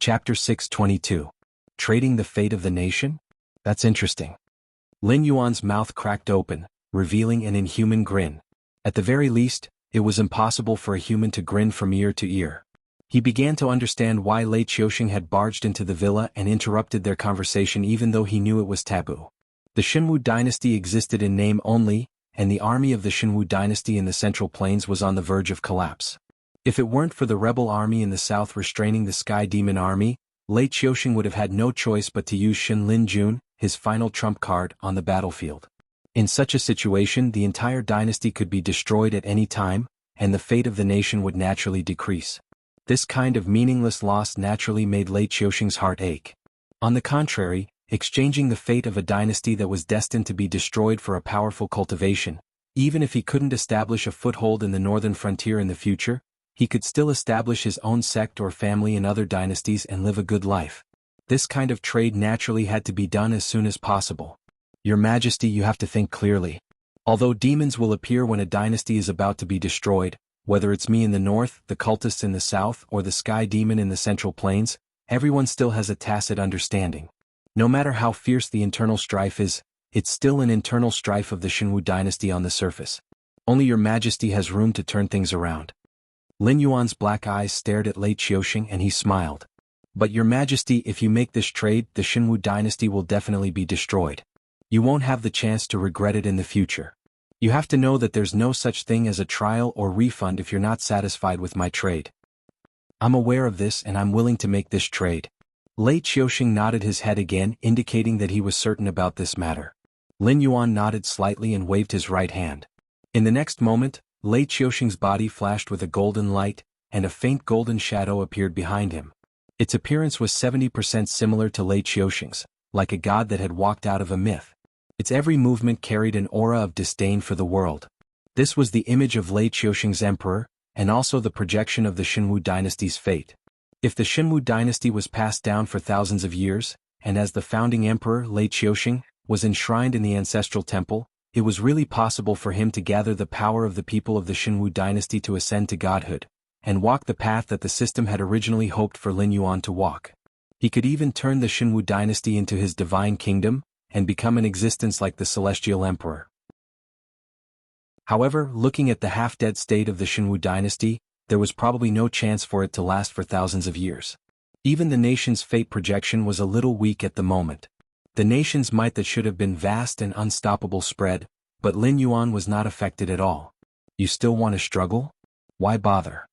Chapter 622. Trading the Fate of the Nation? That's interesting. Lin Yuan's mouth cracked open, revealing an inhuman grin. At the very least, it was impossible for a human to grin from ear to ear. He began to understand why Lei Qiuxing had barged into the villa and interrupted their conversation even though he knew it was taboo. The Xinwu dynasty existed in name only, and the army of the Xinwu dynasty in the Central Plains was on the verge of collapse. If it weren't for the rebel army in the south restraining the Sky Demon army, Lei Qiuxing would have had no choice but to use Xin Lin Jun, his final trump card, on the battlefield. In such a situation, the entire dynasty could be destroyed at any time, and the fate of the nation would naturally decrease. This kind of meaningless loss naturally made Lei Qiuxing's heart ache. On the contrary, exchanging the fate of a dynasty that was destined to be destroyed for a powerful cultivation, even if he couldn't establish a foothold in the northern frontier in the future, he could still establish his own sect or family in other dynasties and live a good life. This kind of trade naturally had to be done as soon as possible. Your Majesty, you have to think clearly. Although demons will appear when a dynasty is about to be destroyed, whether it's me in the north, the cultists in the south, or the Sky Demon in the Central Plains, everyone still has a tacit understanding. No matter how fierce the internal strife is, it's still an internal strife of the Xinwu dynasty on the surface. Only Your Majesty has room to turn things around. Lin Yuan's black eyes stared at Lei Qiuxing and he smiled. But Your Majesty, if you make this trade, the Xinwu dynasty will definitely be destroyed. You won't have the chance to regret it in the future. You have to know that there's no such thing as a trial or refund if you're not satisfied with my trade. I'm aware of this and I'm willing to make this trade. Lei Qiuxing nodded his head again, indicating that he was certain about this matter. Lin Yuan nodded slightly and waved his right hand. In the next moment, Lei Qiuxing's body flashed with a golden light, and a faint golden shadow appeared behind him. Its appearance was 70% similar to Lei Qiuxing's, like a god that had walked out of a myth. Its every movement carried an aura of disdain for the world. This was the image of Lei Qiuxing's emperor, and also the projection of the Xinwu dynasty's fate. If the Xinwu dynasty was passed down for thousands of years, and as the founding emperor, Lei Qiuxing, was enshrined in the ancestral temple, it was really possible for him to gather the power of the people of the Xinwu dynasty to ascend to godhood, and walk the path that the system had originally hoped for Lin Yuan to walk. He could even turn the Xinwu dynasty into his divine kingdom, and become an existence like the celestial emperor. However, looking at the half-dead state of the Xinwu dynasty, there was probably no chance for it to last for thousands of years. Even the nation's fate projection was a little weak at the moment. The nation's might that should have been vast and unstoppable spread, but Lin Yuan was not affected at all. You still want to struggle? Why bother?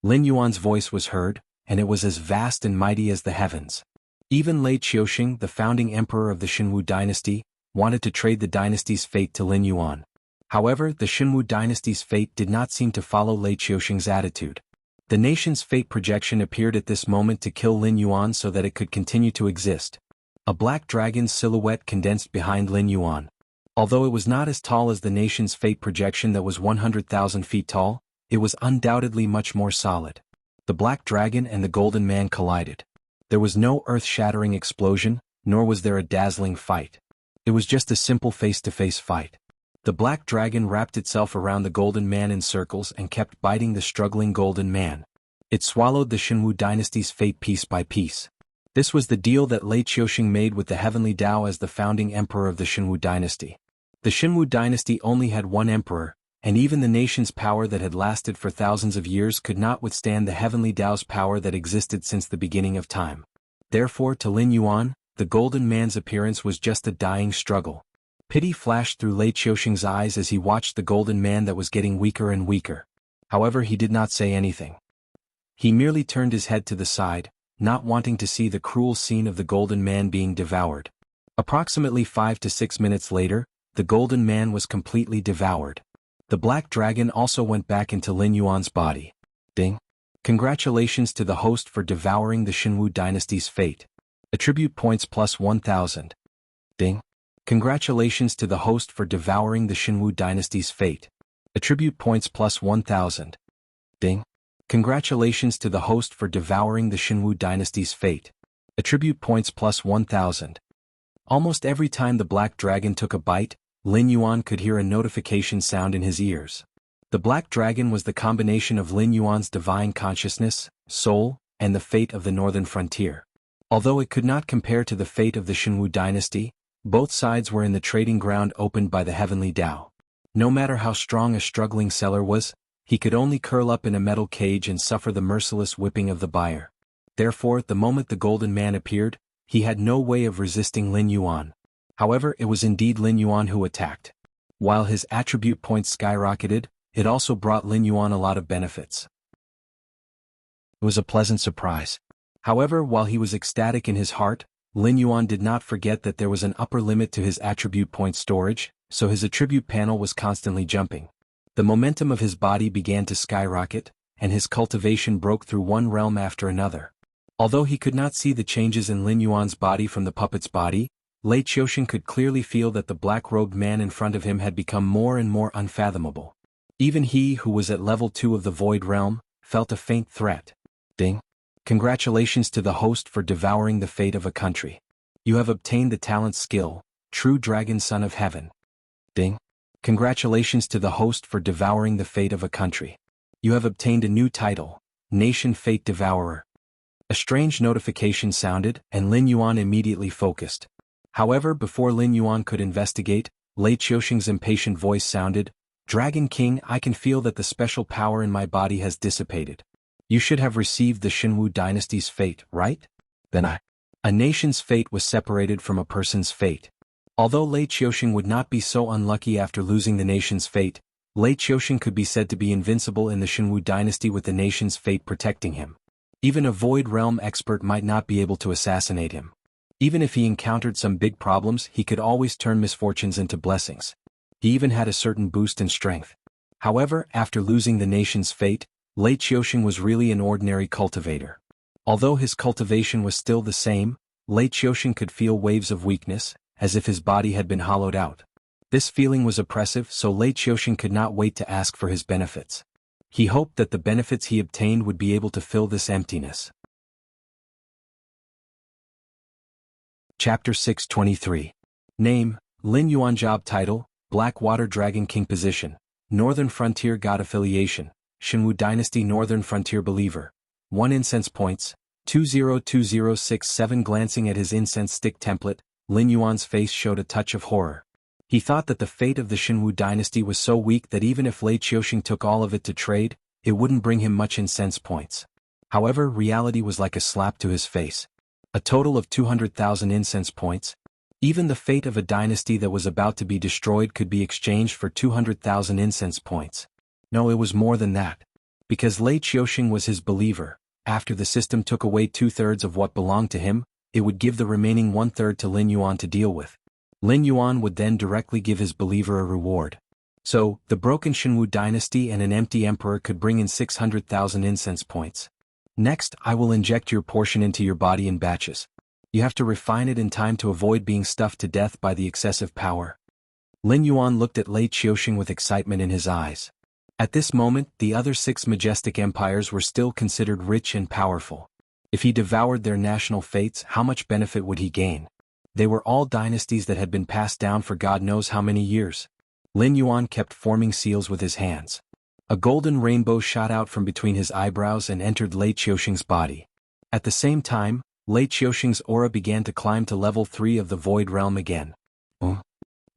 Lin Yuan's voice was heard, and it was as vast and mighty as the heavens. Even Lei Qiuxing, the founding emperor of the Xinwu dynasty, wanted to trade the dynasty's fate to Lin Yuan. However, the Xinwu dynasty's fate did not seem to follow Lei Qiuxing's attitude. The nation's fate projection appeared at this moment to kill Lin Yuan so that it could continue to exist. A black dragon's silhouette condensed behind Lin Yuan. Although it was not as tall as the nation's fate projection that was 100,000 feet tall, it was undoubtedly much more solid. The black dragon and the golden man collided. There was no earth-shattering explosion, nor was there a dazzling fight. It was just a simple face-to-face fight. The black dragon wrapped itself around the golden man in circles and kept biting the struggling golden man. It swallowed the Xinwu dynasty's fate piece by piece. This was the deal that Lei Qiuxing made with the Heavenly Tao as the founding emperor of the Xinwu dynasty. The Xinwu dynasty only had one emperor, and even the nation's power that had lasted for thousands of years could not withstand the Heavenly Tao's power that existed since the beginning of time. Therefore, to Lin Yuan, the golden man's appearance was just a dying struggle. Pity flashed through Lei Qiuxing's eyes as he watched the golden man that was getting weaker and weaker. However, he did not say anything. He merely turned his head to the side, not wanting to see the cruel scene of the golden man being devoured. Approximately 5 to 6 minutes later, the golden man was completely devoured. The black dragon also went back into Lin Yuan's body. Ding. Congratulations to the host for devouring the Xinwu dynasty's fate. Attribute points plus 1,000. Ding. Congratulations to the host for devouring the Xinwu dynasty's fate. Attribute points plus 1,000. Ding. Congratulations to the host for devouring the Xinwu dynasty's fate. Attribute points plus 1,000. Almost every time the black dragon took a bite, Lin Yuan could hear a notification sound in his ears. The black dragon was the combination of Lin Yuan's divine consciousness, soul, and the fate of the northern frontier. Although it could not compare to the fate of the Shenwu dynasty, both sides were in the trading ground opened by the heavenly Tao. No matter how strong a struggling seller was, he could only curl up in a metal cage and suffer the merciless whipping of the buyer. Therefore, the moment the golden man appeared, he had no way of resisting Lin Yuan. However, it was indeed Lin Yuan who attacked. While his attribute points skyrocketed, it also brought Lin Yuan a lot of benefits. It was a pleasant surprise. However, while he was ecstatic in his heart, Lin Yuan did not forget that there was an upper limit to his attribute point storage, so his attribute panel was constantly jumping. The momentum of his body began to skyrocket, and his cultivation broke through one realm after another. Although he could not see the changes in Lin Yuan's body from the puppet's body, Lei Qiusheng could clearly feel that the black-robed man in front of him had become more and more unfathomable. Even he, who was at level 2 of the Void Realm, felt a faint threat. Ding. Congratulations to the host for devouring the fate of a country. You have obtained the talent skill, True Dragon Son of Heaven. Ding. Congratulations to the host for devouring the fate of a country. You have obtained a new title, Nation Fate Devourer. A strange notification sounded, and Lin Yuan immediately focused. However, before Lin Yuan could investigate, Lei Qiusheng's impatient voice sounded, Dragon King, I can feel that the special power in my body has dissipated. You should have received the Shenwu dynasty's fate, right? Then a nation's fate was separated from a person's fate. Although Lei Qiusheng would not be so unlucky after losing the nation's fate, Lei Qiusheng could be said to be invincible in the Shenwu dynasty with the nation's fate protecting him. Even a Void Realm expert might not be able to assassinate him. Even if he encountered some big problems, he could always turn misfortunes into blessings. He even had a certain boost in strength. However, after losing the nation's fate, Lei Qiusheng was really an ordinary cultivator. Although his cultivation was still the same, Lei Qiusheng could feel waves of weakness, as if his body had been hollowed out. This feeling was oppressive, so Lei Qiusheng could not wait to ask for his benefits. He hoped that the benefits he obtained would be able to fill this emptiness. Chapter 623. Name, Lin Yuan. Job title, Blackwater Dragon King. Position, Northern Frontier God. Affiliation, Shenwu Dynasty. Northern Frontier Believer. 1 incense points, 202067. Glancing at his incense stick template, Lin Yuan's face showed a touch of horror. He thought that the fate of the Shenwu dynasty was so weak that even if Lei Qiusheng took all of it to trade, it wouldn't bring him much incense points. However, reality was like a slap to his face. A total of 200,000 incense points. Even the fate of a dynasty that was about to be destroyed could be exchanged for 200,000 incense points. No, it was more than that. Because Lei Qiusheng was his believer, after the system took away 2/3 of what belonged to him, it would give the remaining 1/3 to Lin Yuan to deal with. Lin Yuan would then directly give his believer a reward. So, the broken Shenwu dynasty and an empty emperor could bring in 600,000 incense points. Next, I will inject your portion into your body in batches. You have to refine it in time to avoid being stuffed to death by the excessive power. Lin Yuan looked at Lei Qiusheng with excitement in his eyes. At this moment, the other 6 majestic empires were still considered rich and powerful. If he devoured their national fates, how much benefit would he gain? They were all dynasties that had been passed down for God knows how many years. Lin Yuan kept forming seals with his hands. A golden rainbow shot out from between his eyebrows and entered Lei Qiusheng's body. At the same time, Lei Qiusheng's aura began to climb to level 3 of the Void Realm again.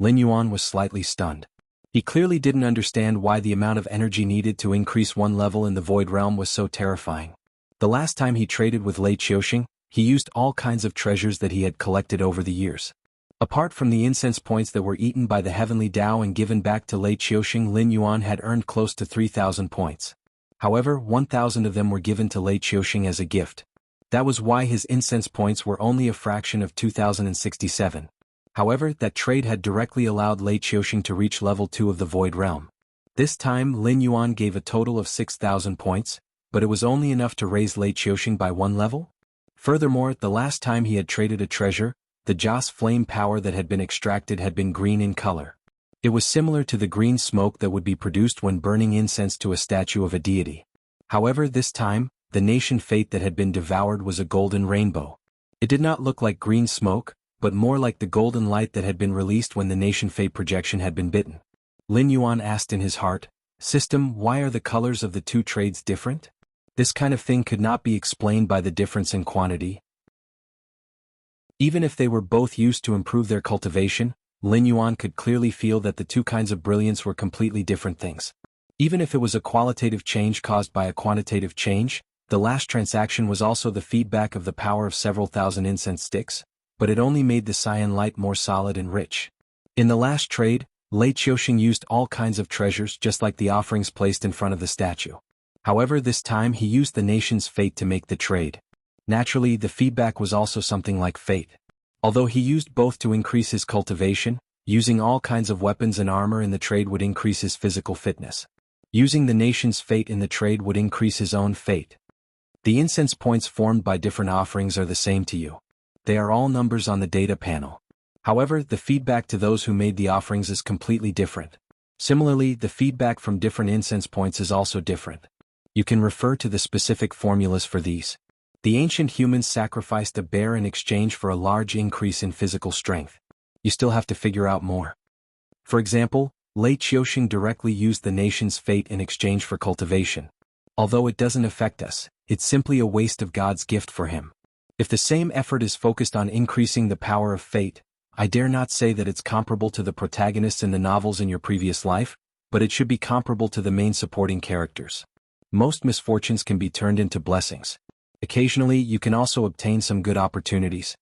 Lin Yuan was slightly stunned. He clearly didn't understand why the amount of energy needed to increase one level in the Void Realm was so terrifying. The last time he traded with Lei Qiusheng, he used all kinds of treasures that he had collected over the years. Apart from the incense points that were eaten by the heavenly Tao and given back to Lei Qiusheng, Lin Yuan had earned close to 3,000 points. However, 1,000 of them were given to Lei Qiusheng as a gift. That was why his incense points were only a fraction of 2,067. However, that trade had directly allowed Lei Qiusheng to reach level 2 of the Void Realm. This time Lin Yuan gave a total of 6,000 points, but it was only enough to raise Lei Qiusheng by 1 level. Furthermore, the last time he had traded a treasure, the Joss flame power that had been extracted had been green in color. It was similar to the green smoke that would be produced when burning incense to a statue of a deity. However, this time, the nation fate that had been devoured was a golden rainbow. It did not look like green smoke, but more like the golden light that had been released when the nation fate projection had been bitten. Lin Yuan asked in his heart, "System, why are the colors of the 2 trades different?" This kind of thing could not be explained by the difference in quantity. Even if they were both used to improve their cultivation, Lin Yuan could clearly feel that the two kinds of brilliance were completely different things. Even if it was a qualitative change caused by a quantitative change, the last transaction was also the feedback of the power of several thousand incense sticks, but it only made the cyan light more solid and rich. In the last trade, Lei Qiuxing used all kinds of treasures just like the offerings placed in front of the statue. However, this time he used the nation's fate to make the trade. Naturally, the feedback was also something like fate. Although he used both to increase his cultivation, using all kinds of weapons and armor in the trade would increase his physical fitness. Using the nation's fate in the trade would increase his own fate. The incense points formed by different offerings are the same to you. They are all numbers on the data panel. However, the feedback to those who made the offerings is completely different. Similarly, the feedback from different incense points is also different. You can refer to the specific formulas for these. The ancient humans sacrificed a bear in exchange for a large increase in physical strength. You still have to figure out more. For example, Lei Qiuxing directly used the nation's fate in exchange for cultivation. Although it doesn't affect us, it's simply a waste of God's gift for him. If the same effort is focused on increasing the power of fate, I dare not say that it's comparable to the protagonists in the novels in your previous life, but it should be comparable to the main supporting characters. Most misfortunes can be turned into blessings. Occasionally, you can also obtain some good opportunities.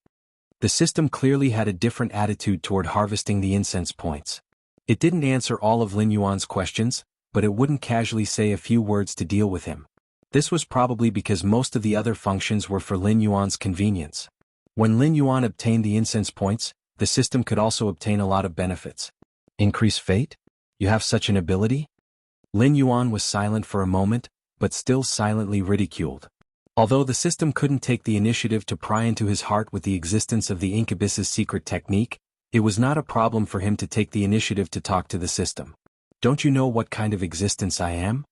The system clearly had a different attitude toward harvesting the incense points. It didn't answer all of Lin Yuan's questions, but it wouldn't casually say a few words to deal with him. This was probably because most of the other functions were for Lin Yuan's convenience. When Lin Yuan obtained the incense points, the system could also obtain a lot of benefits. Increase fate? You have such an ability? Lin Yuan was silent for a moment, but still silently ridiculed. Although the system couldn't take the initiative to pry into his heart with the existence of the incubus's secret technique, it was not a problem for him to take the initiative to talk to the system. Don't you know what kind of existence I am?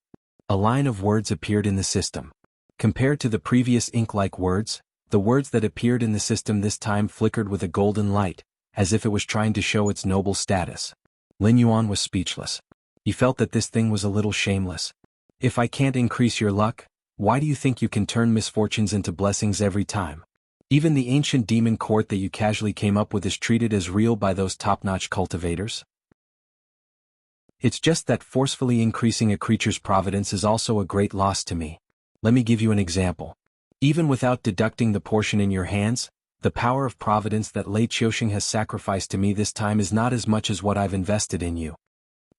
A line of words appeared in the system. Compared to the previous ink-like words, the words that appeared in the system this time flickered with a golden light, as if it was trying to show its noble status. Lin Yuan was speechless. He felt that this thing was a little shameless. If I can't increase your luck, why do you think you can turn misfortunes into blessings every time? Even the ancient demon court that you casually came up with is treated as real by those top-notch cultivators? It's just that forcefully increasing a creature's providence is also a great loss to me. Let me give you an example. Even without deducting the portion in your hands, the power of providence that Lei Qiuxing has sacrificed to me this time is not as much as what I've invested in you.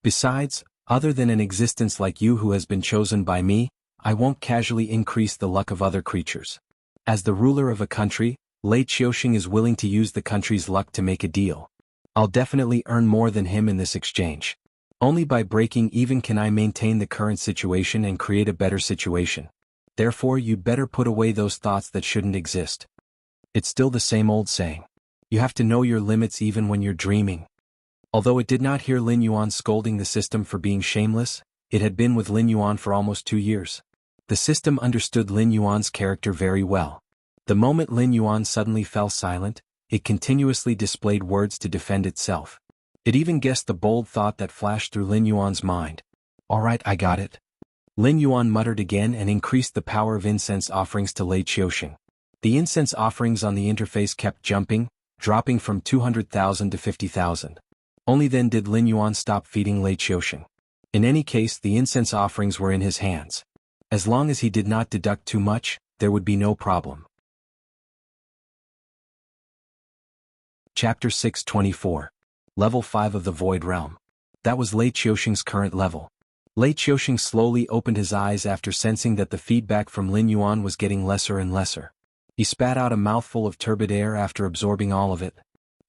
Besides, other than an existence like you who has been chosen by me, I won't casually increase the luck of other creatures. As the ruler of a country, Lei Qiuxing is willing to use the country's luck to make a deal. I'll definitely earn more than him in this exchange. Only by breaking even can I maintain the current situation and create a better situation. Therefore, you'd better put away those thoughts that shouldn't exist. It's still the same old saying. You have to know your limits even when you're dreaming. Although it did not hear Lin Yuan scolding the system for being shameless, it had been with Lin Yuan for almost 2 years. The system understood Lin Yuan's character very well. The moment Lin Yuan suddenly fell silent, it continuously displayed words to defend itself. It even guessed the bold thought that flashed through Lin Yuan's mind. All right, I got it. Lin Yuan muttered again and increased the power of incense offerings to Lei Qiuxing. The incense offerings on the interface kept jumping, dropping from 200,000 to 50,000. Only then did Lin Yuan stop feeding Lei Qiuxing. In any case, the incense offerings were in his hands. As long as he did not deduct too much, there would be no problem. Chapter 624. Level 5 of the Void Realm. That was Lei Qiuxing's current level. Lei Qiuxing slowly opened his eyes after sensing that the feedback from Lin Yuan was getting lesser and lesser. He spat out a mouthful of turbid air after absorbing all of it.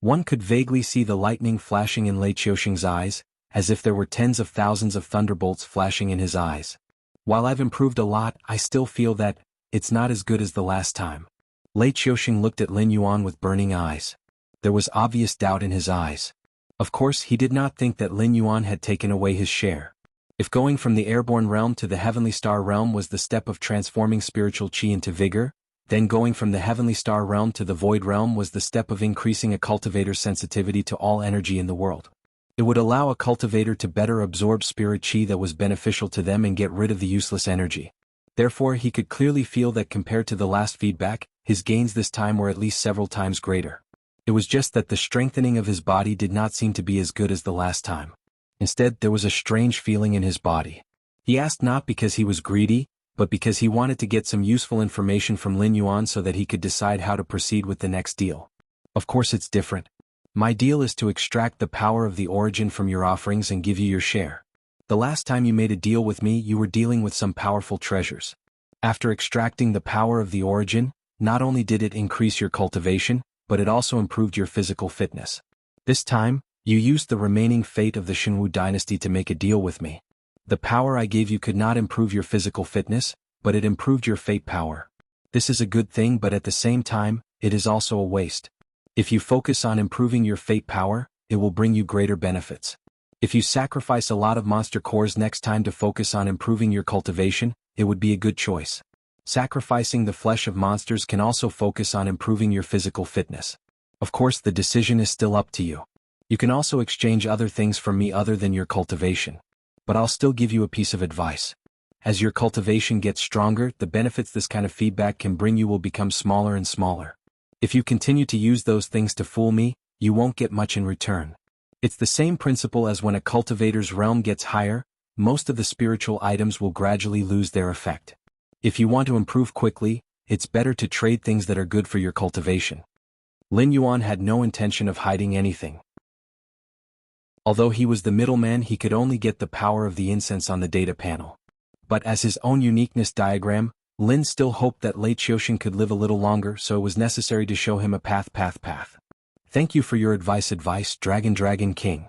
One could vaguely see the lightning flashing in Lei Qiuxing's eyes, as if there were tens of thousands of thunderbolts flashing in his eyes. While I've improved a lot, I still feel that it's not as good as the last time. Lei Qiuxing looked at Lin Yuan with burning eyes. There was obvious doubt in his eyes. Of course, he did not think that Lin Yuan had taken away his share. If going from the airborne realm to the heavenly star realm was the step of transforming spiritual chi into vigor, then going from the heavenly star realm to the void realm was the step of increasing a cultivator's sensitivity to all energy in the world. It would allow a cultivator to better absorb spirit chi that was beneficial to them and get rid of the useless energy. Therefore he could clearly feel that compared to the last feedback, his gains this time were at least several times greater. It was just that the strengthening of his body did not seem to be as good as the last time. Instead, there was a strange feeling in his body. He asked not because he was greedy, but because he wanted to get some useful information from Lin Yuan so that he could decide how to proceed with the next deal. Of course it's different. My deal is to extract the power of the origin from your offerings and give you your share. The last time you made a deal with me, you were dealing with some powerful treasures. After extracting the power of the origin, not only did it increase your cultivation, but it also improved your physical fitness. This time, you used the remaining fate of the Shenwu dynasty to make a deal with me. The power I gave you could not improve your physical fitness, but it improved your fate power. This is a good thing, but at the same time, it is also a waste. If you focus on improving your fate power, it will bring you greater benefits. If you sacrifice a lot of monster cores next time to focus on improving your cultivation, it would be a good choice. Sacrificing the flesh of monsters can also focus on improving your physical fitness. Of course, the decision is still up to you. You can also exchange other things from me other than your cultivation. But I'll still give you a piece of advice. As your cultivation gets stronger, the benefits this kind of feedback can bring you will become smaller and smaller. If you continue to use those things to fool me, you won't get much in return. It's the same principle as when a cultivator's realm gets higher, most of the spiritual items will gradually lose their effect. If you want to improve quickly, it's better to trade things that are good for your cultivation. Lin Yuan had no intention of hiding anything. Although he was the middleman, he could only get the power of the incense on the data panel. But as his own uniqueness diagram, Lin still hoped that Lei Qiuxing could live a little longer, so it was necessary to show him a path. Thank you for your advice, Dragon King.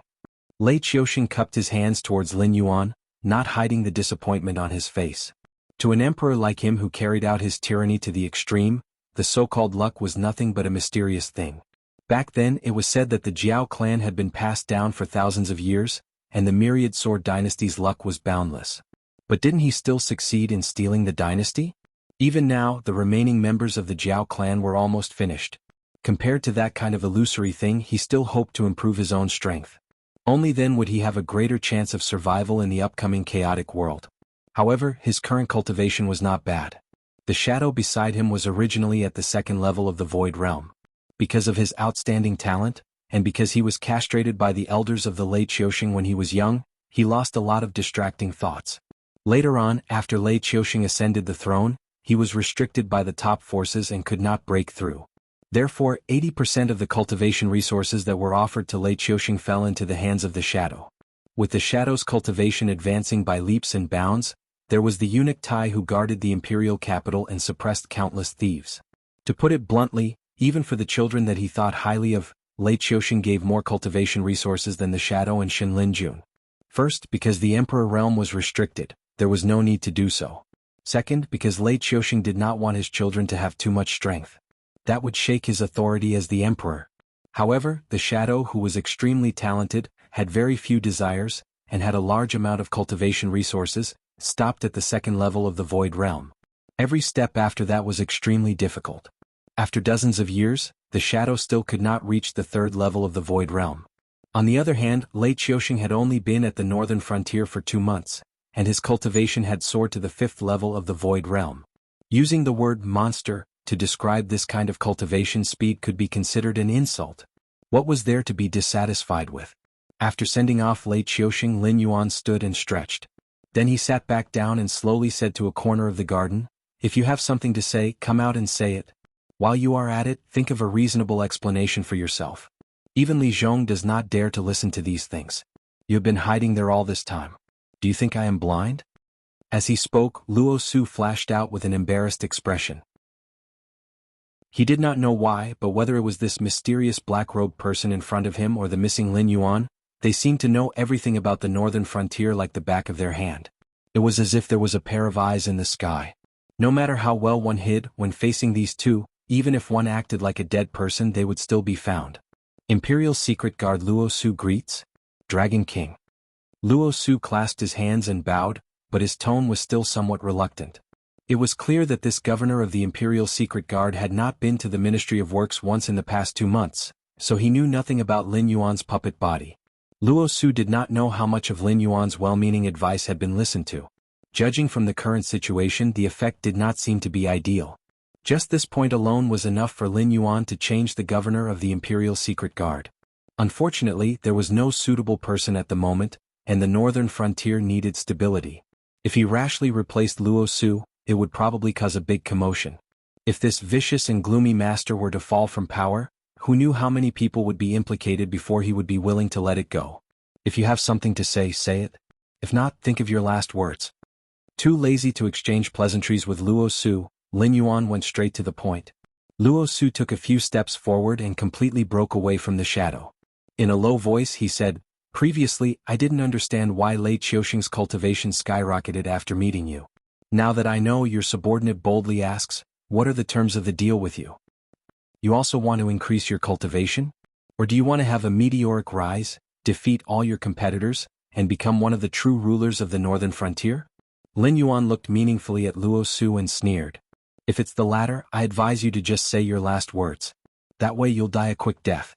Lei Qiuxing cupped his hands towards Lin Yuan, not hiding the disappointment on his face. To an emperor like him who carried out his tyranny to the extreme, the so-called luck was nothing but a mysterious thing. Back then it was said that the Jiao clan had been passed down for thousands of years, and the myriad sword dynasty's luck was boundless. But didn't he still succeed in stealing the dynasty? Even now, the remaining members of the Jiao clan were almost finished. Compared to that kind of illusory thing, he still hoped to improve his own strength. Only then would he have a greater chance of survival in the upcoming chaotic world. However, his current cultivation was not bad. The shadow beside him was originally at the second level of the Void Realm. Because of his outstanding talent, and because he was castrated by the elders of the Lei Qiuxing when he was young, he lost a lot of distracting thoughts. Later on, after Lei Qiuxing ascended the throne, he was restricted by the top forces and could not break through. Therefore, 80% of the cultivation resources that were offered to Lei Qiuxing fell into the hands of the shadow. With the shadow's cultivation advancing by leaps and bounds, there was the eunuch Tai who guarded the imperial capital and suppressed countless thieves. To put it bluntly, even for the children that he thought highly of, Lei Qiuxing gave more cultivation resources than the shadow and Shen Linjun. First, because the emperor realm was restricted, there was no need to do so. Second, because Lei Qiuxing did not want his children to have too much strength. That would shake his authority as the emperor. However, the shadow, who was extremely talented, had very few desires, and had a large amount of cultivation resources, stopped at the second level of the Void Realm. Every step after that was extremely difficult. After dozens of years, the shadow still could not reach the third level of the Void Realm. On the other hand, Lei Qiuxing had only been at the northern frontier for 2 months, and his cultivation had soared to the 5th level of the Void Realm. Using the word monster to describe this kind of cultivation speed could be considered an insult. What was there to be dissatisfied with? After sending off Lei Qiuxing, Lin Yuan stood and stretched. Then he sat back down and slowly said to a corner of the garden, "If you have something to say, come out and say it. While you are at it, think of a reasonable explanation for yourself." Even Li Zhong does not dare to listen to these things. "You have been hiding there all this time. Do you think I am blind?" As he spoke, Luo Su flashed out with an embarrassed expression. He did not know why, but whether it was this mysterious black-robed person in front of him or the missing Lin Yuan, they seemed to know everything about the northern frontier like the back of their hand. It was as if there was a pair of eyes in the sky. No matter how well one hid, when facing these two, even if one acted like a dead person, they would still be found. Imperial Secret Guard Luo Su greets? Dragon King. Luo Su clasped his hands and bowed, but his tone was still somewhat reluctant. It was clear that this governor of the Imperial Secret Guard had not been to the Ministry of Works once in the past 2 months, so he knew nothing about Lin Yuan's puppet body. Luo Su did not know how much of Lin Yuan's well-meaning advice had been listened to. Judging from the current situation, the effect did not seem to be ideal. Just this point alone was enough for Lin Yuan to change the governor of the Imperial Secret Guard. Unfortunately, there was no suitable person at the moment, and the northern frontier needed stability. If he rashly replaced Luo Su, it would probably cause a big commotion. If this vicious and gloomy master were to fall from power, who knew how many people would be implicated before he would be willing to let it go? If you have something to say, say it. If not, think of your last words. Too lazy to exchange pleasantries with Luo Su, Lin Yuan went straight to the point. Luo Su took a few steps forward and completely broke away from the shadow. In a low voice he said, "Previously, I didn't understand why Lei Qiuxing's cultivation skyrocketed after meeting you. Now that I know, your subordinate boldly asks, what are the terms of the deal with you? You also want to increase your cultivation? Or do you want to have a meteoric rise, defeat all your competitors, and become one of the true rulers of the northern frontier?" Lin Yuan looked meaningfully at Luo Su and sneered. "If it's the latter, I advise you to just say your last words. That way you'll die a quick death."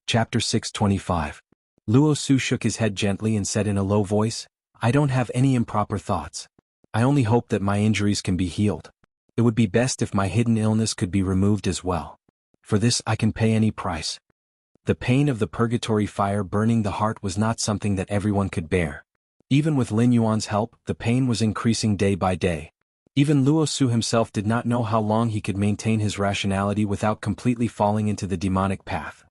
Chapter 625. Luo Su shook his head gently and said in a low voice, "I don't have any improper thoughts. I only hope that my injuries can be healed. It would be best if my hidden illness could be removed as well. For this I can pay any price." The pain of the purgatory fire burning the heart was not something that everyone could bear. Even with Lin Yuan's help, the pain was increasing day by day. Even Luo Su himself did not know how long he could maintain his rationality without completely falling into the demonic path.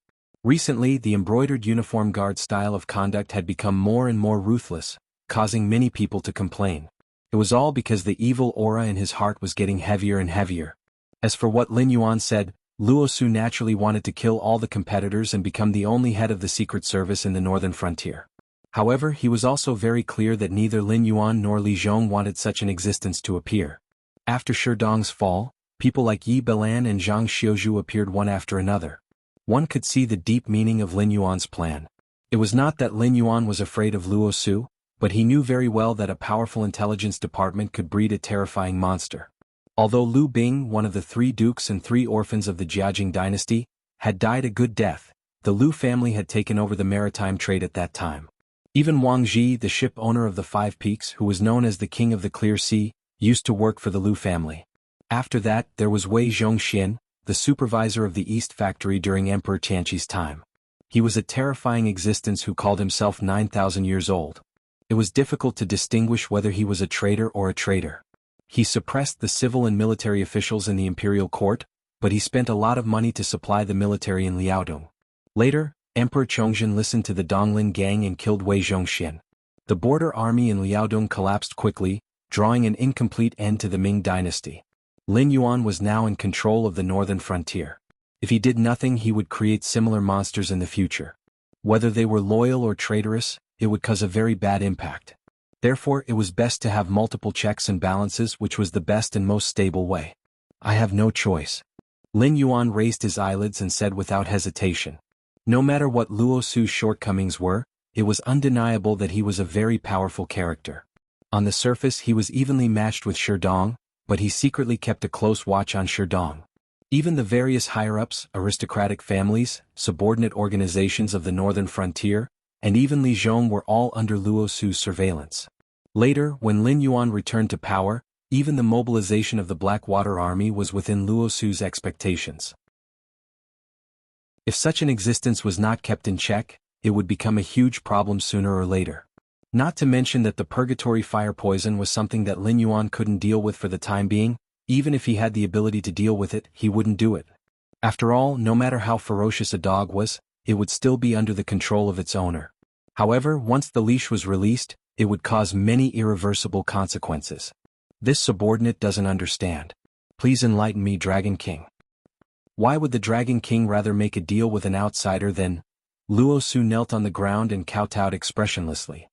Recently, the embroidered uniform guard style of conduct had become more and more ruthless, causing many people to complain. It was all because the evil aura in his heart was getting heavier and heavier. As for what Lin Yuan said, Luo Su naturally wanted to kill all the competitors and become the only head of the secret service in the northern frontier. However, he was also very clear that neither Lin Yuan nor Li Zhong wanted such an existence to appear. After Sherdong's fall, people like Yi Bilan and Zhang Xiuzhu appeared one after another. One could see the deep meaning of Lin Yuan's plan. It was not that Lin Yuan was afraid of Luo Su, but he knew very well that a powerful intelligence department could breed a terrifying monster. Although Lu Bing, one of the 3 dukes and 3 orphans of the Jiajing dynasty, had died a good death, the Lu family had taken over the maritime trade at that time. Even Wang Ji, the ship owner of the 5 Peaks, who was known as the King of the Clear Sea, used to work for the Lu family. After that, there was Wei Zhongxian, the supervisor of the East Factory during Emperor Tianqi's time. He was a terrifying existence who called himself 9,000 years old. It was difficult to distinguish whether he was a traitor or a traitor. He suppressed the civil and military officials in the imperial court, but he spent a lot of money to supply the military in Liaodong. Later, Emperor Chongzhen listened to the Donglin gang and killed Wei Zhongxian. The border army in Liaodong collapsed quickly, drawing an incomplete end to the Ming dynasty. Lin Yuan was now in control of the northern frontier. If he did nothing, he would create similar monsters in the future. Whether they were loyal or traitorous, it would cause a very bad impact. Therefore, it was best to have multiple checks and balances, which was the best and most stable way. "I have no choice." Lin Yuan raised his eyelids and said without hesitation. No matter what Luo Su's shortcomings were, it was undeniable that he was a very powerful character. On the surface he was evenly matched with Sherdong, but he secretly kept a close watch on Sherdong. Even the various higher-ups, aristocratic families, subordinate organizations of the northern frontier, and even Li Zhong were all under Luo Su's surveillance. Later, when Lin Yuan returned to power, even the mobilization of the Blackwater Army was within Luo Su's expectations. If such an existence was not kept in check, it would become a huge problem sooner or later. Not to mention that the purgatory fire poison was something that Lin Yuan couldn't deal with for the time being. Even if he had the ability to deal with it, he wouldn't do it. After all, no matter how ferocious a dog was, it would still be under the control of its owner. However, once the leash was released, it would cause many irreversible consequences. This subordinate doesn't understand. Please enlighten me, Dragon King. Why would the Dragon King rather make a deal with an outsider than... Luo Su knelt on the ground and kowtowed expressionlessly.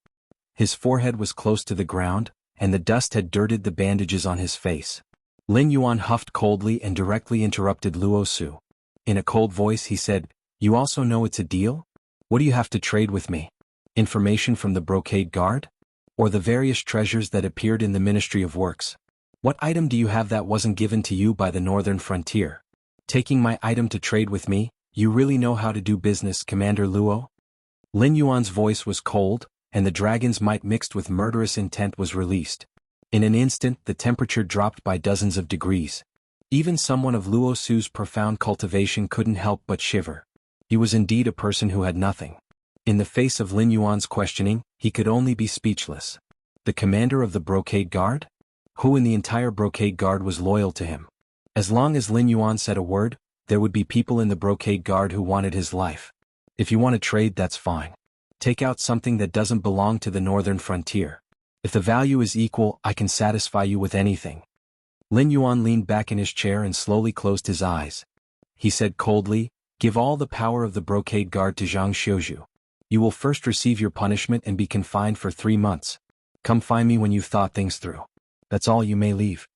His forehead was close to the ground, and the dust had dirted the bandages on his face. Lin Yuan huffed coldly and directly interrupted Luo Su. In a cold voice he said, "You also know it's a deal? What do you have to trade with me? Information from the Brocade Guard? Or the various treasures that appeared in the Ministry of Works? What item do you have that wasn't given to you by the northern frontier? Taking my item to trade with me? You really know how to do business, Commander Luo?" Lin Yuan's voice was cold, and the dragon's might mixed with murderous intent was released. In an instant the temperature dropped by dozens of degrees. Even someone of Luo Su's profound cultivation couldn't help but shiver. He was indeed a person who had nothing. In the face of Lin Yuan's questioning, he could only be speechless. The commander of the Brocade Guard? Who in the entire Brocade Guard was loyal to him? As long as Lin Yuan said a word, there would be people in the Brocade Guard who wanted his life. If you want to trade, that's fine. Take out something that doesn't belong to the northern frontier. If the value is equal, I can satisfy you with anything. Lin Yuan leaned back in his chair and slowly closed his eyes. He said coldly, "Give all the power of the Brocade Guard to Zhang Xiuzhu. You will first receive your punishment and be confined for 3 months. Come find me when you've thought things through. That's all, you may leave."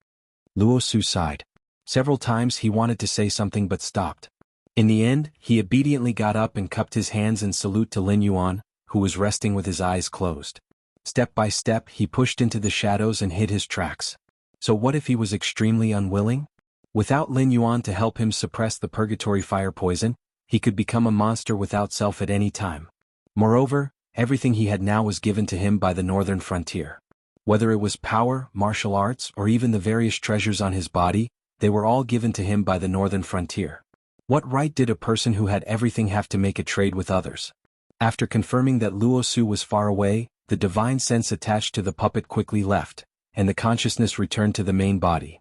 Luo Su sighed. Several times he wanted to say something but stopped. In the end, he obediently got up and cupped his hands in salute to Lin Yuan, who was resting with his eyes closed. Step by step he pushed into the shadows and hid his tracks. So what if he was extremely unwilling? Without Lin Yuan to help him suppress the purgatory fire poison, he could become a monster without self at any time. Moreover, everything he had now was given to him by the northern frontier. Whether it was power, martial arts, or even the various treasures on his body, they were all given to him by the northern frontier. What right did a person who had everything have to make a trade with others? After confirming that Luo Su was far away, the divine sense attached to the puppet quickly left, and the consciousness returned to the main body.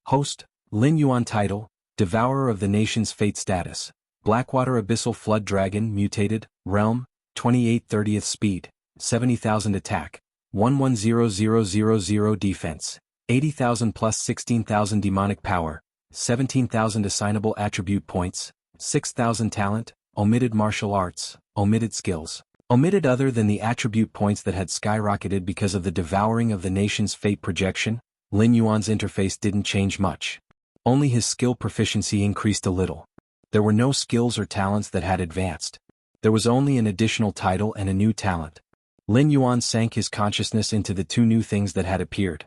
Host, Lin Yuan. Title, Devourer of the Nation's Fate. Status, Blackwater Abyssal Flood Dragon. Mutated, Realm, 28/30th Speed, 70,000 Attack, 110000 Defense, 80,000 plus 16,000 Demonic Power, 17,000 Assignable Attribute Points, 6,000 Talent, Omitted Martial Arts, Omitted Skills. Omitted other than the attribute points that had skyrocketed because of the Devouring of the Nation's Fate projection, Lin Yuan's interface didn't change much. Only his skill proficiency increased a little. There were no skills or talents that had advanced. There was only an additional title and a new talent. Lin Yuan sank his consciousness into the 2 new things that had appeared.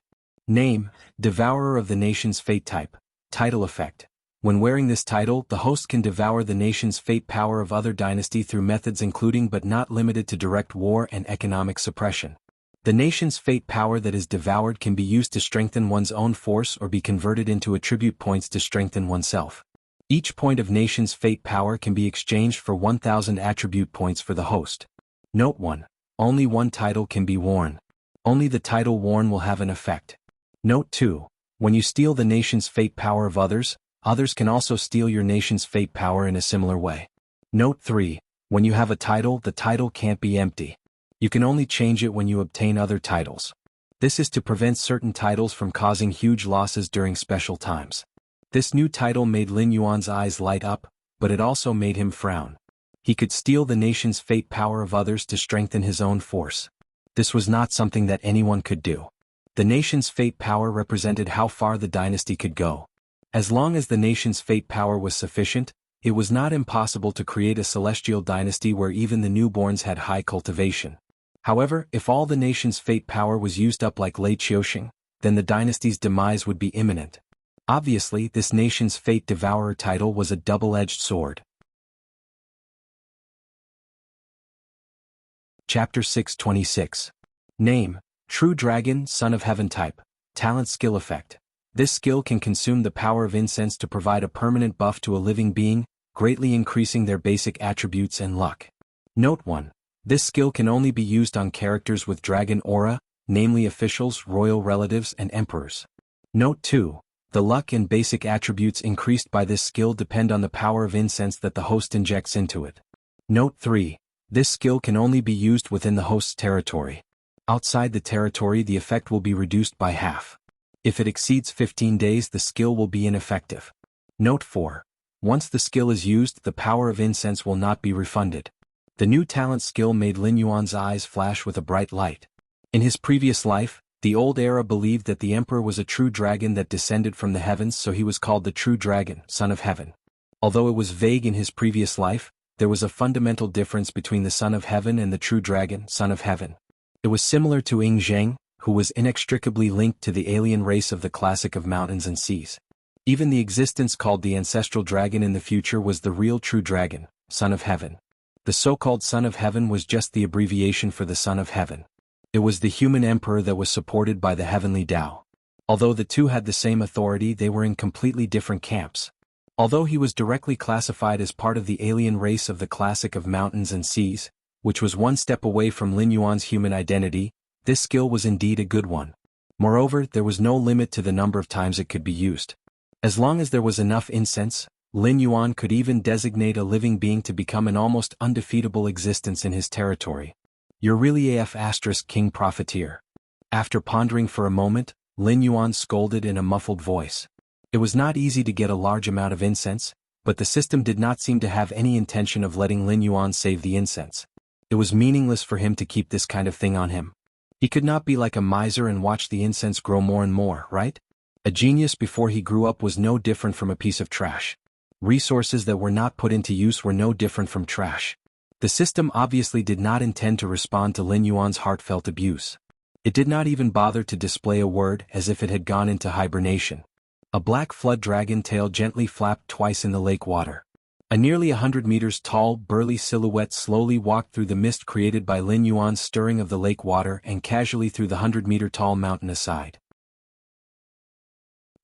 Name, Devourer of the Nation's Fate. Type, Title Effect. When wearing this title, the host can devour the nation's fate power of other dynasty through methods including but not limited to direct war and economic suppression. The nation's fate power that is devoured can be used to strengthen one's own force or be converted into attribute points to strengthen oneself. Each point of nation's fate power can be exchanged for 1,000 attribute points for the host. Note 1. Only one title can be worn. Only the title worn will have an effect. Note 2. When you steal the nation's fate power of others, others can also steal your nation's fate power in a similar way. Note 3. When you have a title, the title can't be empty. You can only change it when you obtain other titles. This is to prevent certain titles from causing huge losses during special times. This new title made Lin Yuan's eyes light up, but it also made him frown. He could steal the nation's fate power of others to strengthen his own force. This was not something that anyone could do. The nation's fate power represented how far the dynasty could go. As long as the nation's fate power was sufficient, it was not impossible to create a celestial dynasty where even the newborns had high cultivation. However, if all the nation's fate power was used up like Lei Qiuxing, then the dynasty's demise would be imminent. Obviously, this nation's fate devourer title was a double-edged sword. Chapter 626. Name, True Dragon, Son of Heaven. Type, Talent. Skill Effect. This skill can consume the power of incense to provide a permanent buff to a living being, greatly increasing their basic attributes and luck. Note 1. This skill can only be used on characters with dragon aura, namely officials, royal relatives, and emperors. Note 2. The luck and basic attributes increased by this skill depend on the power of incense that the host injects into it. Note 3. This skill can only be used within the host's territory. Outside the territory, the effect will be reduced by half. If it exceeds 15 days, the skill will be ineffective. Note 4. Once the skill is used, the power of incense will not be refunded. The new talent skill made Lin Yuan's eyes flash with a bright light. In his previous life, the old era believed that the emperor was a true dragon that descended from the heavens, so he was called the True Dragon, Son of Heaven. Although it was vague in his previous life, there was a fundamental difference between the Son of Heaven and the True Dragon, Son of Heaven. It was similar to Ying Zheng, who was inextricably linked to the alien race of the classic of mountains and seas. Even the existence called the ancestral dragon in the future was the real true dragon, Son of Heaven. The so-called Son of Heaven was just the abbreviation for the Son of Heaven. It was the human emperor that was supported by the heavenly Tao. Although the two had the same authority, they were in completely different camps. Although he was directly classified as part of the alien race of the classic of mountains and seas, which was one step away from Lin Yuan's human identity, this skill was indeed a good one. Moreover, there was no limit to the number of times it could be used. As long as there was enough incense, Lin Yuan could even designate a living being to become an almost undefeatable existence in his territory. You're really AF * King Profiteer. After pondering for a moment, Lin Yuan scolded in a muffled voice. It was not easy to get a large amount of incense, but the system did not seem to have any intention of letting Lin Yuan save the incense. It was meaningless for him to keep this kind of thing on him. He could not be like a miser and watch the incense grow more and more, right? A genius before he grew up was no different from a piece of trash. Resources that were not put into use were no different from trash. The system obviously did not intend to respond to Lin Yuan's heartfelt abuse. It did not even bother to display a word, as if it had gone into hibernation. A black flood dragon tail gently flapped twice in the lake water. A nearly 100 meters tall, burly silhouette slowly walked through the mist created by Lin Yuan's stirring of the lake water and casually through the 100-meter-tall mountain aside.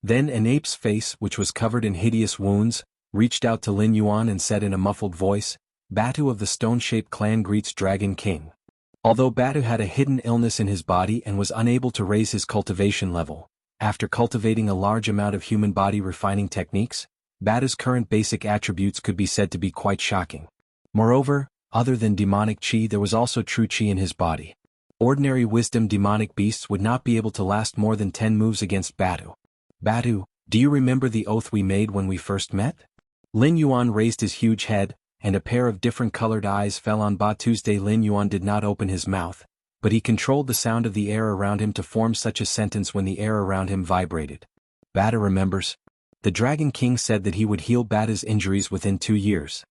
Then an ape's face, which was covered in hideous wounds, reached out to Lin Yuan and said in a muffled voice, "Batu of the Stone-Shaped Clan greets Dragon King." Although Batu had a hidden illness in his body and was unable to raise his cultivation level, after cultivating a large amount of human body refining techniques, Batu's current basic attributes could be said to be quite shocking. Moreover, other than demonic chi, there was also true chi in his body. Ordinary wisdom demonic beasts would not be able to last more than 10 moves against Batu. "Batu, do you remember the oath we made when we first met?" Lin Yuan raised his huge head, and a pair of different colored eyes fell on Batu's. Lin Yuan did not open his mouth, but he controlled the sound of the air around him to form such a sentence when the air around him vibrated. "Batu remembers. The Dragon King said that he would heal Batu's injuries within 2 years."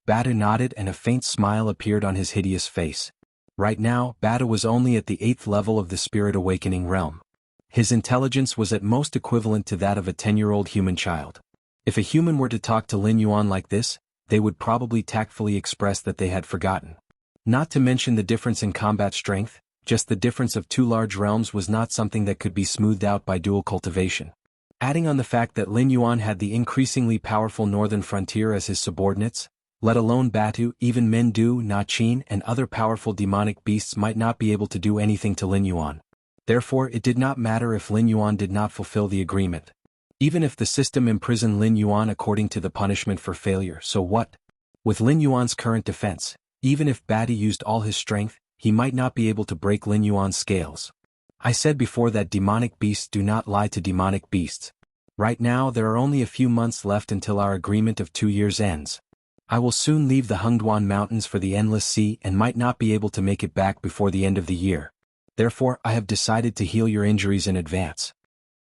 Batu nodded and a faint smile appeared on his hideous face. Right now, Batu was only at the 8th level of the Spirit Awakening realm. His intelligence was at most equivalent to that of a 10-year-old human child. If a human were to talk to Lin Yuan like this, they would probably tactfully express that they had forgotten. Not to mention the difference in combat strength, just the difference of 2 large realms was not something that could be smoothed out by dual cultivation. Adding on the fact that Lin Yuan had the increasingly powerful northern frontier as his subordinates, let alone Batu, even Mendu, Nachin, and other powerful demonic beasts might not be able to do anything to Lin Yuan. Therefore, it did not matter if Lin Yuan did not fulfill the agreement. Even if the system imprisoned Lin Yuan according to the punishment for failure, so what? With Lin Yuan's current defense, even if Batu used all his strength, he might not be able to break Lin Yuan's scales. I said before that demonic beasts do not lie to demonic beasts. Right now there are only a few months left until our agreement of 2 years ends. I will soon leave the Hengduan Mountains for the Endless Sea and might not be able to make it back before the end of the year. Therefore, I have decided to heal your injuries in advance.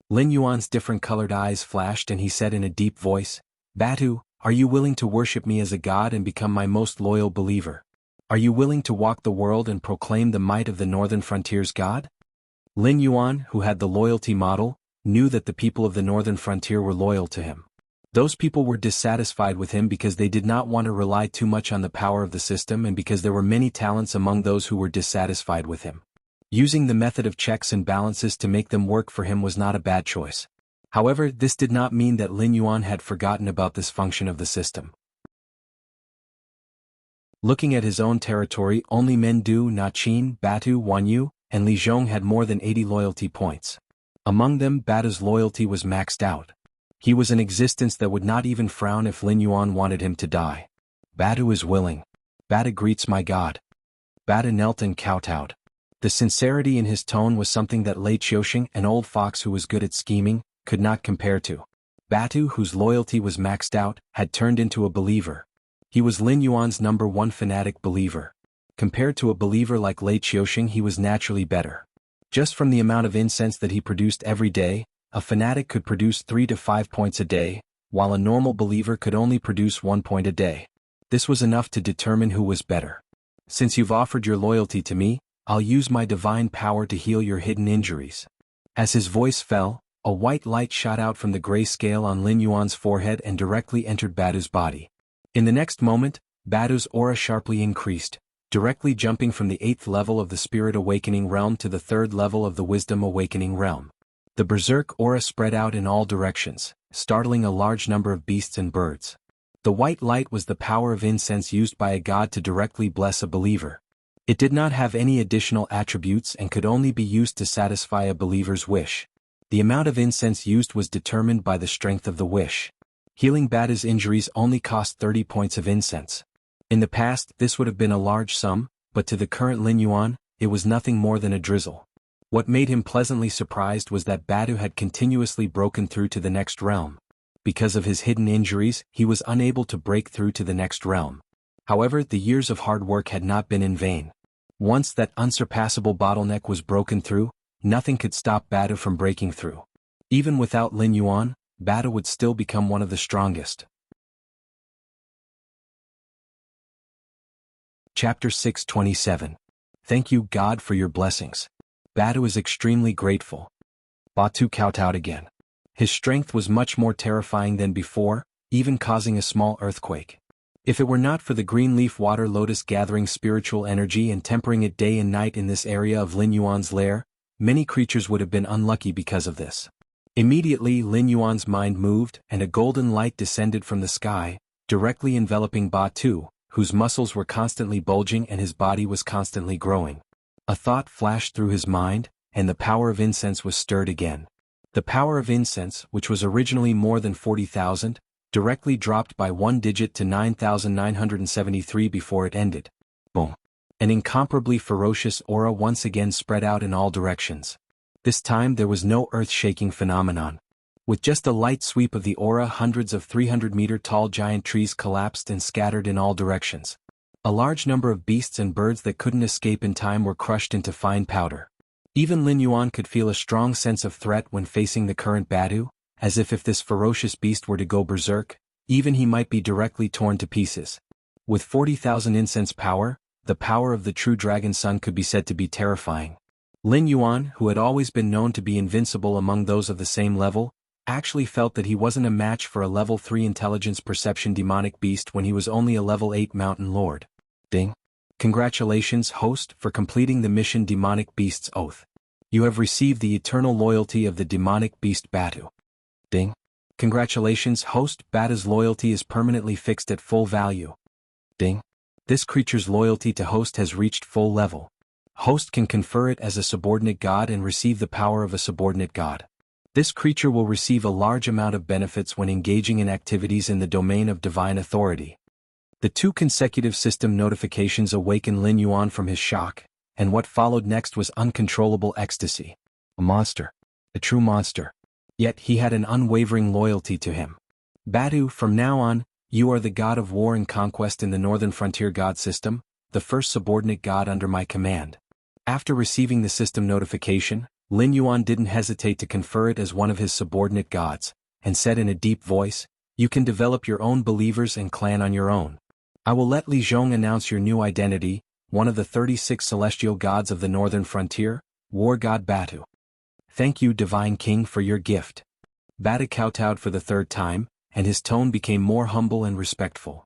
Lin Yuan's different colored eyes flashed and he said in a deep voice, "Batu, are you willing to worship me as a god and become my most loyal believer? Are you willing to walk the world and proclaim the might of the Northern Frontier's god?" Lin Yuan, who had the loyalty model, knew that the people of the Northern Frontier were loyal to him. Those people were dissatisfied with him because they did not want to rely too much on the power of the system and because there were many talents among those who were dissatisfied with him. Using the method of checks and balances to make them work for him was not a bad choice. However, this did not mean that Lin Yuan had forgotten about this function of the system. Looking at his own territory, only Mendu, Nachin, Batu, Wanyu, and Li Zhong had more than 80 loyalty points. Among them, Batu's loyalty was maxed out. He was an existence that would not even frown if Lin Yuan wanted him to die. "Batu is willing. Batu greets my god." Batu knelt and kowtowed. The sincerity in his tone was something that Lei Qiuxing, an old fox who was good at scheming, could not compare to. Batu, whose loyalty was maxed out, had turned into a believer. He was Lin Yuan's #1 fanatic believer. Compared to a believer like Lei Qiuxing, he was naturally better. Just from the amount of incense that he produced every day, a fanatic could produce 3 to 5 points a day, while a normal believer could only produce 1 point a day. This was enough to determine who was better. "Since you've offered your loyalty to me, I'll use my divine power to heal your hidden injuries." As his voice fell, a white light shot out from the gray scale on Lin Yuan's forehead and directly entered Batu's body. In the next moment, Badu's aura sharply increased, directly jumping from the 8th level of the Spirit Awakening realm to the 3rd level of the Wisdom Awakening realm. The Berserk aura spread out in all directions, startling a large number of beasts and birds. The white light was the power of incense used by a god to directly bless a believer. It did not have any additional attributes and could only be used to satisfy a believer's wish. The amount of incense used was determined by the strength of the wish. Healing Badu's injuries only cost 30 points of incense. In the past, this would have been a large sum, but to the current Lin Yuan, it was nothing more than a drizzle. What made him pleasantly surprised was that Badu had continuously broken through to the next realm. Because of his hidden injuries, he was unable to break through to the next realm. However, the years of hard work had not been in vain. Once that unsurpassable bottleneck was broken through, nothing could stop Badu from breaking through. Even without Lin Yuan, Badu would still become one of the strongest. Chapter 627. Thank you, God, for your blessings. Badu is extremely grateful. Batu kowtowed again. His strength was much more terrifying than before, even causing a small earthquake. If it were not for the green leaf water lotus gathering spiritual energy and tempering it day and night in this area of Lin Yuan's lair, many creatures would have been unlucky because of this. Immediately Lin Yuan's mind moved and a golden light descended from the sky, directly enveloping Batu, whose muscles were constantly bulging and his body was constantly growing. A thought flashed through his mind, and the power of incense was stirred again. The power of incense, which was originally more than 40,000, directly dropped by 1 digit to 9,973 before it ended. Boom. An incomparably ferocious aura once again spread out in all directions. This time there was no earth-shaking phenomenon. With just a light sweep of the aura, hundreds of 300-meter-tall giant trees collapsed and scattered in all directions. A large number of beasts and birds that couldn't escape in time were crushed into fine powder. Even Lin Yuan could feel a strong sense of threat when facing the current Badu, as if this ferocious beast were to go berserk, even he might be directly torn to pieces. With 40,000 incense power, the power of the true Dragon Sun could be said to be terrifying. Lin Yuan, who had always been known to be invincible among those of the same level, actually felt that he wasn't a match for a level 3 intelligence perception demonic beast when he was only a level 8 mountain lord. Ding. Congratulations, host, for completing the mission Demonic Beast's Oath. You have received the eternal loyalty of the demonic beast Badu. Ding. Congratulations, host, Badu's loyalty is permanently fixed at full value. Ding. This creature's loyalty to host has reached full level. Host can confer it as a subordinate god and receive the power of a subordinate god. This creature will receive a large amount of benefits when engaging in activities in the domain of divine authority. The 2 consecutive system notifications awakened Lin Yuan from his shock, and what followed next was uncontrollable ecstasy. A monster. A true monster. Yet he had an unwavering loyalty to him. Badu, from now on, you are the god of war and conquest in the Northern Frontier God system, the first subordinate god under my command. After receiving the system notification, Lin Yuan didn't hesitate to confer it as one of his subordinate gods, and said in a deep voice, "You can develop your own believers and clan on your own. I will let Li Zhong announce your new identity, one of the 36 celestial gods of the Northern Frontier, War God Batu." Thank you, Divine King, for your gift. Batu kowtowed for the 3rd time, and his tone became more humble and respectful.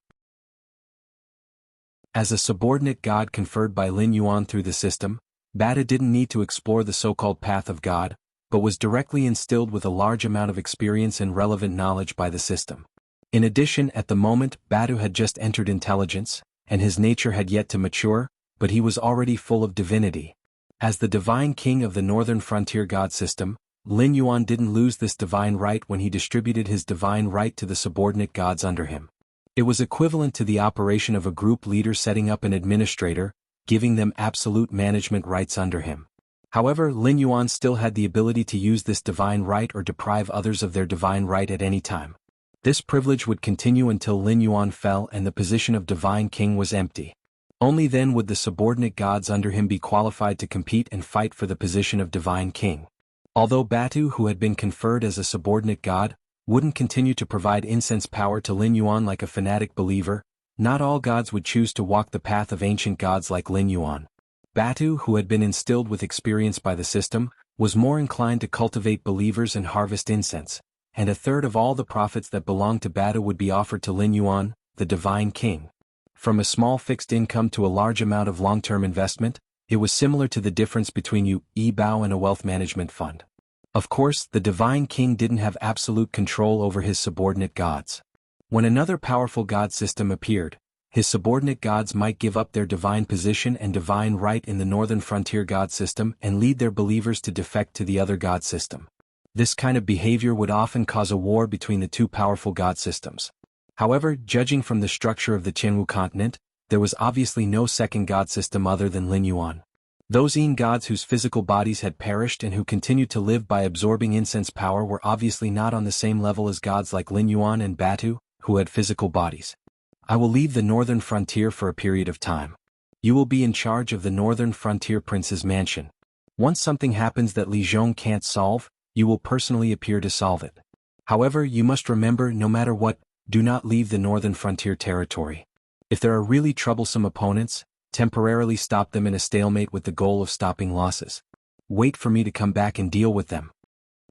As a subordinate god conferred by Lin Yuan through the system, Batu didn't need to explore the so-called path of God, but was directly instilled with a large amount of experience and relevant knowledge by the system. In addition, at the moment, Batu had just entered intelligence, and his nature had yet to mature, but he was already full of divinity. As the divine king of the Northern Frontier God system, Lin Yuan didn't lose this divine right when he distributed his divine right to the subordinate gods under him. It was equivalent to the operation of a group leader setting up an administrator, giving them absolute management rights under him. However, Lin Yuan still had the ability to use this divine right or deprive others of their divine right at any time. This privilege would continue until Lin Yuan fell and the position of divine king was empty. Only then would the subordinate gods under him be qualified to compete and fight for the position of divine king. Although Batu, who had been conferred as a subordinate god, wouldn't continue to provide incense power to Lin Yuan like a fanatic believer, not all gods would choose to walk the path of ancient gods like Lin Yuan. Batu, who had been instilled with experience by the system, was more inclined to cultivate believers and harvest incense, and 1/3 of all the profits that belonged to Batu would be offered to Lin Yuan, the divine king. from a small fixed income to a large amount of long-term investment, it was similar to the difference between Yu Bao and a wealth management fund. Of course, the divine king didn't have absolute control over his subordinate gods. When another powerful god system appeared, his subordinate gods might give up their divine position and divine right in the northern frontier god system and lead their believers to defect to the other god system. This kind of behavior would often cause a war between the two powerful god systems. However, judging from the structure of the Qianwu continent, there was obviously no second god system other than Lin Yuan. Those Yin gods whose physical bodies had perished and who continued to live by absorbing incense power were obviously not on the same level as gods like Lin Yuan and Batu, who had physical bodies. I will leave the northern frontier for a period of time. You will be in charge of the northern frontier prince's mansion. Once something happens that Li Zhong can't solve, you will personally appear to solve it. However, you must remember, no matter what, do not leave the northern frontier territory. If there are really troublesome opponents, temporarily stop them in a stalemate with the goal of stopping losses. Wait for me to come back and deal with them.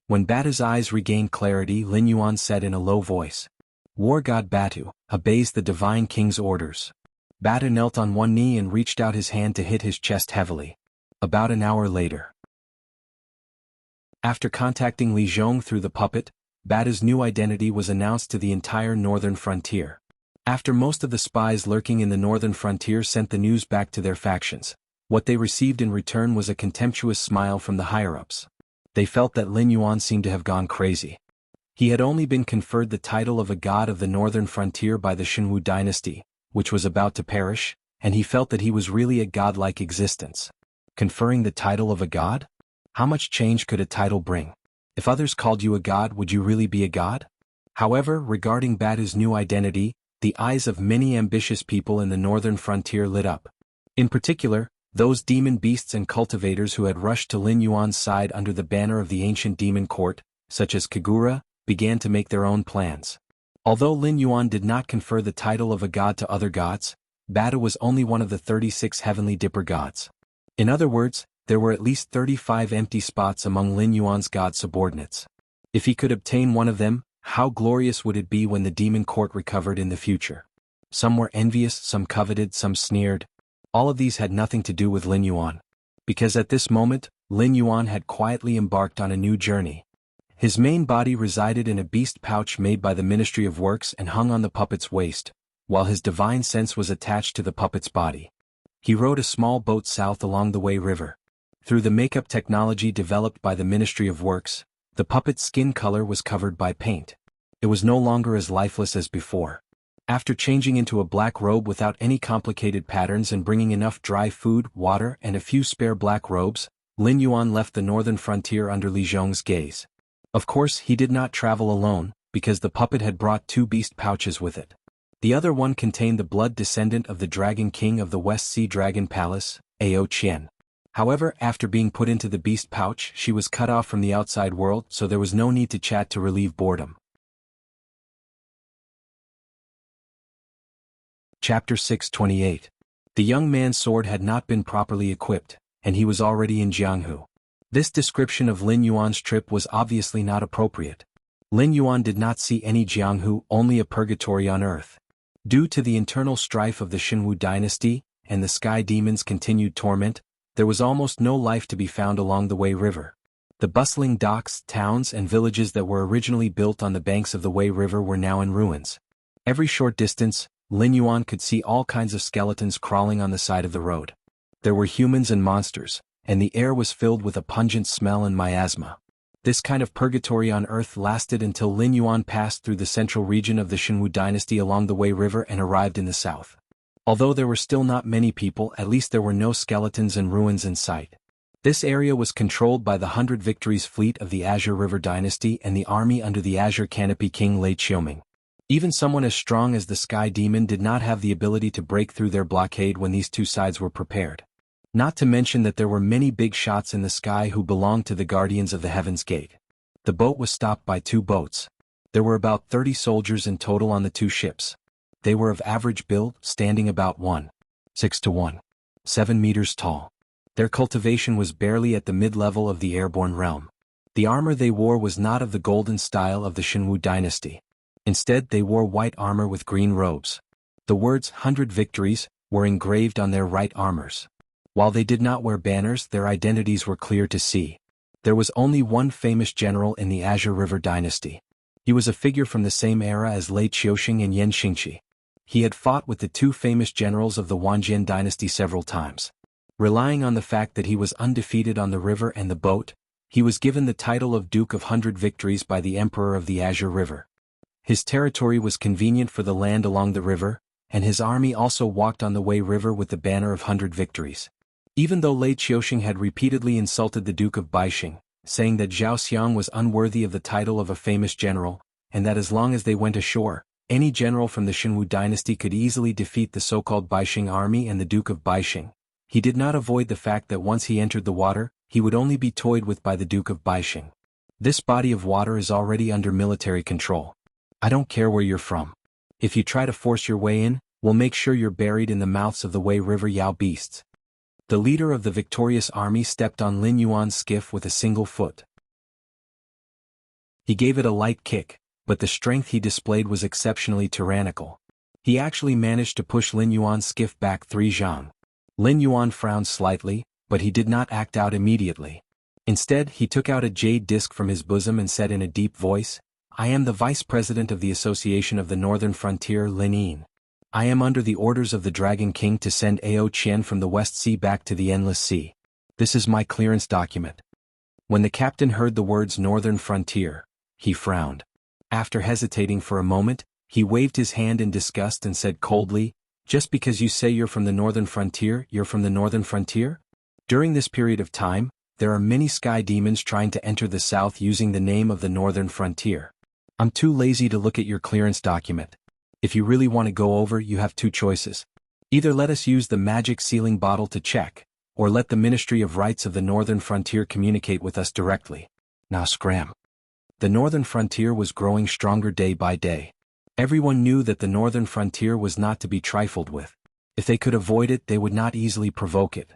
When Batu's eyes regained clarity, Lin Yuan said in a low voice, War god Batu obeys the divine king's orders. Batu knelt on one knee and reached out his hand to hit his chest heavily. About an hour later. After contacting Li Zhong through the puppet, Batu's new identity was announced to the entire northern frontier. After most of the spies lurking in the northern frontier sent the news back to their factions, what they received in return was a contemptuous smile from the higher-ups. They felt that Lin Yuan seemed to have gone crazy. He had only been conferred the title of a god of the northern frontier by the Shenwu dynasty, which was about to perish, and he felt that he was really a godlike existence. Conferring the title of a god? How much change could a title bring? If others called you a god, would you really be a god? However, regarding Batu's new identity, the eyes of many ambitious people in the northern frontier lit up. In particular, those demon beasts and cultivators who had rushed to Lin Yuan's side under the banner of the ancient demon court, such as Kagura, began to make their own plans. Although Lin Yuan did not confer the title of a god to other gods, Batu was only one of the 36 heavenly dipper gods. In other words, there were at least 35 empty spots among Lin Yuan's god subordinates. If he could obtain one of them, how glorious would it be when the demon court recovered in the future? Some were envious, some coveted, some sneered. All of these had nothing to do with Lin Yuan. Because at this moment, Lin Yuan had quietly embarked on a new journey. His main body resided in a beast pouch made by the Ministry of Works and hung on the puppet's waist, while his divine sense was attached to the puppet's body. He rowed a small boat south along the Wei River. Through the makeup technology developed by the Ministry of Works, the puppet's skin color was covered by paint. It was no longer as lifeless as before. After changing into a black robe without any complicated patterns and bringing enough dry food, water, and a few spare black robes, Lin Yuan left the northern frontier under Li Zhong's gaze. Of course, he did not travel alone, because the puppet had brought 2 beast pouches with it. The other one contained the blood descendant of the Dragon King of the West Sea Dragon Palace, Ao Qian. However, after being put into the beast pouch, she was cut off from the outside world, so there was no need to chat to relieve boredom. Chapter 628. The young man's sword had not been properly equipped, and he was already in Jianghu. This description of Lin Yuan's trip was obviously not appropriate. Lin Yuan did not see any Jianghu, only a purgatory on earth. Due to the internal strife of the Shenwu dynasty, and the sky demon's continued torment, there was almost no life to be found along the Wei River. The bustling docks, towns, and villages that were originally built on the banks of the Wei River were now in ruins. Every short distance, Lin Yuan could see all kinds of skeletons crawling on the side of the road. There were humans and monsters, and the air was filled with a pungent smell and miasma. This kind of purgatory on earth lasted until Lin Yuan passed through the central region of the Shenwu dynasty along the Wei River and arrived in the south. Although there were still not many people, at least there were no skeletons and ruins in sight. This area was controlled by the 100 Victories fleet of the Azure River dynasty and the army under the Azure Canopy King Lei Qiuming. Even someone as strong as the Sky Demon did not have the ability to break through their blockade when these two sides were prepared. Not to mention that there were many big shots in the sky who belonged to the Guardians of the Heaven's Gate. The boat was stopped by 2 boats. There were about 30 soldiers in total on the 2 ships. They were of average build, standing about 1.6 to 1.7 meters tall. Their cultivation was barely at the mid-level of the airborne realm. The armor they wore was not of the golden style of the Shenwu dynasty. Instead, they wore white armor with green robes. The words 100 victories were engraved on their right armors. While they did not wear banners, their identities were clear to see. There was only one famous general in the Azure River dynasty. He was a figure from the same era as Lei Qiuxing and Yan Xingqi. He had fought with the two famous generals of the Wanjian dynasty several times. Relying on the fact that he was undefeated on the river and the boat, he was given the title of Duke of 100 Victories by the Emperor of the Azure River. His territory was convenient for the land along the river, and his army also walked on the Wei River with the banner of 100 Victories. Even though Lei Qiuxing had repeatedly insulted the Duke of Baixing, saying that Zhao Xiang was unworthy of the title of a famous general, and that as long as they went ashore, any general from the Xinwu dynasty could easily defeat the so-called Baixing army and the Duke of Baixing, he did not avoid the fact that once he entered the water, he would only be toyed with by the Duke of Baixing. This body of water is already under military control. I don't care where you're from. If you try to force your way in, we'll make sure you're buried in the mouths of the Wei River Yao beasts. The leader of the victorious army stepped on Lin Yuan's skiff with a single foot. He gave it a light kick, but the strength he displayed was exceptionally tyrannical. He actually managed to push Lin Yuan's skiff back 3 zhang. Lin Yuan frowned slightly, but he did not act out immediately. Instead, he took out a jade disc from his bosom and said in a deep voice, "I am the Vice President of the Association of the Northern Frontier, Lin Yin. I am under the orders of the Dragon King to send Ao Qian from the West Sea back to the Endless Sea. This is my clearance document." When the captain heard the words Northern Frontier, he frowned. After hesitating for a moment, he waved his hand in disgust and said coldly, "Just because you say you're from the Northern Frontier, you're from the Northern Frontier?" During this period of time, there are many sky demons trying to enter the south using the name of the Northern Frontier. I'm too lazy to look at your clearance document. If you really want to go over, you have two choices. Either let us use the magic sealing bottle to check, or let the Ministry of Rights of the Northern Frontier communicate with us directly. Now scram. The Northern Frontier was growing stronger day by day. Everyone knew that the Northern Frontier was not to be trifled with. If they could avoid it, they would not easily provoke it.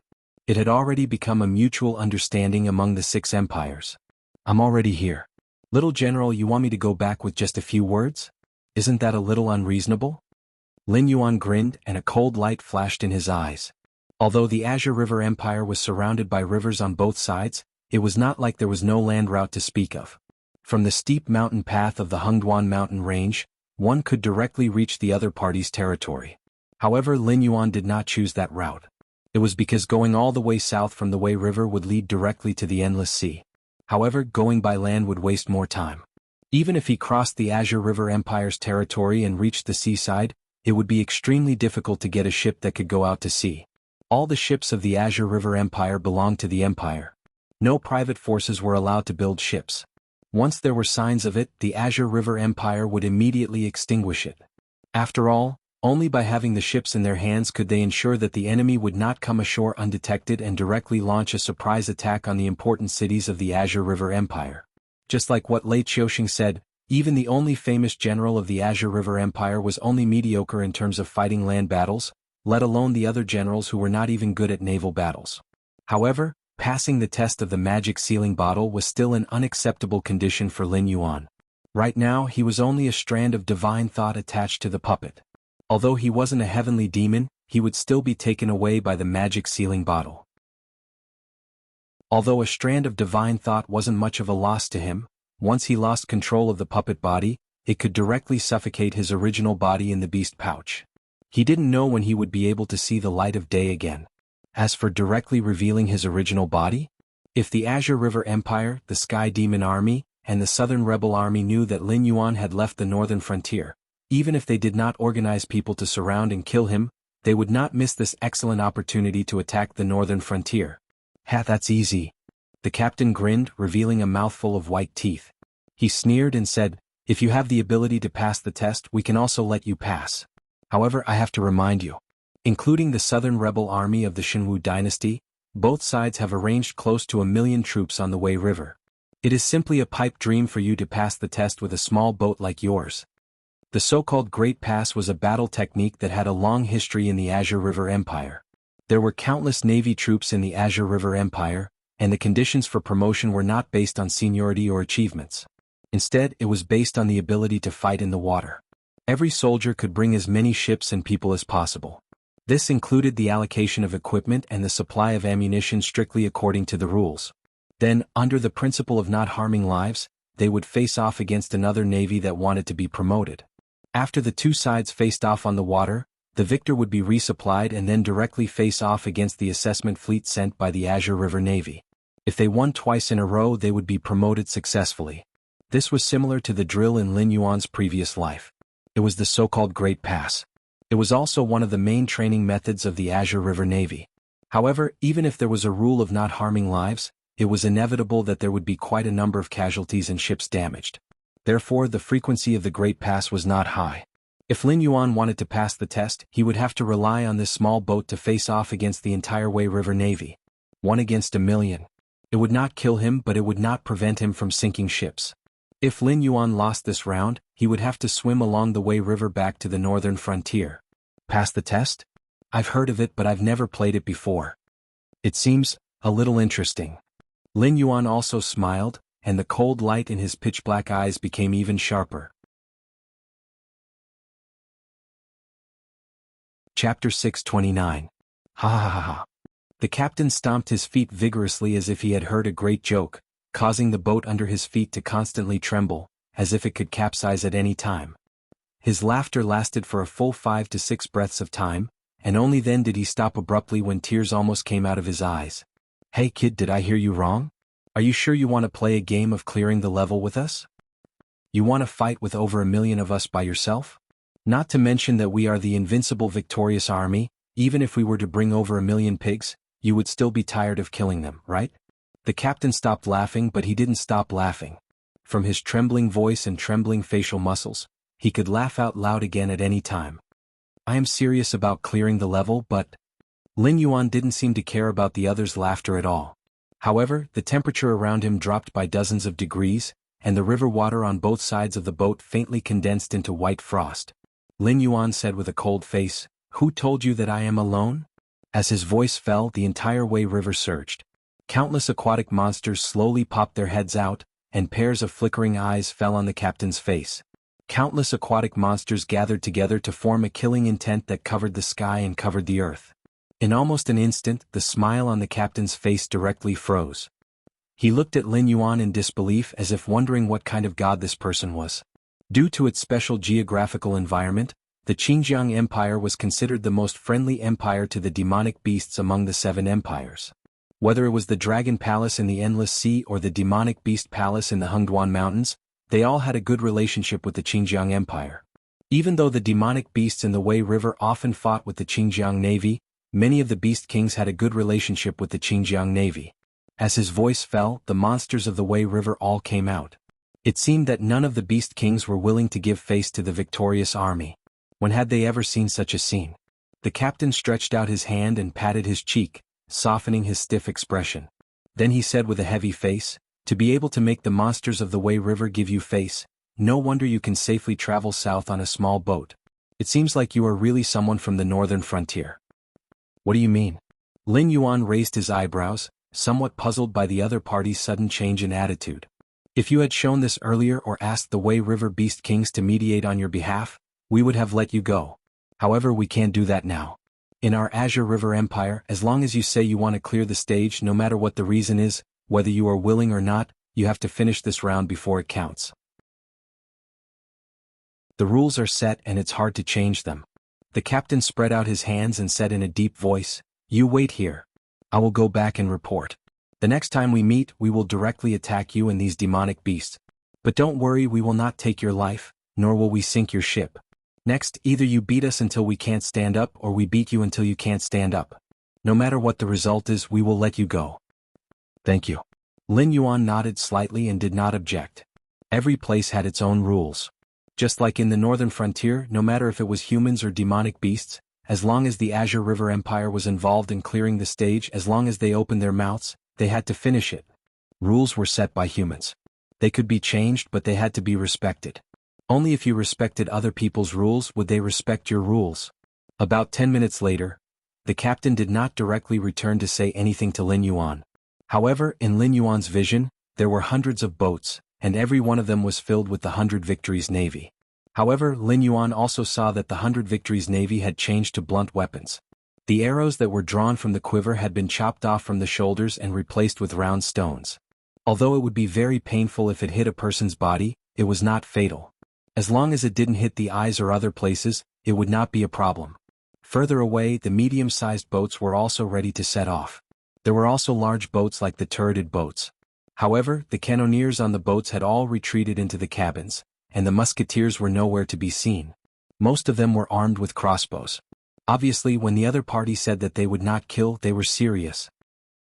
It had already become a mutual understanding among the 6 empires. I'm already here. Little General, you want me to go back with just a few words? Isn't that a little unreasonable? Lin Yuan grinned and a cold light flashed in his eyes. Although the Azure River Empire was surrounded by rivers on both sides, it was not like there was no land route to speak of. From the steep mountain path of the Hengduan mountain range, one could directly reach the other party's territory. However, Lin Yuan did not choose that route. It was because going all the way south from the Wei River would lead directly to the Endless Sea. However, going by land would waste more time. Even if he crossed the Azure River Empire's territory and reached the seaside, it would be extremely difficult to get a ship that could go out to sea. All the ships of the Azure River Empire belonged to the Empire. No private forces were allowed to build ships. Once there were signs of it, the Azure River Empire would immediately extinguish it. After all, only by having the ships in their hands could they ensure that the enemy would not come ashore undetected and directly launch a surprise attack on the important cities of the Azure River Empire. Just like what Lei Qiuxing said, even the only famous general of the Azure River Empire was only mediocre in terms of fighting land battles, let alone the other generals who were not even good at naval battles. However, passing the test of the magic sealing bottle was still an unacceptable condition for Lin Yuan. Right now, he was only a strand of divine thought attached to the puppet. Although he wasn't a heavenly demon, he would still be taken away by the magic sealing bottle. Although a strand of divine thought wasn't much of a loss to him, once he lost control of the puppet body, it could directly suffocate his original body in the beast pouch. He didn't know when he would be able to see the light of day again. As for directly revealing his original body, if the Azure River Empire, the Sky Demon Army, and the Southern Rebel Army knew that Lin Yuan had left the Northern Frontier, even if they did not organize people to surround and kill him, they would not miss this excellent opportunity to attack the Northern Frontier. Ha, that's easy. The captain grinned, revealing a mouthful of white teeth. He sneered and said, "If you have the ability to pass the test, we can also let you pass. However, I have to remind you, including the Southern Rebel Army of the Xinwu dynasty, both sides have arranged close to 1 million troops on the Wei River. It is simply a pipe dream for you to pass the test with a small boat like yours." The so-called Great Pass was a battle technique that had a long history in the Azure River Empire. There were countless Navy troops in the Azure River Empire, and the conditions for promotion were not based on seniority or achievements. Instead, it was based on the ability to fight in the water. Every soldier could bring as many ships and people as possible. This included the allocation of equipment and the supply of ammunition strictly according to the rules. Then, under the principle of not harming lives, they would face off against another navy that wanted to be promoted. After the two sides faced off on the water, the victor would be resupplied and then directly face off against the assessment fleet sent by the Azure River Navy. If they won twice in a row, they would be promoted successfully. This was similar to the drill in Lin Yuan's previous life. It was the so-called Great Pass. It was also one of the main training methods of the Azure River Navy. However, even if there was a rule of not harming lives, it was inevitable that there would be quite a number of casualties and ships damaged. Therefore, the frequency of the Great Pass was not high. If Lin Yuan wanted to pass the test, he would have to rely on this small boat to face off against the entire Wei River Navy. 1 against 1,000,000. It would not kill him, but it would not prevent him from sinking ships. If Lin Yuan lost this round, he would have to swim along the Wei River back to the northern frontier. Pass the test? I've heard of it, but I've never played it before. It seems a little interesting. Lin Yuan also smiled, and the cold light in his pitch-black eyes became even sharper. Chapter 629. Ha ha ha ha. The captain stomped his feet vigorously as if he had heard a great joke, causing the boat under his feet to constantly tremble, as if it could capsize at any time. His laughter lasted for a full 5 to 6 breaths of time, and only then did he stop abruptly when tears almost came out of his eyes. Hey kid, did I hear you wrong? Are you sure you want to play a game of clearing the level with us? You want to fight with over 1,000,000 of us by yourself? Not to mention that we are the invincible victorious army. Even if we were to bring over 1,000,000 pigs, you would still be tired of killing them, right? The captain stopped laughing, but he didn't stop laughing. From his trembling voice and trembling facial muscles, he could laugh out loud again at any time. I am serious about clearing the level, but... Lin Yuan didn't seem to care about the others' laughter at all. However, the temperature around him dropped by dozens of degrees, and the river water on both sides of the boat faintly condensed into white frost. Lin Yuan said with a cold face, "Who told you that I am alone?" As his voice fell, the entire Wei River surged. Countless aquatic monsters slowly popped their heads out, and pairs of flickering eyes fell on the captain's face. Countless aquatic monsters gathered together to form a killing intent that covered the sky and covered the earth. In almost an instant, the smile on the captain's face directly froze. He looked at Lin Yuan in disbelief, as if wondering what kind of god this person was. Due to its special geographical environment, the Xinjiang Empire was considered the most friendly empire to the demonic beasts among the 7 empires. Whether it was the Dragon Palace in the Endless Sea or the Demonic Beast Palace in the Hengduan Mountains, they all had a good relationship with the Xinjiang Empire. Even though the demonic beasts in the Wei River often fought with the Xinjiang Navy, many of the Beast Kings had a good relationship with the Xinjiang Navy. As his voice fell, the monsters of the Wei River all came out. It seemed that none of the Beast Kings were willing to give face to the victorious army. When had they ever seen such a scene? The captain stretched out his hand and patted his cheek, softening his stiff expression. Then he said with a heavy face, "To be able to make the monsters of the Wei River give you face, no wonder you can safely travel south on a small boat. It seems like you are really someone from the northern frontier." What do you mean? Lin Yuan raised his eyebrows, somewhat puzzled by the other party's sudden change in attitude. If you had shown this earlier or asked the Wei River Beast Kings to mediate on your behalf, we would have let you go. However, we can't do that now. In our Azure River Empire, as long as you say you want to clear the stage, no matter what the reason is, whether you are willing or not, you have to finish this round before it counts. The rules are set and it's hard to change them. The captain spread out his hands and said in a deep voice, "You wait here. I will go back and report. The next time we meet, we will directly attack you and these demonic beasts. But don't worry, we will not take your life, nor will we sink your ship. Next, either you beat us until we can't stand up or we beat you until you can't stand up. No matter what the result is, we will let you go." Thank you. Lin Yuan nodded slightly and did not object. Every place had its own rules. Just like in the northern frontier, no matter if it was humans or demonic beasts, as long as the Azure River Empire was involved in clearing the stage, as long as they opened their mouths, they had to finish it. Rules were set by humans. They could be changed, but they had to be respected. Only if you respected other people's rules would they respect your rules. About 10 minutes later, the captain did not directly return to say anything to Lin Yuan. However, in Lin Yuan's vision, there were hundreds of boats, and every one of them was filled with the 100 Victories Navy. However, Lin Yuan also saw that the 100 Victories Navy had changed to blunt weapons. The arrows that were drawn from the quiver had been chopped off from the shoulders and replaced with round stones. Although it would be very painful if it hit a person's body, it was not fatal. As long as it didn't hit the eyes or other places, it would not be a problem. Further away, the medium-sized boats were also ready to set off. There were also large boats like the turreted boats. However, the cannoneers on the boats had all retreated into the cabins, and the musketeers were nowhere to be seen. Most of them were armed with crossbows. Obviously, when the other party said that they would not kill, they were serious.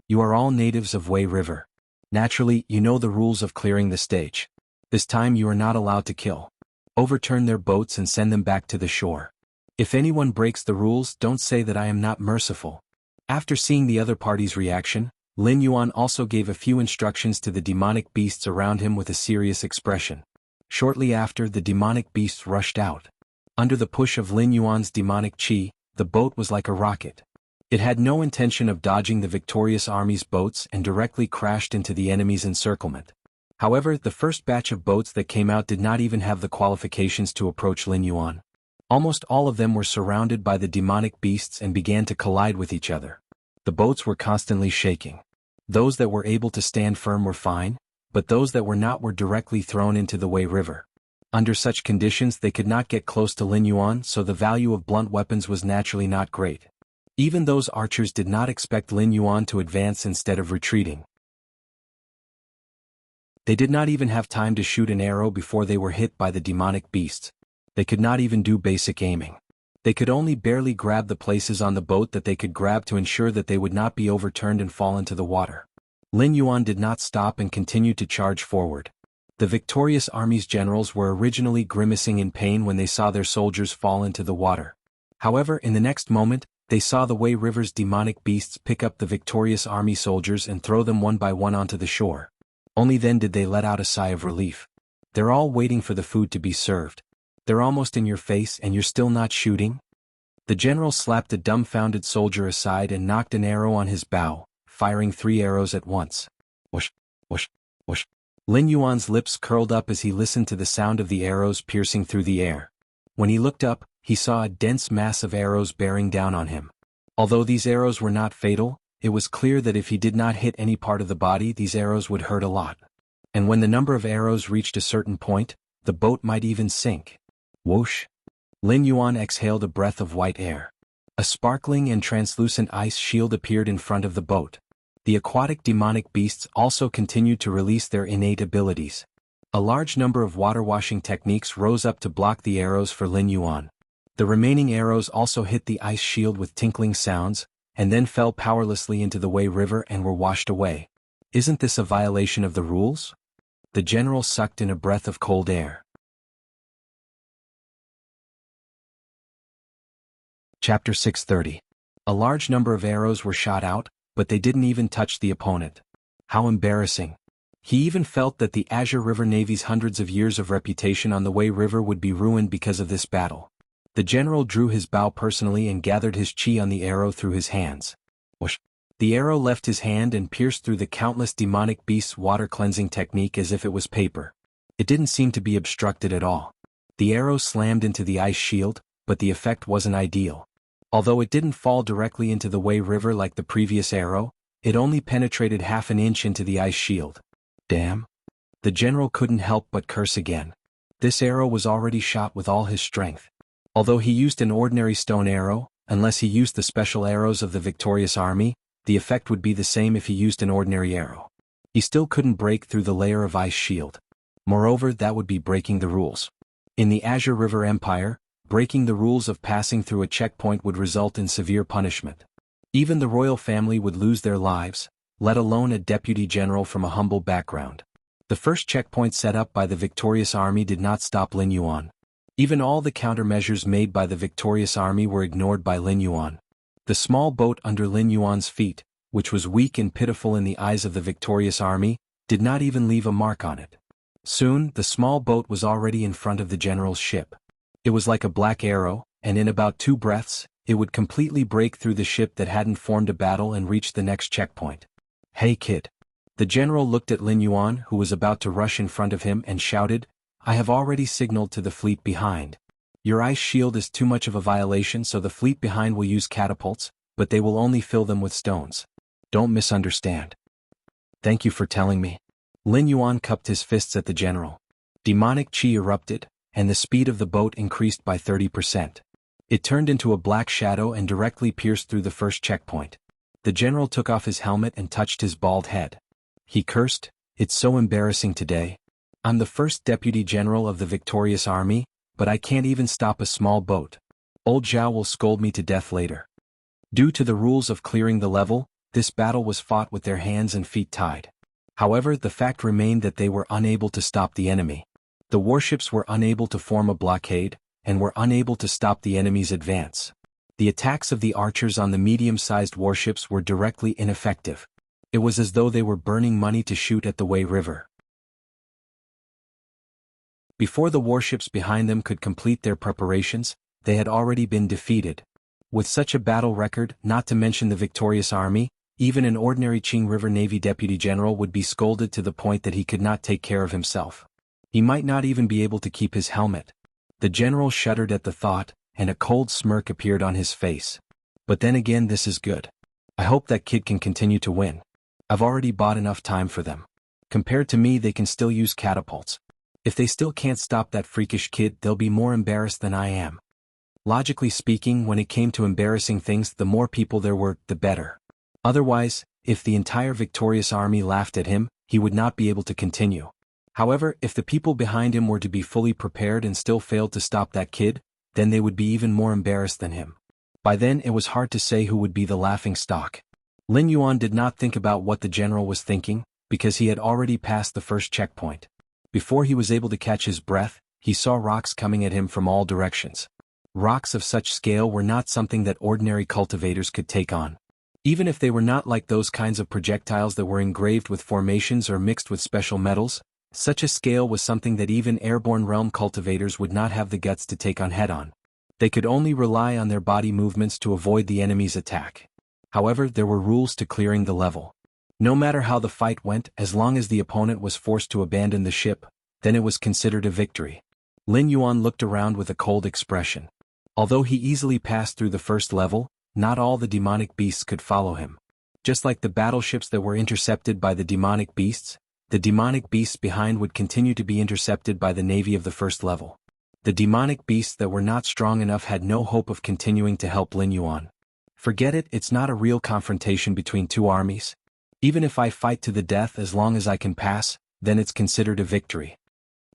You are all natives of Wei River. Naturally, you know the rules of clearing the stage. This time you are not allowed to kill. Overturn their boats and send them back to the shore. If anyone breaks the rules, don't say that I am not merciful. After seeing the other party's reaction, Lin Yuan also gave a few instructions to the demonic beasts around him with a serious expression. Shortly after, the demonic beasts rushed out. Under the push of Lin Yuan's demonic chi, the boat was like a rocket. It had no intention of dodging the victorious army's boats and directly crashed into the enemy's encirclement. However, the first batch of boats that came out did not even have the qualifications to approach Lin Yuan. Almost all of them were surrounded by the demonic beasts and began to collide with each other. The boats were constantly shaking. Those that were able to stand firm were fine, but those that were not were directly thrown into the Wei River. Under such conditions they could not get close to Lin Yuan, so the value of blunt weapons was naturally not great. Even those archers did not expect Lin Yuan to advance instead of retreating. They did not even have time to shoot an arrow before they were hit by the demonic beasts. They could not even do basic aiming. They could only barely grab the places on the boat that they could grab to ensure that they would not be overturned and fall into the water. Lin Yuan did not stop and continued to charge forward. The victorious army's generals were originally grimacing in pain when they saw their soldiers fall into the water. However, in the next moment, they saw the Wei River's demonic beasts pick up the victorious army soldiers and throw them one by one onto the shore. Only then did they let out a sigh of relief. They're all waiting for the food to be served. They're almost in your face and you're still not shooting? The general slapped a dumbfounded soldier aside and knocked an arrow on his bow, firing 3 arrows at once. Whoosh, whoosh, whoosh. Lin Yuan's lips curled up as he listened to the sound of the arrows piercing through the air. When he looked up, he saw a dense mass of arrows bearing down on him. Although these arrows were not fatal, it was clear that if he did not hit any part of the body, these arrows would hurt a lot. And when the number of arrows reached a certain point, the boat might even sink. Whoosh! Lin Yuan exhaled a breath of white air. A sparkling and translucent ice shield appeared in front of the boat. The aquatic demonic beasts also continued to release their innate abilities. A large number of water-washing techniques rose up to block the arrows for Lin Yuan. The remaining arrows also hit the ice shield with tinkling sounds, and then fell powerlessly into the Wei River and were washed away. Isn't this a violation of the rules? The general sucked in a breath of cold air. Chapter 630. A large number of arrows were shot out, but they didn't even touch the opponent. How embarrassing. He even felt that the Azure River Navy's hundreds of years of reputation on the Wei River would be ruined because of this battle. The general drew his bow personally and gathered his chi on the arrow through his hands. Whoosh! The arrow left his hand and pierced through the countless demonic beasts' water-cleansing technique as if it was paper. It didn't seem to be obstructed at all. The arrow slammed into the ice shield, but the effect wasn't ideal. Although it didn't fall directly into the Wei River like the previous arrow, it only penetrated half an inch into the ice shield. Damn! The general couldn't help but curse again. This arrow was already shot with all his strength. Although he used an ordinary stone arrow, unless he used the special arrows of the victorious army, the effect would be the same if he used an ordinary arrow. He still couldn't break through the layer of ice shield. Moreover, that would be breaking the rules. In the Azure River Empire, breaking the rules of passing through a checkpoint would result in severe punishment. Even the royal family would lose their lives, let alone a deputy general from a humble background. The first checkpoint set up by the victorious army did not stop Lin Yuan. Even all the countermeasures made by the victorious army were ignored by Lin Yuan. The small boat under Lin Yuan's feet, which was weak and pitiful in the eyes of the victorious army, did not even leave a mark on it. Soon, the small boat was already in front of the general's ship. It was like a black arrow, and in about 2 breaths, it would completely break through the ship that hadn't formed a battle and reach the next checkpoint. Hey kid! The general looked at Lin Yuan, who was about to rush in front of him, and shouted, I have already signaled to the fleet behind. Your ice shield is too much of a violation, so the fleet behind will use catapults, but they will only fill them with stones. Don't misunderstand. Thank you for telling me. Lin Yuan cupped his fists at the general. Demonic chi erupted, and the speed of the boat increased by 30%. It turned into a black shadow and directly pierced through the first checkpoint. The general took off his helmet and touched his bald head. He cursed, "It's so embarrassing today. I'm the first deputy general of the victorious army, but I can't even stop a small boat. Old Zhao will scold me to death later." Due to the rules of clearing the level, this battle was fought with their hands and feet tied. However, the fact remained that they were unable to stop the enemy. The warships were unable to form a blockade, and were unable to stop the enemy's advance. The attacks of the archers on the medium-sized warships were directly ineffective. It was as though they were burning money to shoot at the Wei River. Before the warships behind them could complete their preparations, they had already been defeated. With such a battle record, not to mention the victorious army, even an ordinary Qing River Navy deputy general would be scolded to the point that he could not take care of himself. He might not even be able to keep his helmet. The general shuddered at the thought, and a cold smirk appeared on his face. But then again, this is good. I hope that kid can continue to win. I've already bought enough time for them. Compared to me, they can still use catapults. If they still can't stop that freakish kid, they'll be more embarrassed than I am. Logically speaking, when it came to embarrassing things, the more people there were, the better. Otherwise, if the entire victorious army laughed at him, he would not be able to continue. However, if the people behind him were to be fully prepared and still failed to stop that kid, then they would be even more embarrassed than him. By then it was hard to say who would be the laughing stock. Lin Yuan did not think about what the general was thinking, because he had already passed the first checkpoint. Before he was able to catch his breath, he saw rocks coming at him from all directions. Rocks of such scale were not something that ordinary cultivators could take on. Even if they were not like those kinds of projectiles that were engraved with formations or mixed with special metals, such a scale was something that even airborne realm cultivators would not have the guts to take on head-on. They could only rely on their body movements to avoid the enemy's attack. However, there were rules to clearing the level. No matter how the fight went, as long as the opponent was forced to abandon the ship, then it was considered a victory. Lin Yuan looked around with a cold expression. Although he easily passed through the first level, not all the demonic beasts could follow him. Just like the battleships that were intercepted by the demonic beasts behind would continue to be intercepted by the navy of the first level. The demonic beasts that were not strong enough had no hope of continuing to help Lin Yuan. Forget it, it's not a real confrontation between two armies. Even if I fight to the death, as long as I can pass, then it's considered a victory.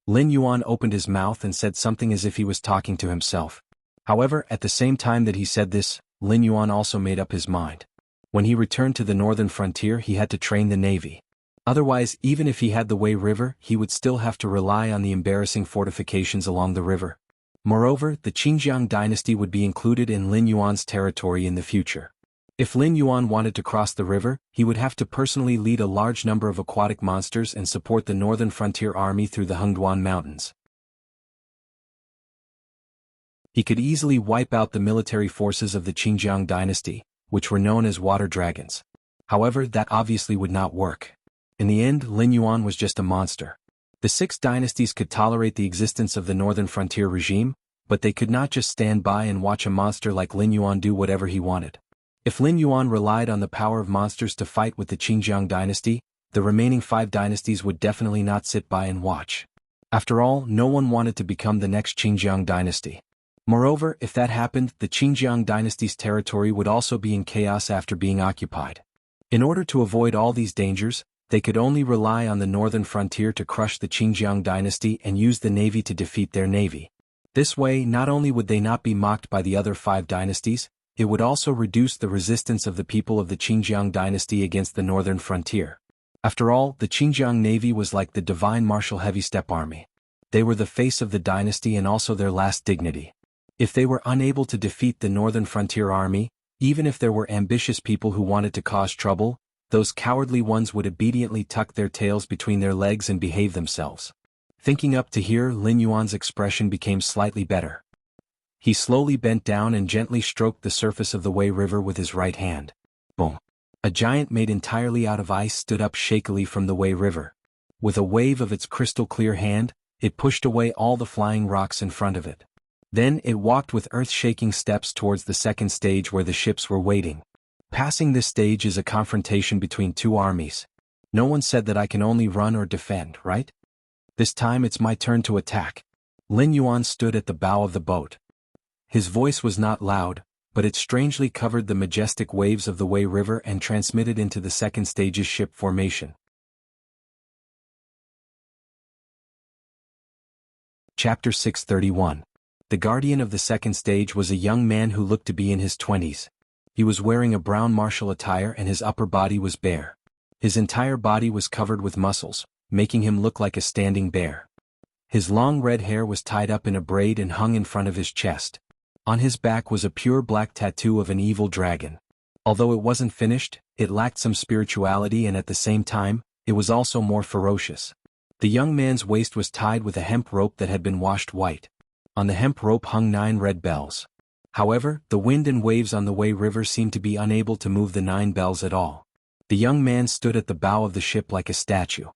Lin Yuan opened his mouth and said something as if he was talking to himself. However, at the same time that he said this, Lin Yuan also made up his mind. When he returned to the northern frontier, he had to train the navy. Otherwise, even if he had the Wei River, he would still have to rely on the embarrassing fortifications along the river. Moreover, the Qinjiang dynasty would be included in Lin Yuan's territory in the future. If Lin Yuan wanted to cross the river, he would have to personally lead a large number of aquatic monsters and support the northern frontier army through the Hengduan Mountains. He could easily wipe out the military forces of the Qinjiang dynasty, which were known as water dragons. However, that obviously would not work. In the end, Lin Yuan was just a monster. The 6 dynasties could tolerate the existence of the northern frontier regime, but they could not just stand by and watch a monster like Lin Yuan do whatever he wanted. If Lin Yuan relied on the power of monsters to fight with the Qinjiang dynasty, the remaining 5 dynasties would definitely not sit by and watch. After all, no one wanted to become the next Qinjiang dynasty. Moreover, if that happened, the Qinjiang dynasty's territory would also be in chaos after being occupied. In order to avoid all these dangers, they could only rely on the northern frontier to crush the Qinjiang dynasty and use the navy to defeat their navy. This way, not only would they not be mocked by the other 5 dynasties, it would also reduce the resistance of the people of the Qinjiang dynasty against the northern frontier. After all, the Qinjiang navy was like the divine martial heavy steppe army. They were the face of the dynasty and also their last dignity. If they were unable to defeat the northern frontier army, even if there were ambitious people who wanted to cause trouble, those cowardly ones would obediently tuck their tails between their legs and behave themselves. Thinking up to here, Lin Yuan's expression became slightly better. He slowly bent down and gently stroked the surface of the Wei River with his right hand. Boom! A giant made entirely out of ice stood up shakily from the Wei River. With a wave of its crystal-clear hand, It pushed away all the flying rocks in front of it. Then it walked with earth-shaking steps towards the second stage where the ships were waiting. Passing this stage is a confrontation between two armies. No one said that I can only run or defend, right? This time it's my turn to attack. Lin Yuan stood at the bow of the boat. His voice was not loud, but it strangely covered the majestic waves of the Wei River and transmitted into the second stage's ship formation. Chapter 631. The guardian of the second stage was a young man who looked to be in his 20s. He was wearing a brown martial attire and his upper body was bare. His entire body was covered with muscles, making him look like a standing bear. His long red hair was tied up in a braid and hung in front of his chest. On his back was a pure black tattoo of an evil dragon. Although it wasn't finished, it lacked some spirituality and at the same time, it was also more ferocious. The young man's waist was tied with a hemp rope that had been washed white. On the hemp rope hung 9 red bells. However, the wind and waves on the Wei River seemed to be unable to move the 9 bells at all. The young man stood at the bow of the ship like a statue.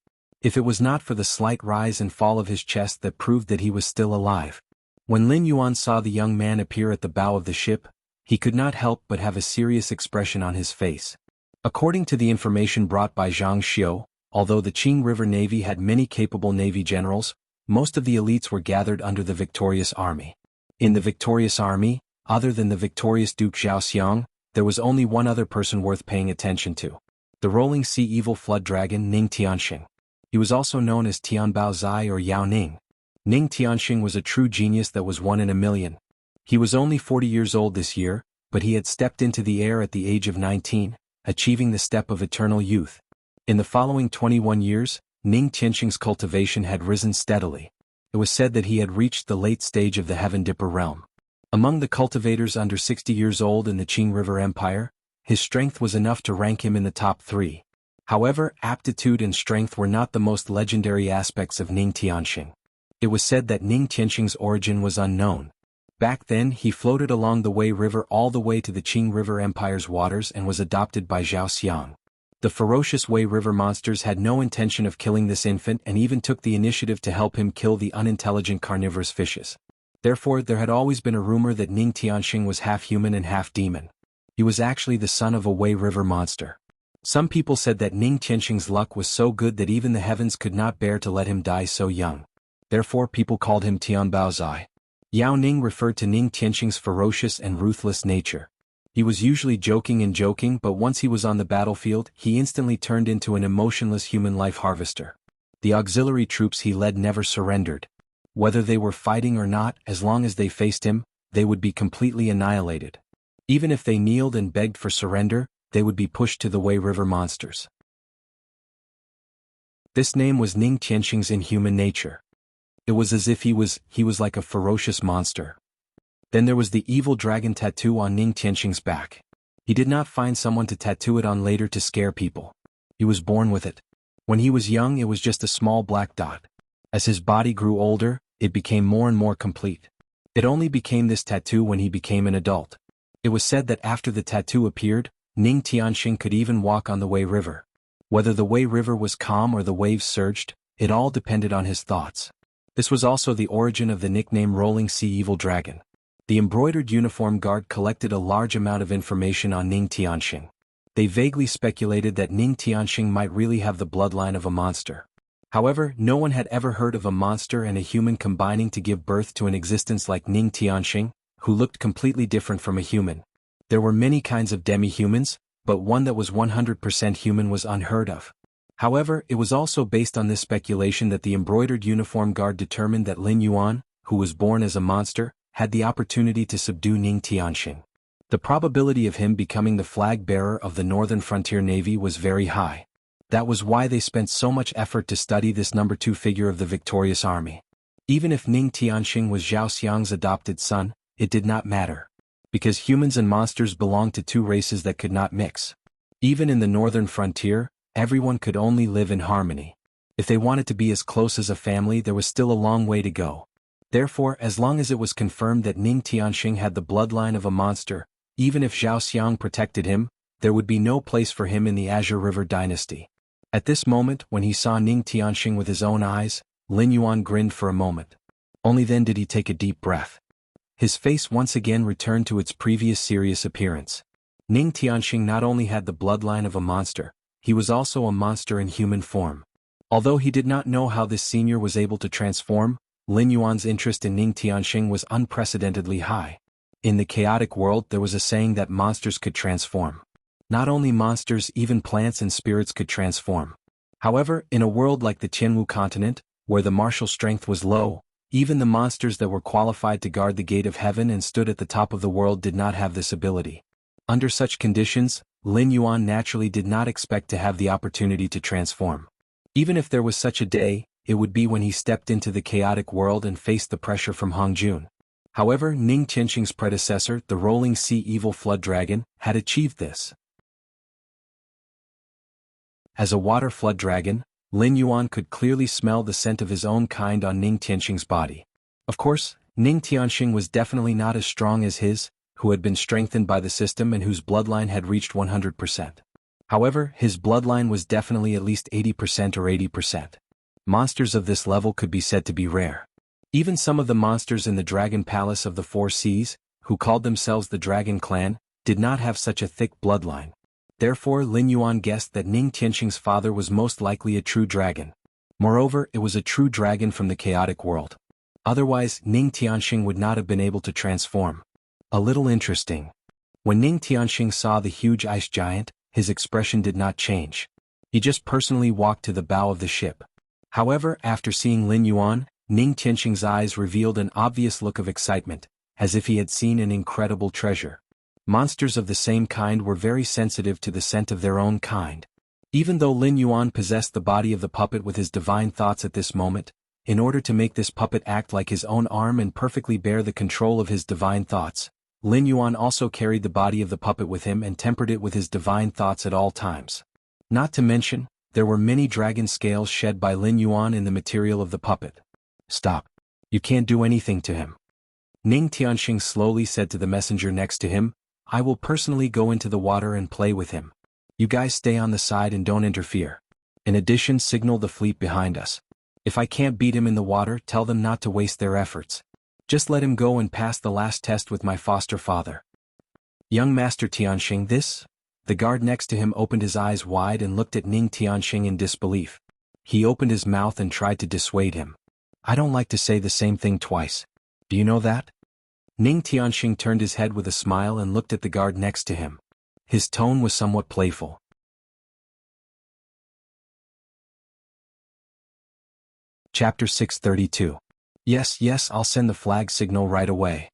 If it was not for the slight rise and fall of his chest that proved that he was still alive. When Lin Yuan saw the young man appear at the bow of the ship, he could not help but have a serious expression on his face. According to the information brought by Zhang Xiu, although the Qing River Navy had many capable Navy generals, most of the elites were gathered under the victorious army. In the victorious army, other than the victorious Duke Zhaoxiang, there was only one other person worth paying attention to. The rolling sea evil flood dragon Ning Tianxing. He was also known as Tianbao Zai or Yao Ning. Ning Tianxing was a true genius that was one in a million. He was only 40 years old this year, but he had stepped into the air at the age of 19, achieving the step of eternal youth. In the following 21 years, Ning Tianxing's cultivation had risen steadily. It was said that he had reached the late stage of the Heaven Dipper realm. Among the cultivators under 60 years old in the Qing River Empire, his strength was enough to rank him in the top 3. However, aptitude and strength were not the most legendary aspects of Ning Tianxing. It was said that Ning Tianxing's origin was unknown. Back then he floated along the Wei River all the way to the Qing River Empire's waters and was adopted by Zhaoxiang. The ferocious Wei River monsters had no intention of killing this infant and even took the initiative to help him kill the unintelligent carnivorous fishes. Therefore there had always been a rumor that Ning Tianxing was half human and half demon. He was actually the son of a Wei River monster. Some people said that Ning Tianxing's luck was so good that even the heavens could not bear to let him die so young. Therefore people called him Tianbao Zai. Yao Ning referred to Ning Tianxing's ferocious and ruthless nature. He was usually joking, but once he was on the battlefield, he instantly turned into an emotionless human life harvester. The auxiliary troops he led never surrendered. Whether they were fighting or not, as long as they faced him, they would be completely annihilated. Even if they kneeled and begged for surrender, they would be pushed to the Wei River monsters. This name was Ning Tianxing's inhuman nature. It was as if he was like a ferocious monster. Then there was the evil dragon tattoo on Ning Tianxing's back. He did not find someone to tattoo it on later to scare people. He was born with it. When he was young it was just a small black dot. As his body grew older, it became more and more complete. It only became this tattoo when he became an adult. It was said that after the tattoo appeared, Ning Tianxing could even walk on the Wei River. Whether the Wei River was calm or the waves surged, it all depended on his thoughts. This was also the origin of the nickname Rolling Sea Evil Dragon. The embroidered uniform guard collected a large amount of information on Ning Tianxing. They vaguely speculated that Ning Tianxing might really have the bloodline of a monster. However, no one had ever heard of a monster and a human combining to give birth to an existence like Ning Tianxing, who looked completely different from a human. There were many kinds of demi-humans, but one that was 100% human was unheard of. However, it was also based on this speculation that the embroidered uniform guard determined that Lin Yuan, who was born as a monster, had the opportunity to subdue Ning Tianxing. The probability of him becoming the flag bearer of the Northern Frontier Navy was very high. That was why they spent so much effort to study this number 2 figure of the victorious army. Even if Ning Tianxing was Zhaoxiang's adopted son, it did not matter. Because humans and monsters belonged to 2 races that could not mix. Even in the Northern Frontier, everyone could only live in harmony. If they wanted to be as close as a family, there was still a long way to go. Therefore, as long as it was confirmed that Ning Tianxing had the bloodline of a monster, even if Zhaoxiang protected him, there would be no place for him in the Azure River dynasty. At this moment, when he saw Ning Tianxing with his own eyes, Lin Yuan grinned for a moment. Only then did he take a deep breath. His face once again returned to its previous serious appearance. Ning Tianxing not only had the bloodline of a monster, he was also a monster in human form. Although he did not know how this senior was able to transform, Lin Yuan's interest in Ning Tianxing was unprecedentedly high. In the chaotic world there was a saying that monsters could transform. Not only monsters, even plants and spirits could transform. However, in a world like the Tianwu continent, where the martial strength was low, even the monsters that were qualified to guard the gate of heaven and stood at the top of the world did not have this ability. Under such conditions, Lin Yuan naturally did not expect to have the opportunity to transform. Even if there was such a day, it would be when he stepped into the chaotic world and faced the pressure from Hongjun. However, Ning Tianxing's predecessor, the Rolling Sea Evil Flood Dragon, had achieved this. As a water flood dragon, Lin Yuan could clearly smell the scent of his own kind on Ning Tianxing's body. Of course, Ning Tianxing was definitely not as strong as his, who had been strengthened by the system and whose bloodline had reached 100%. However, his bloodline was definitely at least 80% or 80%. Monsters of this level could be said to be rare. Even some of the monsters in the Dragon Palace of the Four Seas, who called themselves the Dragon Clan, did not have such a thick bloodline. Therefore, Lin Yuan guessed that Ning Tianxing's father was most likely a true dragon. Moreover, it was a true dragon from the chaotic world. Otherwise, Ning Tianxing would not have been able to transform. A little interesting. When Ning Tianxing saw the huge ice giant, his expression did not change. He just personally walked to the bow of the ship. However, after seeing Lin Yuan, Ning Tianxing's eyes revealed an obvious look of excitement, as if he had seen an incredible treasure. Monsters of the same kind were very sensitive to the scent of their own kind. Even though Lin Yuan possessed the body of the puppet with his divine thoughts at this moment, in order to make this puppet act like his own arm and perfectly bear the control of his divine thoughts, Lin Yuan also carried the body of the puppet with him and tempered it with his divine thoughts at all times. Not to mention, there were many dragon scales shed by Lin Yuan in the material of the puppet. Stop. You can't do anything to him. Ning Tianxing slowly said to the messenger next to him, I will personally go into the water and play with him. You guys stay on the side and don't interfere. In addition, signal the fleet behind us. If I can't beat him in the water, tell them not to waste their efforts. Just let him go and pass the last test with my foster father. Young Master Tianxing, this? The guard next to him opened his eyes wide and looked at Ning Tianxing in disbelief. He opened his mouth and tried to dissuade him. I don't like to say the same thing twice. Do you know that? Ning Tianxing turned his head with a smile and looked at the guard next to him. His tone was somewhat playful. Chapter 632. Yes, I'll send the flag signal right away.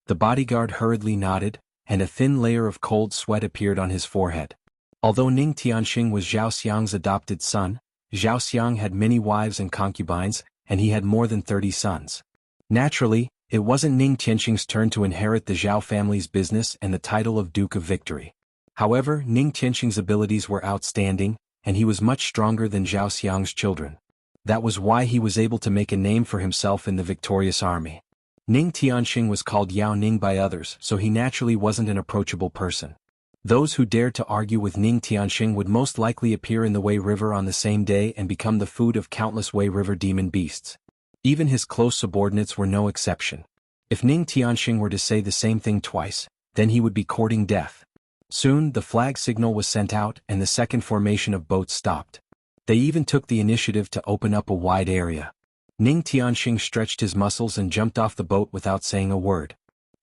The bodyguard hurriedly nodded, and a thin layer of cold sweat appeared on his forehead. Although Ning Tianxing was Zhao Xiang's adopted son, Zhao Xiang had many wives and concubines, and he had more than 30 sons. Naturally, it wasn't Ning Tianxing's turn to inherit the Zhao family's business and the title of Duke of Victory. However, Ning Tianxing's abilities were outstanding, and he was much stronger than Zhao Xiang's children. That was why he was able to make a name for himself in the victorious army. Ning Tianxing was called Yao Ning by others, so he naturally wasn't an approachable person. Those who dared to argue with Ning Tianxing would most likely appear in the Wei River on the same day and become the food of countless Wei River demon beasts. Even his close subordinates were no exception. If Ning Tianxing were to say the same thing twice, then he would be courting death. Soon, the flag signal was sent out and the second formation of boats stopped. They even took the initiative to open up a wide area. Ning Tianxing stretched his muscles and jumped off the boat without saying a word.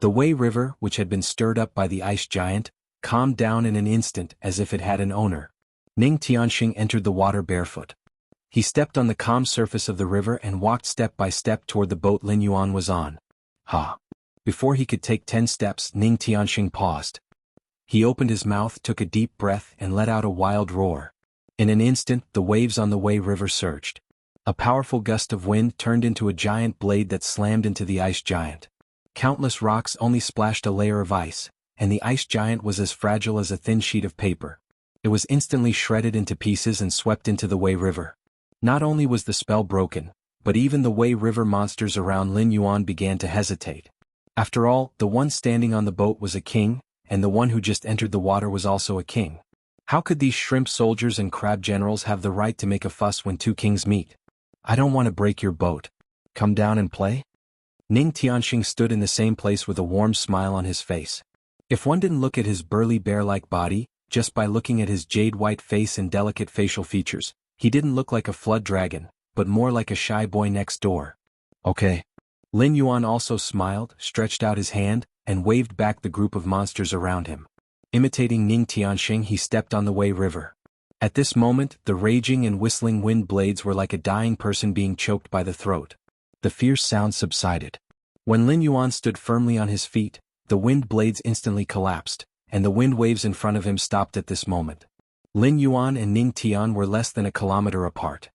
The Wei River, which had been stirred up by the ice giant, calmed down in an instant as if it had an owner. Ning Tianxing entered the water barefoot. He stepped on the calm surface of the river and walked step by step toward the boat Lin Yuan was on. Before he could take 10 steps, Ning Tianxing paused. He opened his mouth, took a deep breath, and let out a wild roar. In an instant, the waves on the Wei River surged. A powerful gust of wind turned into a giant blade that slammed into the ice giant. Countless rocks only splashed a layer of ice, and the ice giant was as fragile as a thin sheet of paper. It was instantly shredded into pieces and swept into the Wei River. Not only was the spell broken, but even the Wei River monsters around Lin Yuan began to hesitate. After all, the one standing on the boat was a king, and the one who just entered the water was also a king. How could these shrimp soldiers and crab generals have the right to make a fuss when two kings meet? I don't want to break your boat. Come down and play? Ning Tianxing stood in the same place with a warm smile on his face. If one didn't look at his burly bear-like body, just by looking at his jade-white face and delicate facial features, he didn't look like a flood dragon, but more like a shy boy next door. Okay. Lin Yuan also smiled, stretched out his hand, and waved back the group of monsters around him. Imitating Ning Tianxing, he stepped on the Wei River. At this moment, the raging and whistling wind blades were like a dying person being choked by the throat. The fierce sound subsided. When Lin Yuan stood firmly on his feet, the wind blades instantly collapsed, and the wind waves in front of him stopped at this moment. Lin Yuan and Ning Tian were less than a kilometer apart.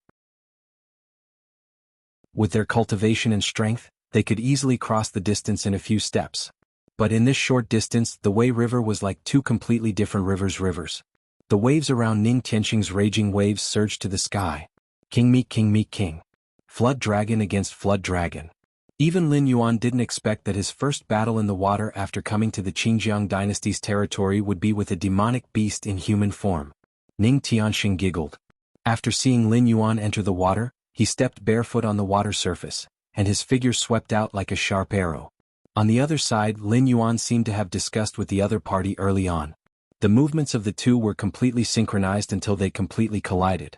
With their cultivation and strength, they could easily cross the distance in a few steps. But in this short distance, the Wei River was like two completely different rivers. The waves around Ning Tianxing's raging waves surged to the sky. King meet king. Flood dragon against flood dragon. Even Lin Yuan didn't expect that his first battle in the water after coming to the Qingjiang dynasty's territory would be with a demonic beast in human form. Ning Tianxing giggled. After seeing Lin Yuan enter the water, he stepped barefoot on the water surface, and his figure swept out like a sharp arrow. On the other side, Lin Yuan seemed to have discussed with the other party early on. The movements of the two were completely synchronized until they completely collided.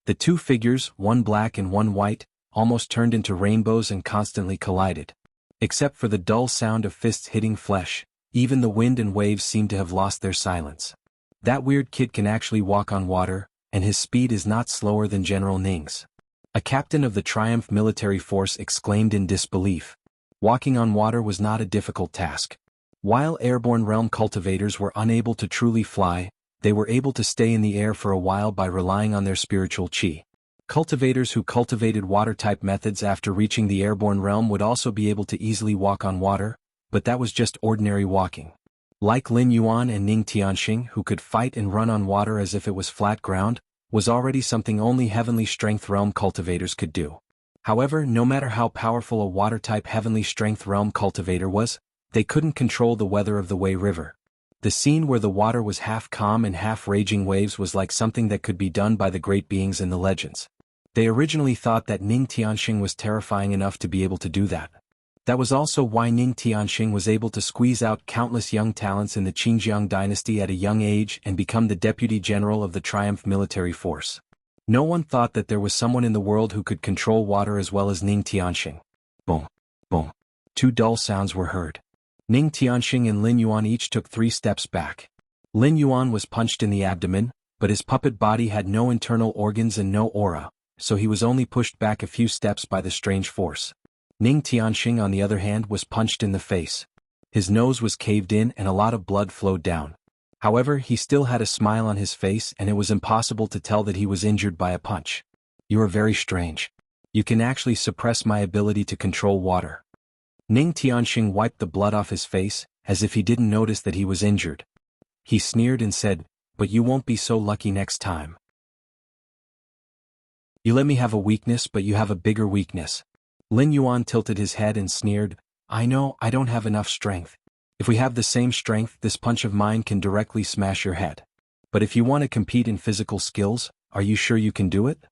The two figures, one black and one white, almost turned into rainbows and constantly collided. Except for the dull sound of fists hitting flesh, even the wind and waves seemed to have lost their silence. That weird kid can actually walk on water, and his speed is not slower than General Ning's. A captain of the Triumph military force exclaimed in disbelief. Walking on water was not a difficult task. While airborne realm cultivators were unable to truly fly, they were able to stay in the air for a while by relying on their spiritual qi. Cultivators who cultivated water-type methods after reaching the airborne realm would also be able to easily walk on water, but that was just ordinary walking. Like Lin Yuan and Ning Tianxing, who could fight and run on water as if it was flat ground, was already something only heavenly strength realm cultivators could do. However, no matter how powerful a water-type heavenly strength realm cultivator was, they couldn't control the weather of the Wei River. The scene where the water was half calm and half raging waves was like something that could be done by the great beings in the legends. They originally thought that Ning Tianxing was terrifying enough to be able to do that. That was also why Ning Tianxing was able to squeeze out countless young talents in the Qingjiang dynasty at a young age and become the deputy general of the Triumph military force. No one thought that there was someone in the world who could control water as well as Ning Tianxing. Boom, boom. Two dull sounds were heard. Ning Tianxing and Lin Yuan each took 3 steps back. Lin Yuan was punched in the abdomen, but his puppet body had no internal organs and no aura, so he was only pushed back a few steps by the strange force. Ning Tianxing, on the other hand, was punched in the face. His nose was caved in and a lot of blood flowed down. However, he still had a smile on his face and it was impossible to tell that he was injured by a punch. You are very strange. You can actually suppress my ability to control water. Ning Tianxing wiped the blood off his face, as if he didn't notice that he was injured. He sneered and said, "But you won't be so lucky next time. You let me have a weakness, but you have a bigger weakness." Lin Yuan tilted his head and sneered, "I know, I don't have enough strength. If we have the same strength, this punch of mine can directly smash your head. But if you want to compete in physical skills, are you sure you can do it?"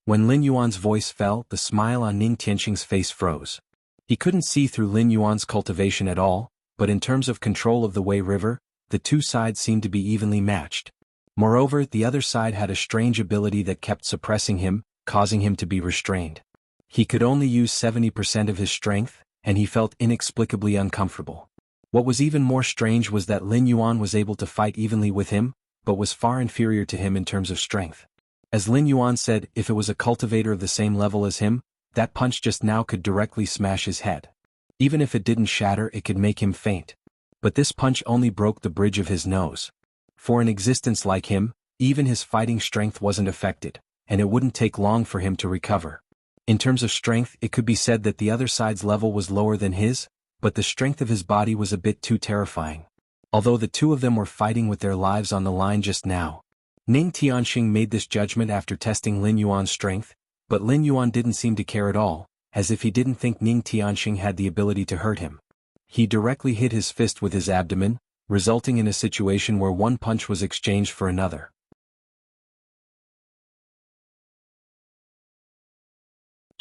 When Lin Yuan's voice fell, the smile on Ning Tianxing's face froze. He couldn't see through Lin Yuan's cultivation at all, but in terms of control of the Wei River, the two sides seemed to be evenly matched. Moreover, the other side had a strange ability that kept suppressing him, causing him to be restrained. He could only use 70% of his strength, and he felt inexplicably uncomfortable. What was even more strange was that Lin Yuan was able to fight evenly with him, but was far inferior to him in terms of strength. As Lin Yuan said, if it was a cultivator of the same level as him, that punch just now could directly smash his head. Even if it didn't shatter, it could make him faint. But this punch only broke the bridge of his nose. For an existence like him, even his fighting strength wasn't affected, and it wouldn't take long for him to recover. In terms of strength, it could be said that the other side's level was lower than his, but the strength of his body was a bit too terrifying. Although the two of them were fighting with their lives on the line just now. Ning Tianxing made this judgment after testing Lin Yuan's strength, but Lin Yuan didn't seem to care at all, as if he didn't think Ning Tianxing had the ability to hurt him. He directly hit his fist with his abdomen, resulting in a situation where one punch was exchanged for another.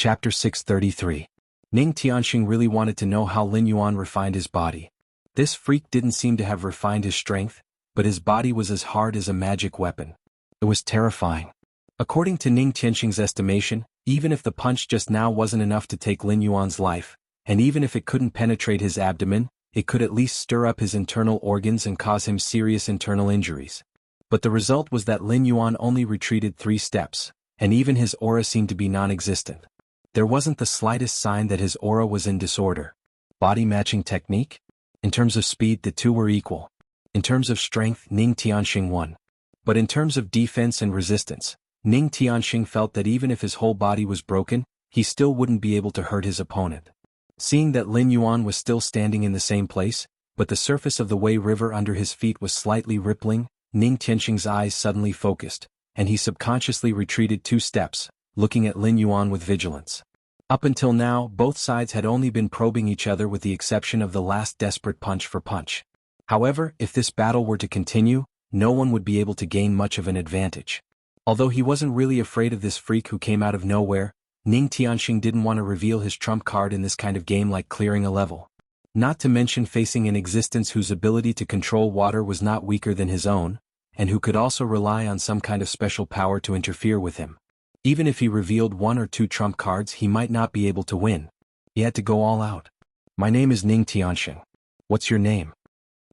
Chapter 633. Ning Tianxing really wanted to know how Lin Yuan refined his body. This freak didn't seem to have refined his strength, but his body was as hard as a magic weapon. It was terrifying. According to Ning Tianxing's estimation, even if the punch just now wasn't enough to take Lin Yuan's life, and even if it couldn't penetrate his abdomen, it could at least stir up his internal organs and cause him serious internal injuries. But the result was that Lin Yuan only retreated 3 steps, and even his aura seemed to be non-existent. There wasn't the slightest sign that his aura was in disorder. Body matching technique? In terms of speed, the two were equal. In terms of strength, Ning Tianxing won. But in terms of defense and resistance, Ning Tianxing felt that even if his whole body was broken, he still wouldn't be able to hurt his opponent. Seeing that Lin Yuan was still standing in the same place, but the surface of the Wei River under his feet was slightly rippling, Ning Tianxing's eyes suddenly focused, and he subconsciously retreated 2 steps, looking at Lin Yuan with vigilance. Up until now, both sides had only been probing each other with the exception of the last desperate punch for punch. However, if this battle were to continue, no one would be able to gain much of an advantage. Although he wasn't really afraid of this freak who came out of nowhere, Ning Tianxing didn't want to reveal his trump card in this kind of game like clearing a level. Not to mention facing an existence whose ability to control water was not weaker than his own, and who could also rely on some kind of special power to interfere with him. Even if he revealed 1 or 2 trump cards, he might not be able to win. He had to go all out. My name is Ning Tianxing. What's your name?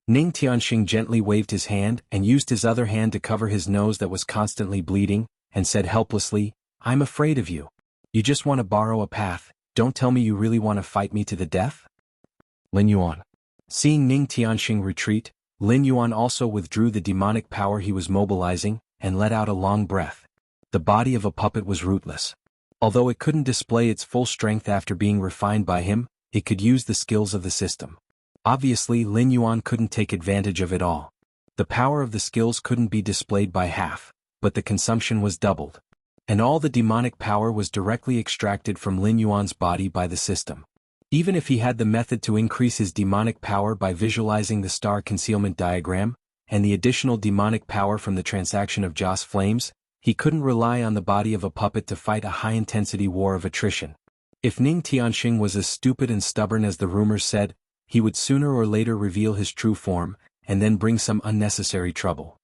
Ning Tianxing gently waved his hand and used his other hand to cover his nose that was constantly bleeding, and said helplessly, I'm afraid of you. You just want to borrow a path, don't tell me you really want to fight me to the death? Lin Yuan. Seeing Ning Tianxing retreat, Lin Yuan also withdrew the demonic power he was mobilizing, and let out a long breath. The body of a puppet was rootless. Although it couldn't display its full strength after being refined by him, it could use the skills of the system. Obviously, Lin Yuan couldn't take advantage of it all. The power of the skills couldn't be displayed by half, but the consumption was doubled. And all the demonic power was directly extracted from Lin Yuan's body by the system. Even if he had the method to increase his demonic power by visualizing the star concealment diagram, and the additional demonic power from the transaction of Joss flames, he couldn't rely on the body of a puppet to fight a high-intensity war of attrition. If Ning Tianxing was as stupid and stubborn as the rumors said, he would sooner or later reveal his true form, and then bring some unnecessary trouble.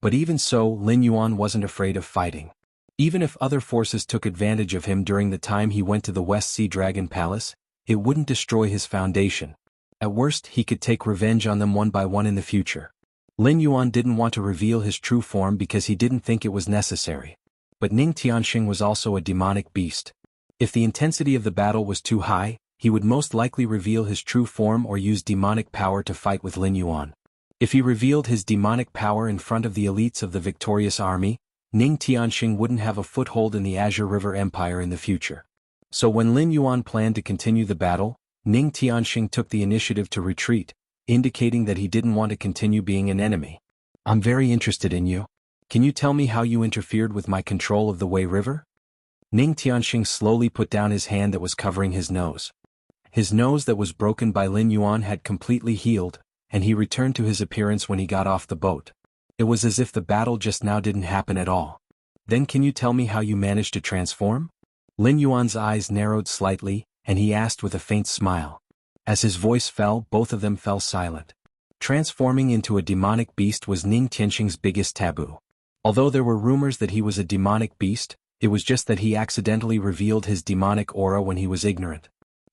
But even so, Lin Yuan wasn't afraid of fighting. Even if other forces took advantage of him during the time he went to the West Sea Dragon Palace, it wouldn't destroy his foundation. At worst, he could take revenge on them one by one in the future. Lin Yuan didn't want to reveal his true form because he didn't think it was necessary. But Ning Tianxing was also a demonic beast. If the intensity of the battle was too high, he would most likely reveal his true form or use demonic power to fight with Lin Yuan. If he revealed his demonic power in front of the elites of the victorious army, Ning Tianxing wouldn't have a foothold in the Azure River Empire in the future. So when Lin Yuan planned to continue the battle, Ning Tianxing took the initiative to retreat, indicating that he didn't want to continue being an enemy. I'm very interested in you. Can you tell me how you interfered with my control of the Wei River? Ning Tianxing slowly put down his hand that was covering his nose. His nose that was broken by Lin Yuan had completely healed, and he returned to his appearance when he got off the boat. It was as if the battle just now didn't happen at all. Then can you tell me how you managed to transform? Lin Yuan's eyes narrowed slightly, and he asked with a faint smile. As his voice fell, both of them fell silent. Transforming into a demonic beast was Ning Tianxing's biggest taboo. Although there were rumors that he was a demonic beast, it was just that he accidentally revealed his demonic aura when he was ignorant.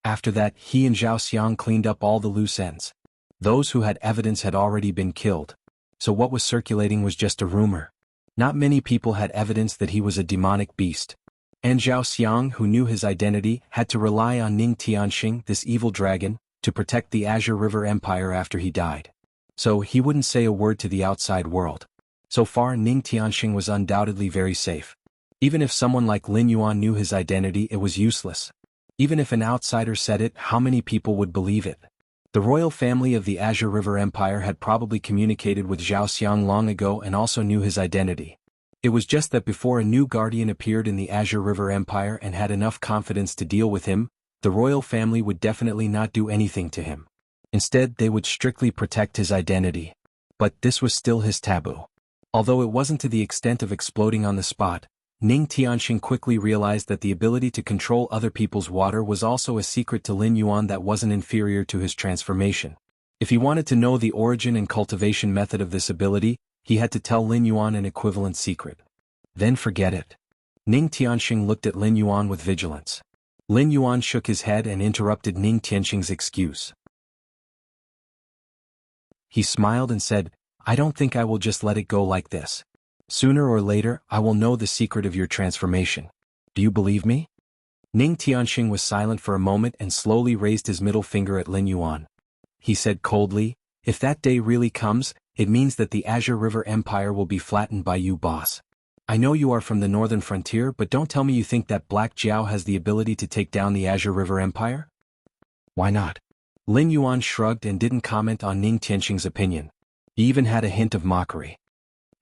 After that, he and Zhao Xiang cleaned up all the loose ends. Those who had evidence had already been killed. So what was circulating was just a rumor. Not many people had evidence that he was a demonic beast. And Zhao Xiang, who knew his identity, had to rely on Ning Tianxing, this evil dragon, to protect the Azure River Empire after he died. So he wouldn't say a word to the outside world. So far, Ning Tianxing was undoubtedly very safe. Even if someone like Lin Yuan knew his identity, it was useless. Even if an outsider said it, how many people would believe it? The royal family of the Azure River Empire had probably communicated with Zhao Xiang long ago and also knew his identity. It was just that before a new guardian appeared in the Azure River Empire and had enough confidence to deal with him, the royal family would definitely not do anything to him. Instead, they would strictly protect his identity. But this was still his taboo. Although it wasn't to the extent of exploding on the spot, Ning Tianxing quickly realized that the ability to control other people's water was also a secret to Lin Yuan that wasn't inferior to his transformation. If he wanted to know the origin and cultivation method of this ability, he had to tell Lin Yuan an equivalent secret. Then forget it. Ning Tianxing looked at Lin Yuan with vigilance. Lin Yuan shook his head and interrupted Ning Tianxing's excuse. He smiled and said, I don't think I will just let it go like this. Sooner or later, I will know the secret of your transformation. Do you believe me? Ning Tianxing was silent for a moment and slowly raised his middle finger at Lin Yuan. He said coldly, if that day really comes, it means that the Azure River Empire will be flattened by you, boss. I know you are from the northern frontier, but don't tell me you think that Black Jiao has the ability to take down the Azure River Empire? Why not? Lin Yuan shrugged and didn't comment on Ning Tianxing's opinion. He even had a hint of mockery.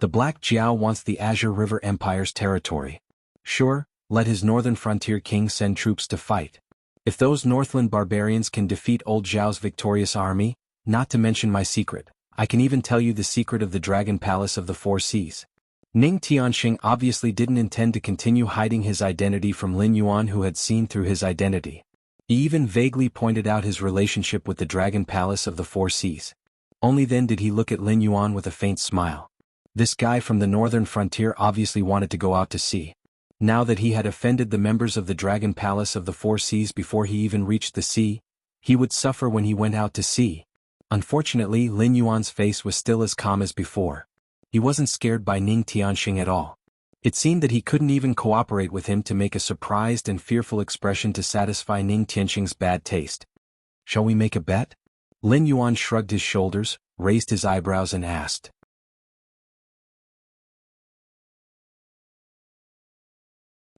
The Black Jiao wants the Azure River Empire's territory. Sure, let his northern frontier king send troops to fight. If those Northland barbarians can defeat old Zhao's victorious army, not to mention my secret, I can even tell you the secret of the Dragon Palace of the Four Seas. Ning Tianxing obviously didn't intend to continue hiding his identity from Lin Yuan, who had seen through his identity. He even vaguely pointed out his relationship with the Dragon Palace of the Four Seas. Only then did he look at Lin Yuan with a faint smile. This guy from the northern frontier obviously wanted to go out to sea. Now that he had offended the members of the Dragon Palace of the Four Seas before he even reached the sea, he would suffer when he went out to sea. Unfortunately, Lin Yuan's face was still as calm as before. He wasn't scared by Ning Tianxing at all. It seemed that he couldn't even cooperate with him to make a surprised and fearful expression to satisfy Ning Tianxing's bad taste. Shall we make a bet? Lin Yuan shrugged his shoulders, raised his eyebrows and asked.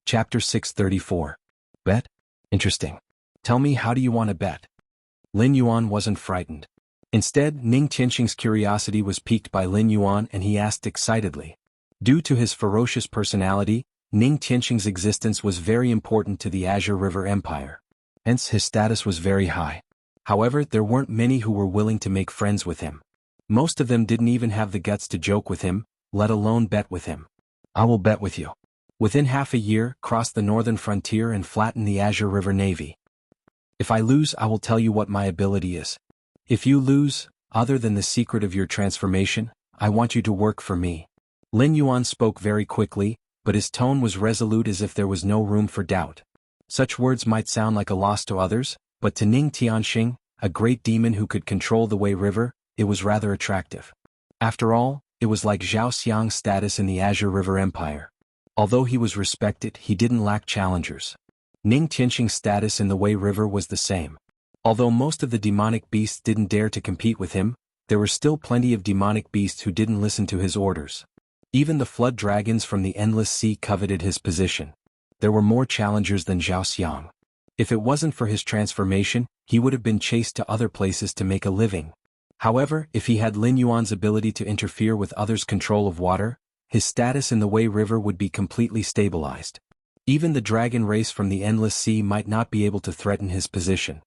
Chapter 634. Bet? Interesting. Tell me, how do you want to bet? Lin Yuan wasn't frightened. Instead, Ning Tianxing's curiosity was piqued by Lin Yuan and he asked excitedly. Due to his ferocious personality, Ning Tianxing's existence was very important to the Azure River Empire. Hence, his status was very high. However, there weren't many who were willing to make friends with him. Most of them didn't even have the guts to joke with him, let alone bet with him. I will bet with you. Within half a year, cross the northern frontier and flatten the Azure River Navy. If I lose, I will tell you what my ability is. If you lose, other than the secret of your transformation, I want you to work for me. Lin Yuan spoke very quickly, but his tone was resolute as if there was no room for doubt. Such words might sound like a loss to others, but to Ning Tianxing, a great demon who could control the Wei River, it was rather attractive. After all, it was like Zhao Xiang's status in the Azure River Empire. Although he was respected, he didn't lack challengers. Ning Tianxing's status in the Wei River was the same. Although most of the demonic beasts didn't dare to compete with him, there were still plenty of demonic beasts who didn't listen to his orders. Even the flood dragons from the endless sea coveted his position. There were more challengers than Zhao Xiang. If it wasn't for his transformation, he would have been chased to other places to make a living. However, if he had Lin Yuan's ability to interfere with others' control of water, his status in the Wei River would be completely stabilized. Even the dragon race from the endless sea might not be able to threaten his position.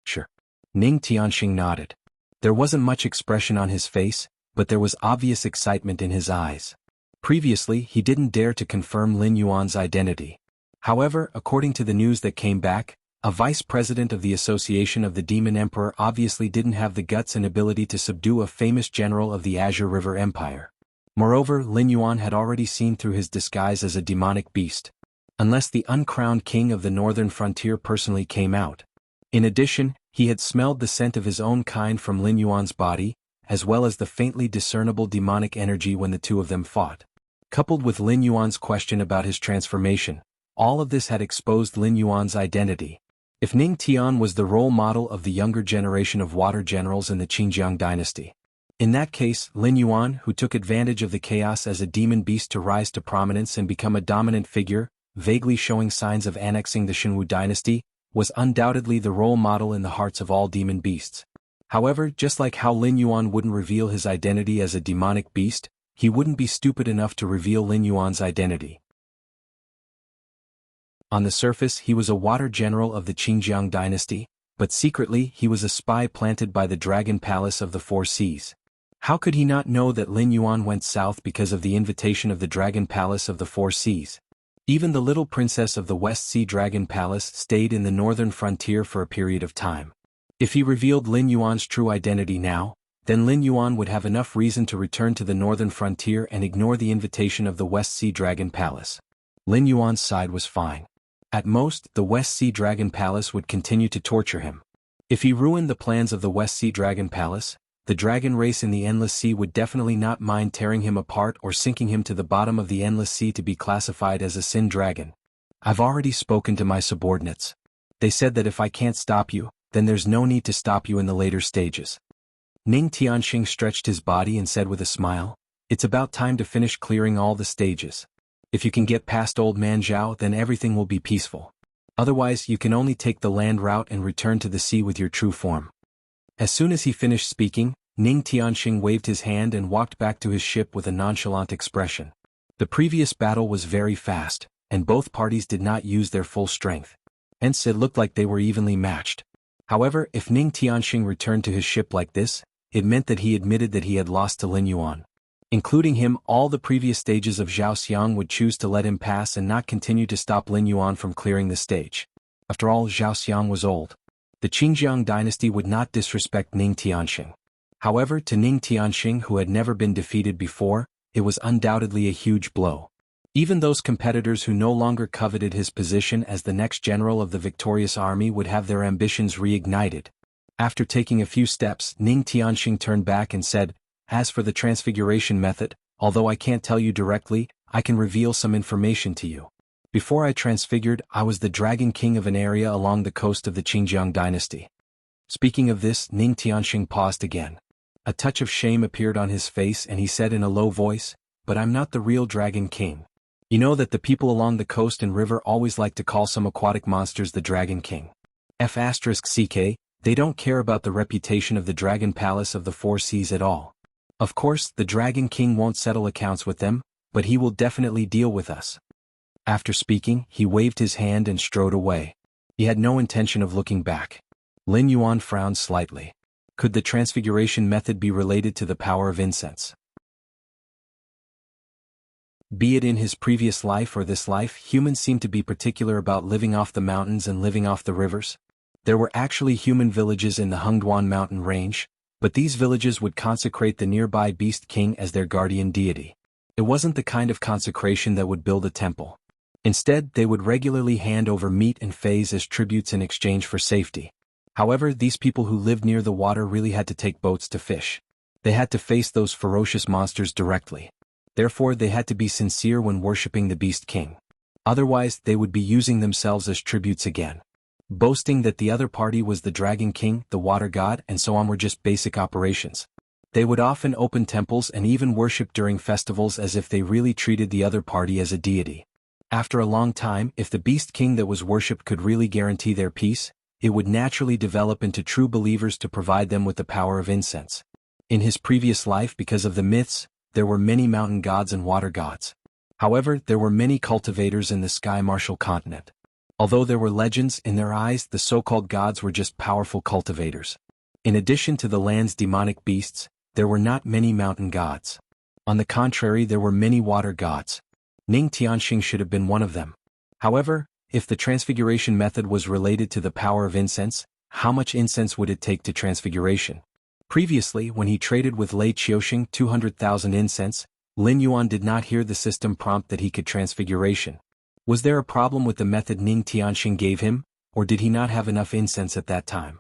Sure. Ning Tianxing nodded. There wasn't much expression on his face, but there was obvious excitement in his eyes. Previously, he didn't dare to confirm Lin Yuan's identity. However, according to the news that came back, a vice president of the Association of the Demon Emperor obviously didn't have the guts and ability to subdue a famous general of the Azure River Empire. Moreover, Lin Yuan had already seen through his disguise as a demonic beast. Unless the uncrowned king of the northern frontier personally came out. In addition, he had smelled the scent of his own kind from Lin Yuan's body, as well as the faintly discernible demonic energy when the two of them fought. Coupled with Lin Yuan's question about his transformation, all of this had exposed Lin Yuan's identity. If Ning Tian was the role model of the younger generation of water generals in the Qingjiang dynasty, in that case, Lin Yuan, who took advantage of the chaos as a demon beast to rise to prominence and become a dominant figure, vaguely showing signs of annexing the Shenwu dynasty, was undoubtedly the role model in the hearts of all demon beasts. However, just like how Lin Yuan wouldn't reveal his identity as a demonic beast, he wouldn't be stupid enough to reveal Lin Yuan's identity. On the surface, he was a water general of the Qingjiang dynasty, but secretly he was a spy planted by the Dragon Palace of the Four Seas. How could he not know that Lin Yuan went south because of the invitation of the Dragon Palace of the Four Seas? Even the little princess of the West Sea Dragon Palace stayed in the northern frontier for a period of time. If he revealed Lin Yuan's true identity now, then Lin Yuan would have enough reason to return to the northern frontier and ignore the invitation of the West Sea Dragon Palace. Lin Yuan's side was fine. At most, the West Sea Dragon Palace would continue to torture him. If he ruined the plans of the West Sea Dragon Palace, the dragon race in the Endless Sea would definitely not mind tearing him apart or sinking him to the bottom of the Endless Sea to be classified as a sin dragon. I've already spoken to my subordinates. They said that if I can't stop you, then there's no need to stop you in the later stages. Ning Tianxing stretched his body and said with a smile, "It's about time to finish clearing all the stages. If you can get past Old Man Zhao, then everything will be peaceful. Otherwise, you can only take the land route and return to the sea with your true form." As soon as he finished speaking, Ning Tianxing waved his hand and walked back to his ship with a nonchalant expression. The previous battle was very fast, and both parties did not use their full strength. Hence it looked like they were evenly matched. However, if Ning Tianxing returned to his ship like this, it meant that he admitted that he had lost to Lin Yuan. Including him, all the previous stages of Zhao Xiang would choose to let him pass and not continue to stop Lin Yuan from clearing the stage. After all, Zhao Xiang was old. The Qingjiang dynasty would not disrespect Ning Tianxing. However, to Ning Tianxing, who had never been defeated before, it was undoubtedly a huge blow. Even those competitors who no longer coveted his position as the next general of the victorious army would have their ambitions reignited. After taking a few steps, Ning Tianxing turned back and said, "As for the transfiguration method, although I can't tell you directly, I can reveal some information to you. Before I transfigured, I was the Dragon King of an area along the coast of the Qingjiang dynasty." Speaking of this, Ning Tianxing paused again. A touch of shame appeared on his face and he said in a low voice, "But I'm not the real Dragon King. You know that the people along the coast and river always like to call some aquatic monsters the Dragon King. F***ck, they don't care about the reputation of the Dragon Palace of the Four Seas at all. Of course, the Dragon King won't settle accounts with them, but he will definitely deal with us." After speaking, he waved his hand and strode away. He had no intention of looking back. Lin Yuan frowned slightly. Could the transfiguration method be related to the power of incense? Be it in his previous life or this life, humans seem to be particular about living off the mountains and living off the rivers. There were actually human villages in the Hengduan mountain range, but these villages would consecrate the nearby Beast King as their guardian deity. It wasn't the kind of consecration that would build a temple. Instead, they would regularly hand over meat and fays as tributes in exchange for safety. However, these people who lived near the water really had to take boats to fish. They had to face those ferocious monsters directly. Therefore, they had to be sincere when worshipping the Beast King. Otherwise, they would be using themselves as tributes again. Boasting that the other party was the Dragon King, the Water God, and so on were just basic operations. They would often open temples and even worship during festivals as if they really treated the other party as a deity. After a long time, if the Beast King that was worshipped could really guarantee their peace, it would naturally develop into true believers to provide them with the power of incense. In his previous life, because of the myths, there were many mountain gods and water gods. However, there were many cultivators in the Sky Martial continent. Although there were legends, in their eyes the so-called gods were just powerful cultivators. In addition to the land's demonic beasts, there were not many mountain gods. On the contrary, there were many water gods. Ning Tianxing should have been one of them. However, if the transfiguration method was related to the power of incense, how much incense would it take to transfiguration? Previously, when he traded with Lei Qiuxing 200,000 incense, Lin Yuan did not hear the system prompt that he could transfiguration. Was there a problem with the method Ning Tianxing gave him, or did he not have enough incense at that time?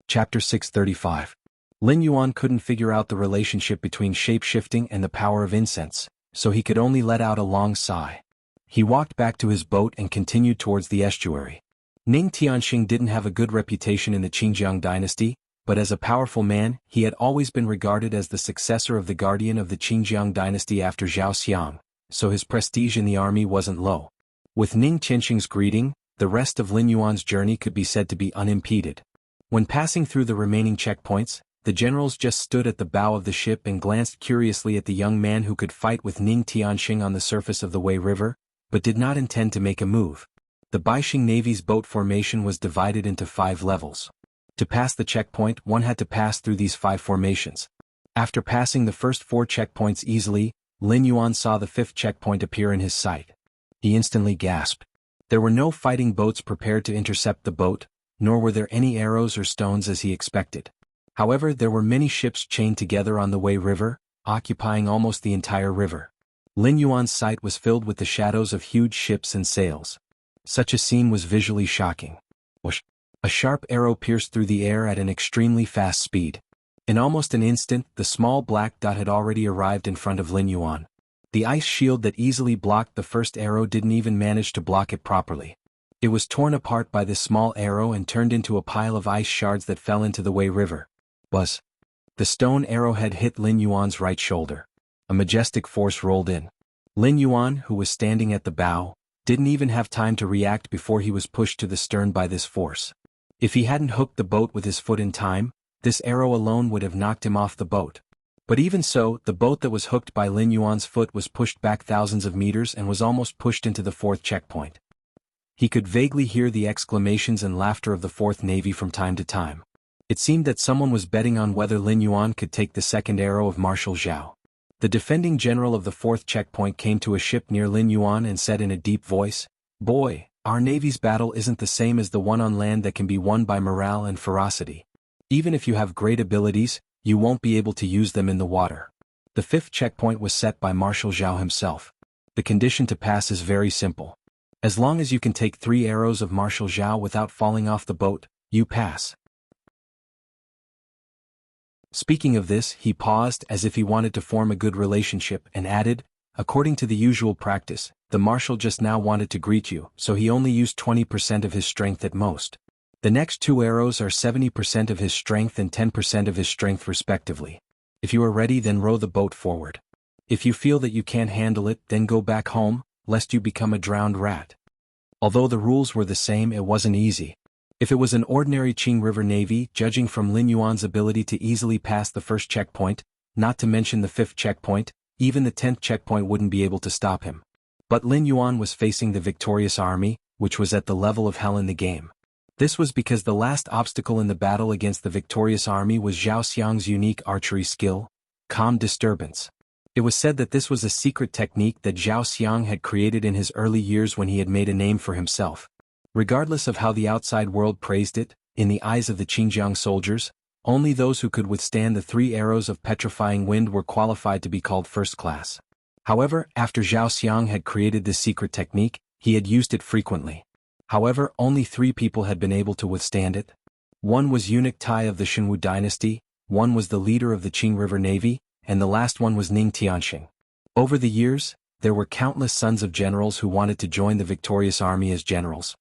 Chapter 635. Lin Yuan couldn't figure out the relationship between shape-shifting and the power of incense, so he could only let out a long sigh. He walked back to his boat and continued towards the estuary. Ning Tianxing didn't have a good reputation in the Qingjiang dynasty, but as a powerful man, he had always been regarded as the successor of the guardian of the Qingjiang dynasty after Zhao Xiang, so his prestige in the army wasn't low. With Ning Tianxing's greeting, the rest of Lin Yuan's journey could be said to be unimpeded. When passing through the remaining checkpoints, the generals just stood at the bow of the ship and glanced curiously at the young man who could fight with Ning Tianxing on the surface of the Wei River, but did not intend to make a move. The Baixing Navy's boat formation was divided into 5 levels. To pass the checkpoint, one had to pass through these 5 formations. After passing the first 4 checkpoints easily, Lin Yuan saw the 5th checkpoint appear in his sight. He instantly gasped. There were no fighting boats prepared to intercept the boat, nor were there any arrows or stones as he expected. However, there were many ships chained together on the Wei River, occupying almost the entire river. Lin Yuan's sight was filled with the shadows of huge ships and sails. Such a scene was visually shocking. Whoosh! A sharp arrow pierced through the air at an extremely fast speed. In almost an instant, the small black dot had already arrived in front of Lin Yuan. The ice shield that easily blocked the first arrow didn't even manage to block it properly. It was torn apart by this small arrow and turned into a pile of ice shards that fell into the Wei River. The stone arrowhead hit Lin Yuan's right shoulder. A majestic force rolled in. Lin Yuan, who was standing at the bow, didn't even have time to react before he was pushed to the stern by this force. If he hadn't hooked the boat with his foot in time, this arrow alone would have knocked him off the boat. But even so, the boat that was hooked by Lin Yuan's foot was pushed back thousands of meters and was almost pushed into the 4th checkpoint. He could vaguely hear the exclamations and laughter of the 4th Navy from time to time. It seemed that someone was betting on whether Lin Yuan could take the 2nd arrow of Marshal Zhao. The defending general of the 4th checkpoint came to a ship near Lin Yuan and said in a deep voice, "Boy, our Navy's battle isn't the same as the one on land that can be won by morale and ferocity. Even if you have great abilities, you won't be able to use them in the water." The 5th checkpoint was set by Marshal Zhao himself. The condition to pass is very simple. As long as you can take 3 arrows of Marshal Zhao without falling off the boat, you pass. Speaking of this, he paused as if he wanted to form a good relationship and added, "According to the usual practice, the Marshal just now wanted to greet you, so he only used 20% of his strength at most. The next 2 arrows are 70% of his strength and 10% of his strength respectively. If you are ready, then row the boat forward. If you feel that you can't handle it, then go back home, lest you become a drowned rat." Although the rules were the same, it wasn't easy. If it was an ordinary Qing River Navy, judging from Lin Yuan's ability to easily pass the 1st checkpoint, not to mention the 5th checkpoint, even the 10th checkpoint wouldn't be able to stop him. But Lin Yuan was facing the victorious army, which was at the level of hell in the game. This was because the last obstacle in the battle against the victorious army was Zhao Xiang's unique archery skill, calm disturbance. It was said that this was a secret technique that Zhao Xiang had created in his early years when he had made a name for himself. Regardless of how the outside world praised it, in the eyes of the Qingjiang soldiers, only those who could withstand the 3 arrows of petrifying wind were qualified to be called first class. However, after Zhao Xiang had created this secret technique, he had used it frequently. However, only 3 people had been able to withstand it. One was Eunuch Tai of the Shenwu dynasty, one was the leader of the Qing River Navy, and the last one was Ning Tianxing. Over the years, there were countless sons of generals who wanted to join the victorious army as generals.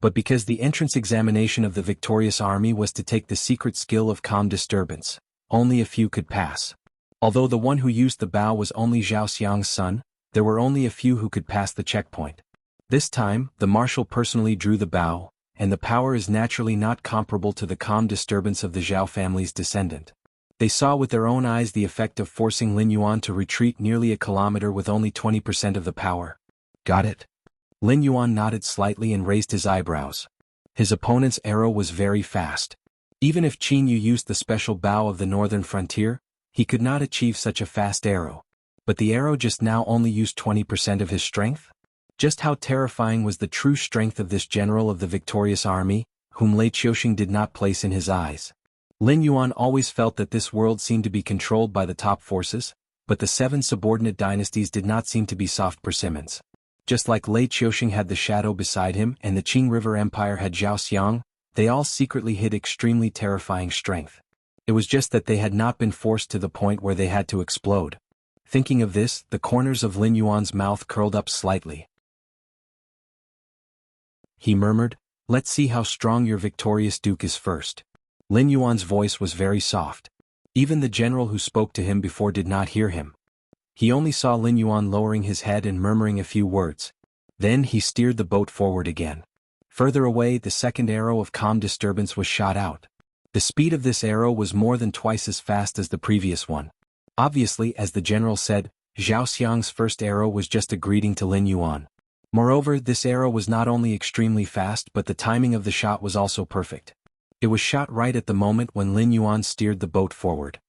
But because the entrance examination of the victorious army was to take the secret skill of calm disturbance, only a few could pass. Although the one who used the bow was only Zhao Xiang's son, there were only a few who could pass the checkpoint. This time, the marshal personally drew the bow, and the power is naturally not comparable to the calm disturbance of the Zhao family's descendant. They saw with their own eyes the effect of forcing Lin Yuan to retreat nearly a kilometer with only 20% of the power. "Got it?" Lin Yuan nodded slightly and raised his eyebrows. His opponent's arrow was very fast. Even if Qin Yu used the special bow of the northern frontier, he could not achieve such a fast arrow. But the arrow just now only used 20% of his strength? Just how terrifying was the true strength of this general of the victorious army, whom Lei Qiuxing did not place in his eyes. Lin Yuan always felt that this world seemed to be controlled by the top forces, but the 7 subordinate dynasties did not seem to be soft persimmons. Just like Lei Qiuxing had the shadow beside him and the Qing River Empire had Zhao Xiang, they all secretly hid extremely terrifying strength. It was just that they had not been forced to the point where they had to explode. Thinking of this, the corners of Lin Yuan's mouth curled up slightly. He murmured, "Let's see how strong your victorious duke is first." Lin Yuan's voice was very soft. Even the general who spoke to him before did not hear him. He only saw Lin Yuan lowering his head and murmuring a few words. Then he steered the boat forward again. Further away, the 2nd arrow of calm disturbance was shot out. The speed of this arrow was more than twice as fast as the previous one. Obviously, as the general said, Zhao Xiang's first arrow was just a greeting to Lin Yuan. Moreover, this arrow was not only extremely fast but the timing of the shot was also perfect. It was shot right at the moment when Lin Yuan steered the boat forward.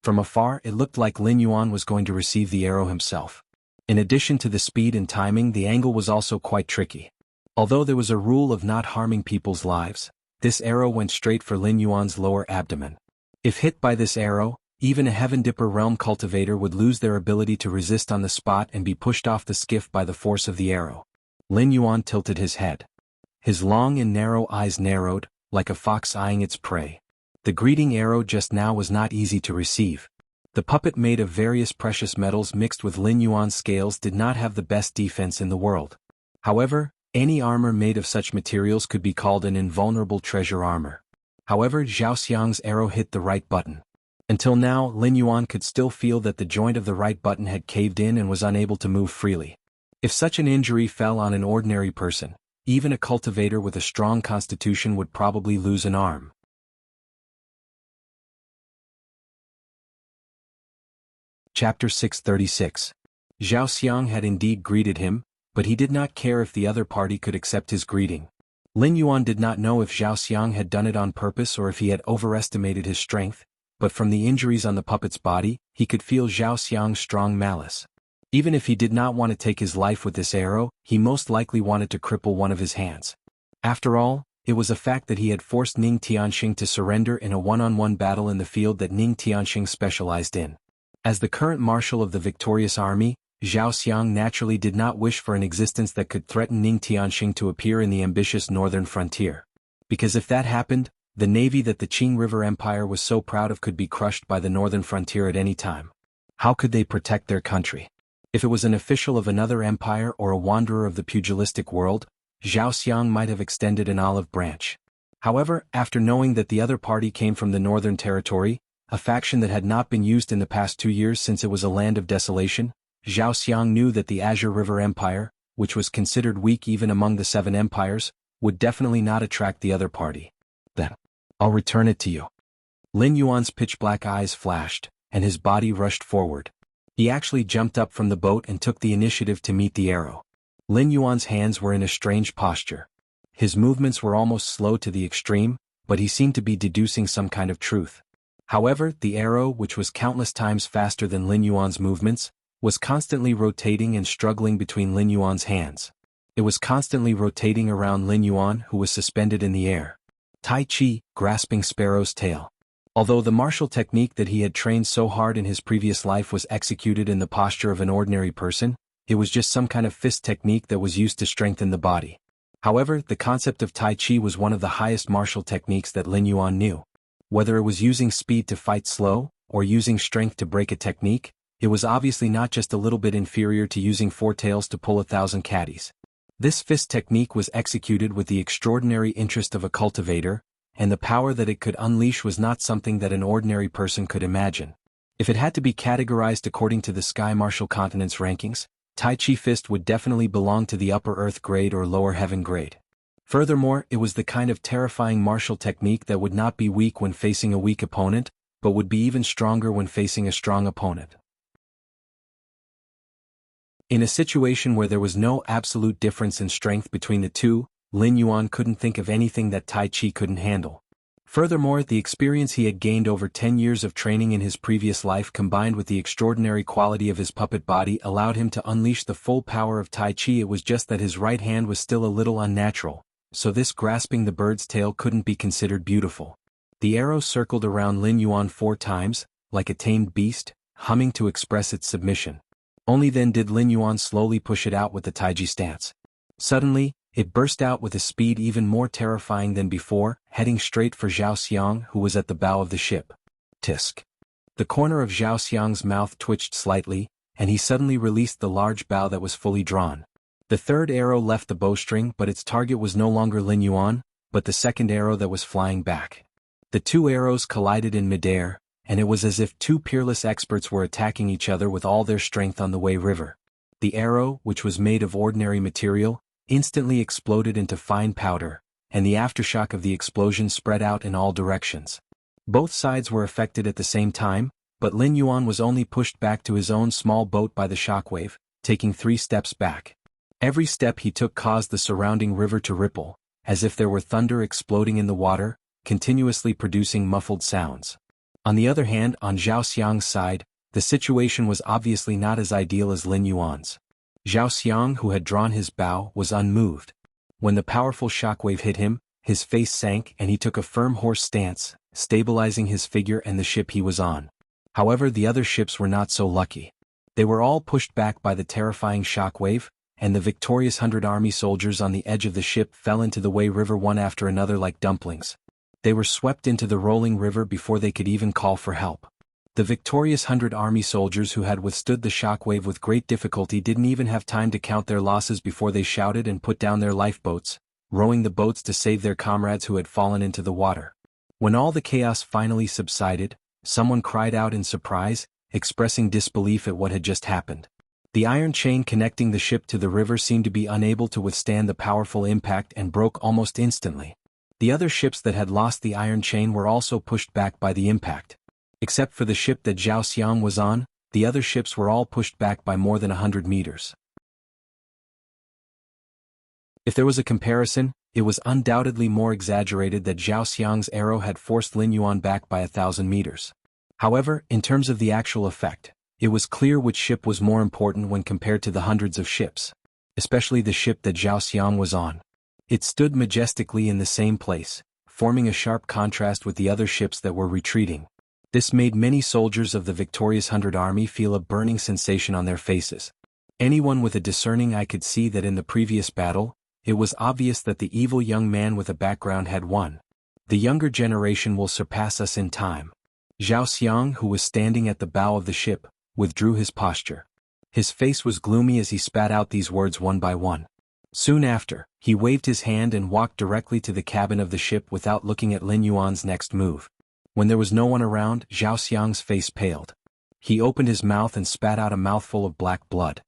From afar it looked like Lin Yuan was going to receive the arrow himself. In addition to the speed and timing, the angle was also quite tricky. Although there was a rule of not harming people's lives, this arrow went straight for Lin Yuan's lower abdomen. If hit by this arrow, even a Heaven Dipper realm cultivator would lose their ability to resist on the spot and be pushed off the skiff by the force of the arrow. Lin Yuan tilted his head. His long and narrow eyes narrowed, like a fox eyeing its prey. The greeting arrow just now was not easy to receive. The puppet made of various precious metals mixed with Lin Yuan's scales did not have the best defense in the world. However, any armor made of such materials could be called an invulnerable treasure armor. However, Zhao Xiang's arrow hit the right button. Until now, Lin Yuan could still feel that the joint of the right button had caved in and was unable to move freely. If such an injury fell on an ordinary person, even a cultivator with a strong constitution would probably lose an arm. Chapter 636. Zhao Xiang had indeed greeted him, but he did not care if the other party could accept his greeting. Lin Yuan did not know if Zhao Xiang had done it on purpose or if he had overestimated his strength, but from the injuries on the puppet's body, he could feel Zhao Xiang's strong malice. Even if he did not want to take his life with this arrow, he most likely wanted to cripple one of his hands. After all, it was a fact that he had forced Ning Tianxing to surrender in a one-on-one battle in the field that Ning Tianxing specialized in. As the current marshal of the victorious army, Zhao Xiang naturally did not wish for an existence that could threaten Ning Tianxing to appear in the ambitious northern frontier. Because if that happened, the navy that the Qing River Empire was so proud of could be crushed by the northern frontier at any time. How could they protect their country? If it was an official of another empire or a wanderer of the pugilistic world, Zhao Xiang might have extended an olive branch. However, after knowing that the other party came from the northern territory, a faction that had not been used in the past 2 years since it was a land of desolation, Zhao Xiang knew that the Azure River Empire, which was considered weak even among the 7 empires, would definitely not attract the other party. Then, I'll return it to you. Lin Yuan's pitch-black eyes flashed, and his body rushed forward. He actually jumped up from the boat and took the initiative to meet the arrow. Lin Yuan's hands were in a strange posture. His movements were almost slow to the extreme, but he seemed to be deducing some kind of truth. However, the arrow, which was countless times faster than Lin Yuan's movements, was constantly rotating and struggling between Lin Yuan's hands. It was constantly rotating around Lin Yuan, who was suspended in the air. Tai Chi, grasping Sparrow's tail. Although the martial technique that he had trained so hard in his previous life was executed in the posture of an ordinary person, it was just some kind of fist technique that was used to strengthen the body. However, the concept of Tai Chi was one of the highest martial techniques that Lin Yuan knew. Whether it was using speed to fight slow, or using strength to break a technique, it was obviously not just a little bit inferior to using 4 tails to pull 1,000 caddies. This fist technique was executed with the extraordinary interest of a cultivator, and the power that it could unleash was not something that an ordinary person could imagine. If it had to be categorized according to the Sky Martial Continent's rankings, Tai Chi Fist would definitely belong to the Upper Earth grade or Lower Heaven grade. Furthermore, it was the kind of terrifying martial technique that would not be weak when facing a weak opponent, but would be even stronger when facing a strong opponent. In a situation where there was no absolute difference in strength between the two, Lin Yuan couldn't think of anything that Tai Chi couldn't handle. Furthermore, the experience he had gained over 10 years of training in his previous life combined with the extraordinary quality of his puppet body allowed him to unleash the full power of Tai Chi. It was just that his right hand was still a little unnatural, so this grasping the bird's tail couldn't be considered beautiful. The arrow circled around Lin Yuan 4 times, like a tamed beast, humming to express its submission. Only then did Lin Yuan slowly push it out with the Taiji stance. Suddenly, it burst out with a speed even more terrifying than before, heading straight for Zhao Xiang, who was at the bow of the ship. Tisk. The corner of Zhao Xiang's mouth twitched slightly, and he suddenly released the large bow that was fully drawn. The third arrow left the bowstring, but its target was no longer Lin Yuan, but the second arrow that was flying back. The 2 arrows collided in midair, and it was as if 2 peerless experts were attacking each other with all their strength on the Wei River. The arrow, which was made of ordinary material, instantly exploded into fine powder, and the aftershock of the explosion spread out in all directions. Both sides were affected at the same time, but Lin Yuan was only pushed back to his own small boat by the shockwave, taking 3 steps back. Every step he took caused the surrounding river to ripple, as if there were thunder exploding in the water, continuously producing muffled sounds. On the other hand, on Zhao Xiang's side, the situation was obviously not as ideal as Lin Yuan's. Zhao Xiang, who had drawn his bow, was unmoved. When the powerful shockwave hit him, his face sank and he took a firm horse stance, stabilizing his figure and the ship he was on. However, the other ships were not so lucky. They were all pushed back by the terrifying shockwave, and the victorious 100 army soldiers on the edge of the ship fell into the Wei River one after another like dumplings. They were swept into the rolling river before they could even call for help. The victorious 100 army soldiers who had withstood the shockwave with great difficulty didn't even have time to count their losses before they shouted and put down their lifeboats, rowing the boats to save their comrades who had fallen into the water. When all the chaos finally subsided, someone cried out in surprise, expressing disbelief at what had just happened. The iron chain connecting the ship to the river seemed to be unable to withstand the powerful impact and broke almost instantly. The other ships that had lost the iron chain were also pushed back by the impact. Except for the ship that Zhao Xiang was on, the other ships were all pushed back by more than 100 meters. If there was a comparison, it was undoubtedly more exaggerated that Zhao Xiang's arrow had forced Lin Yuan back by 1,000 meters. However, in terms of the actual effect, it was clear which ship was more important when compared to the hundreds of ships, especially the ship that Zhao Xiang was on. It stood majestically in the same place, forming a sharp contrast with the other ships that were retreating. This made many soldiers of the victorious 100 army feel a burning sensation on their faces. Anyone with a discerning eye could see that in the previous battle, it was obvious that the evil young man with a background had won. The younger generation will surpass us in time. Zhao Xiang, who was standing at the bow of the ship, withdrew his posture. His face was gloomy as he spat out these words one by one. Soon after, he waved his hand and walked directly to the cabin of the ship without looking at Lin Yuan's next move. When there was no one around, Zhao Xiang's face paled. He opened his mouth and spat out a mouthful of black blood.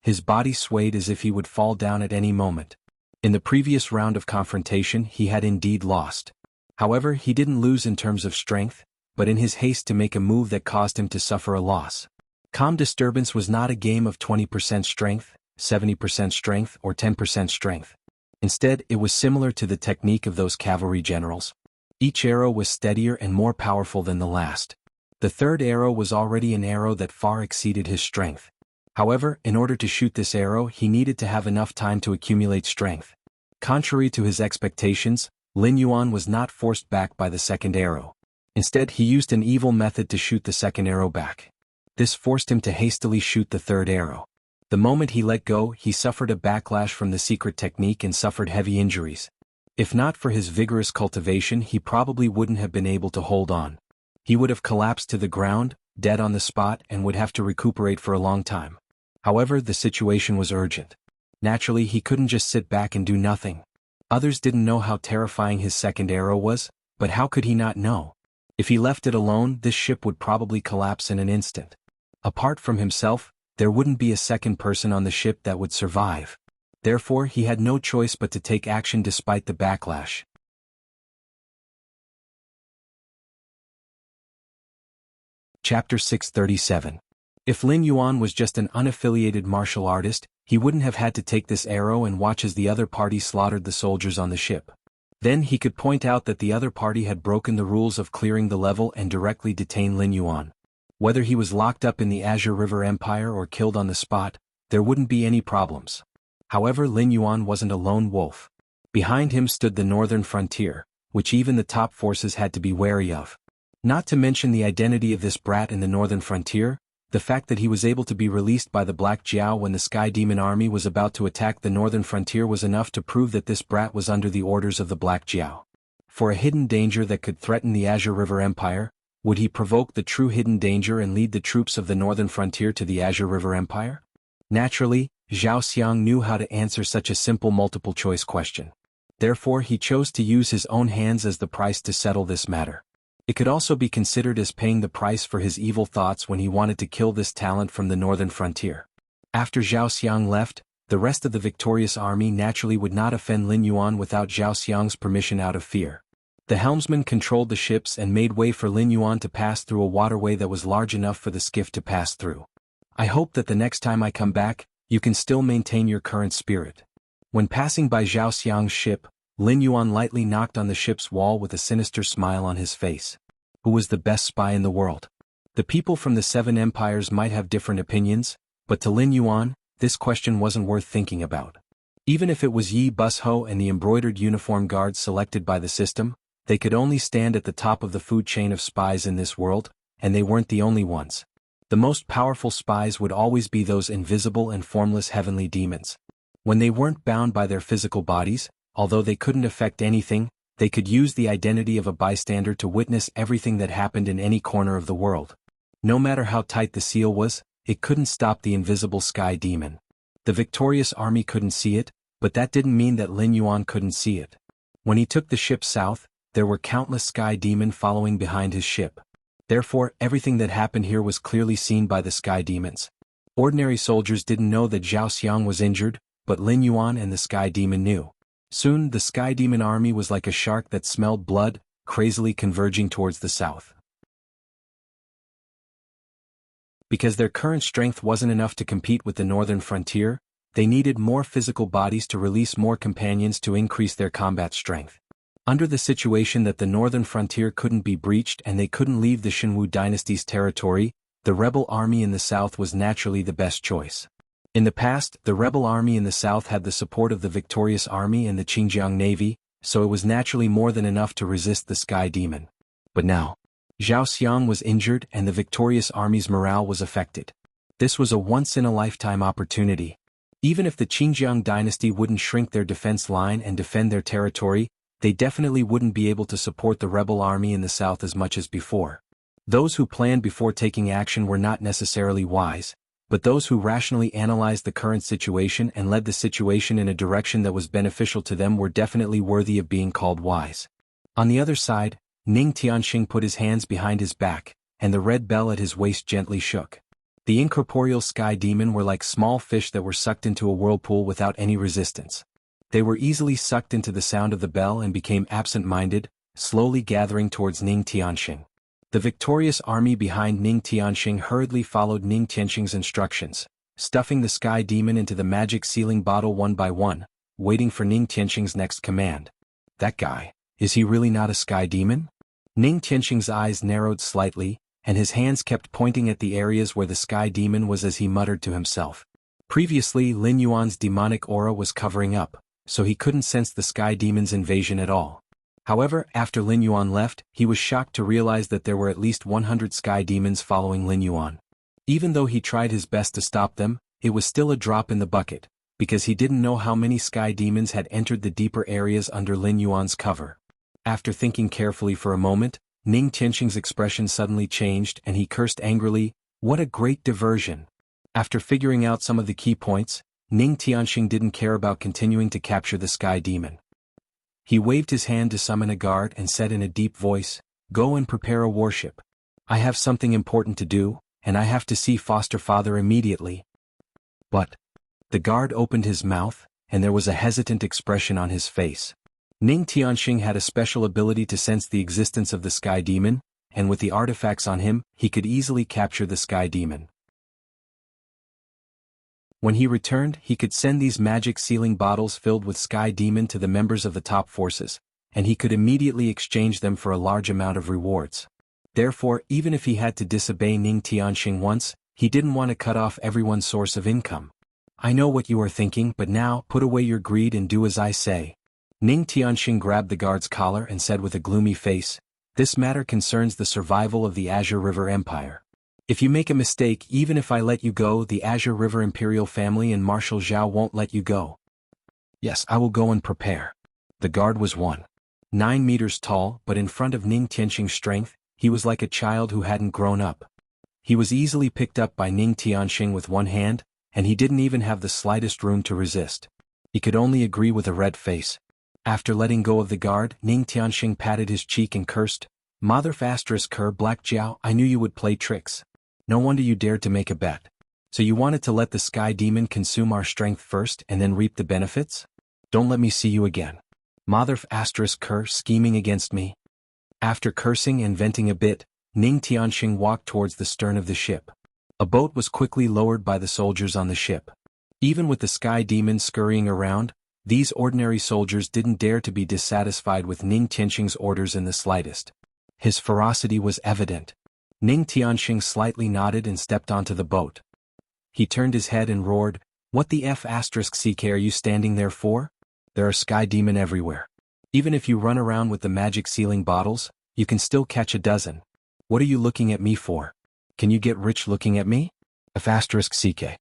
His body swayed as if he would fall down at any moment. In the previous round of confrontation, he had indeed lost. However, he didn't lose in terms of strength, but in his haste to make a move that caused him to suffer a loss. Calm disturbance was not a game of 20% strength, 70% strength, or 10% strength. Instead, it was similar to the technique of those cavalry generals. Each arrow was steadier and more powerful than the last. The third arrow was already an arrow that far exceeded his strength. However, in order to shoot this arrow, he needed to have enough time to accumulate strength. Contrary to his expectations, Lin Yuan was not forced back by the second arrow. Instead, he used an evil method to shoot the second arrow back. This forced him to hastily shoot the third arrow. The moment he let go, he suffered a backlash from the secret technique and suffered heavy injuries. If not for his vigorous cultivation, he probably wouldn't have been able to hold on. He would have collapsed to the ground, dead on the spot, and would have to recuperate for a long time. However, the situation was urgent. Naturally, he couldn't just sit back and do nothing. Others didn't know how terrifying his second arrow was, but how could he not know? If he left it alone, this ship would probably collapse in an instant. Apart from himself, there wouldn't be a second person on the ship that would survive. Therefore, he had no choice but to take action despite the backlash. Chapter 637. If Lin Yuan was just an unaffiliated martial artist, he wouldn't have had to take this arrow and watch as the other party slaughtered the soldiers on the ship. Then he could point out that the other party had broken the rules of clearing the level and directly detain Lin Yuan. Whether he was locked up in the Azure River Empire or killed on the spot, there wouldn't be any problems. However, Lin Yuan wasn't a lone wolf. Behind him stood the northern frontier, which even the top forces had to be wary of. Not to mention the identity of this brat in the northern frontier, the fact that he was able to be released by the Black Jiao when the Sky Demon army was about to attack the northern frontier was enough to prove that this brat was under the orders of the Black Jiao. For a hidden danger that could threaten the Azure River Empire, would he provoke the true hidden danger and lead the troops of the northern frontier to the Azure River Empire? Naturally, Zhao Xiang knew how to answer such a simple multiple-choice question. Therefore, he chose to use his own hands as the price to settle this matter. It could also be considered as paying the price for his evil thoughts when he wanted to kill this talent from the northern frontier. After Zhao Xiang left, the rest of the victorious army naturally would not offend Lin Yuan without Zhao Xiang's permission out of fear. The helmsman controlled the ships and made way for Lin Yuan to pass through a waterway that was large enough for the skiff to pass through. I hope that the next time I come back, you can still maintain your current spirit. When passing by Zhao Xiang's ship, Lin Yuan lightly knocked on the ship's wall with a sinister smile on his face. Who was the best spy in the world? The people from the Seven Empires might have different opinions, but to Lin Yuan, this question wasn't worth thinking about. Even if it was Yi Busho and the embroidered uniform guards selected by the system, they could only stand at the top of the food chain of spies in this world, and they weren't the only ones. The most powerful spies would always be those invisible and formless heavenly demons. When they weren't bound by their physical bodies, although they couldn't affect anything, they could use the identity of a bystander to witness everything that happened in any corner of the world. No matter how tight the seal was, it couldn't stop the invisible sky demon. The victorious army couldn't see it, but that didn't mean that Lin Yuan couldn't see it. When he took the ship south, there were countless sky demon following behind his ship. Therefore, everything that happened here was clearly seen by the sky demons. Ordinary soldiers didn't know that Zhao Xiang was injured, but Lin Yuan and the sky demon knew. Soon, the sky demon army was like a shark that smelled blood, crazily converging towards the south. Because their current strength wasn't enough to compete with the northern frontier, they needed more physical bodies to release more companions to increase their combat strength. Under the situation that the northern frontier couldn't be breached and they couldn't leave the Shenwu dynasty's territory, the rebel army in the south was naturally the best choice. In the past, the rebel army in the south had the support of the victorious army and the Xinjiang Navy, so it was naturally more than enough to resist the sky demon. But now, Zhao Xiang was injured and the victorious army's morale was affected. This was a once-in-a-lifetime opportunity. Even if the Xinjiang dynasty wouldn't shrink their defense line and defend their territory, they definitely wouldn't be able to support the rebel army in the south as much as before. Those who planned before taking action were not necessarily wise, but those who rationally analyzed the current situation and led the situation in a direction that was beneficial to them were definitely worthy of being called wise. On the other side, Ning Tianxing put his hands behind his back, and the red bell at his waist gently shook. The incorporeal sky demon were like small fish that were sucked into a whirlpool without any resistance. They were easily sucked into the sound of the bell and became absent-minded, slowly gathering towards Ning Tianxing. The victorious army behind Ning Tianxing hurriedly followed Ning Tianxing's instructions, stuffing the sky demon into the magic sealing bottle one by one, waiting for Ning Tianxing's next command. That guy, is he really not a sky demon? Ning Tianxing's eyes narrowed slightly, and his hands kept pointing at the areas where the sky demon was as he muttered to himself. Previously, Lin Yuan's demonic aura was covering up, so he couldn't sense the sky demon's invasion at all. However, after Lin Yuan left, he was shocked to realize that there were at least 100 sky demons following Lin Yuan. Even though he tried his best to stop them, it was still a drop in the bucket, because he didn't know how many sky demons had entered the deeper areas under Lin Yuan's cover. After thinking carefully for a moment, Ning Tianxing's expression suddenly changed and he cursed angrily, "What a great diversion!" After figuring out some of the key points, Ning Tianxing didn't care about continuing to capture the sky demon. He waved his hand to summon a guard and said in a deep voice, "Go and prepare a warship. I have something important to do, and I have to see foster father immediately." But the guard opened his mouth, and there was a hesitant expression on his face. Ning Tianxing had a special ability to sense the existence of the sky demon, and with the artifacts on him, he could easily capture the sky demon. When he returned, he could send these magic sealing bottles filled with sky demon to the members of the top forces, and he could immediately exchange them for a large amount of rewards. Therefore, even if he had to disobey Ning Tianxing once, he didn't want to cut off everyone's source of income. "I know what you are thinking, but now, put away your greed and do as I say." Ning Tianxing grabbed the guard's collar and said with a gloomy face, "This matter concerns the survival of the Azure River Empire. If you make a mistake, even if I let you go, the Azure River Imperial family and Marshal Zhao won't let you go." "Yes, I will go and prepare." The guard was 1.9 meters tall, but in front of Ning Tianxing's strength, he was like a child who hadn't grown up. He was easily picked up by Ning Tianxing with one hand, and he didn't even have the slightest room to resist. He could only agree with a red face. After letting go of the guard, Ning Tianxing patted his cheek and cursed, "Mother *****, Black Jiao, I knew you would play tricks. No wonder you dared to make a bet. So you wanted to let the sky demon consume our strength first and then reap the benefits? Don't let me see you again. Mother ****, scheming against me." After cursing and venting a bit, Ning Tianxing walked towards the stern of the ship. A boat was quickly lowered by the soldiers on the ship. Even with the sky demon scurrying around, these ordinary soldiers didn't dare to be dissatisfied with Ning Tianxing's orders in the slightest. His ferocity was evident. Ning Tianxing slightly nodded and stepped onto the boat. He turned his head and roared, "What the F***ck are you standing there for? There are sky demon everywhere. Even if you run around with the magic sealing bottles, you can still catch a dozen. What are you looking at me for? Can you get rich looking at me? F***ck."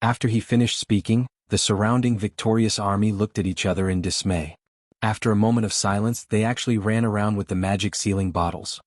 After he finished speaking, the surrounding victorious army looked at each other in dismay. After a moment of silence, they actually ran around with the magic sealing bottles.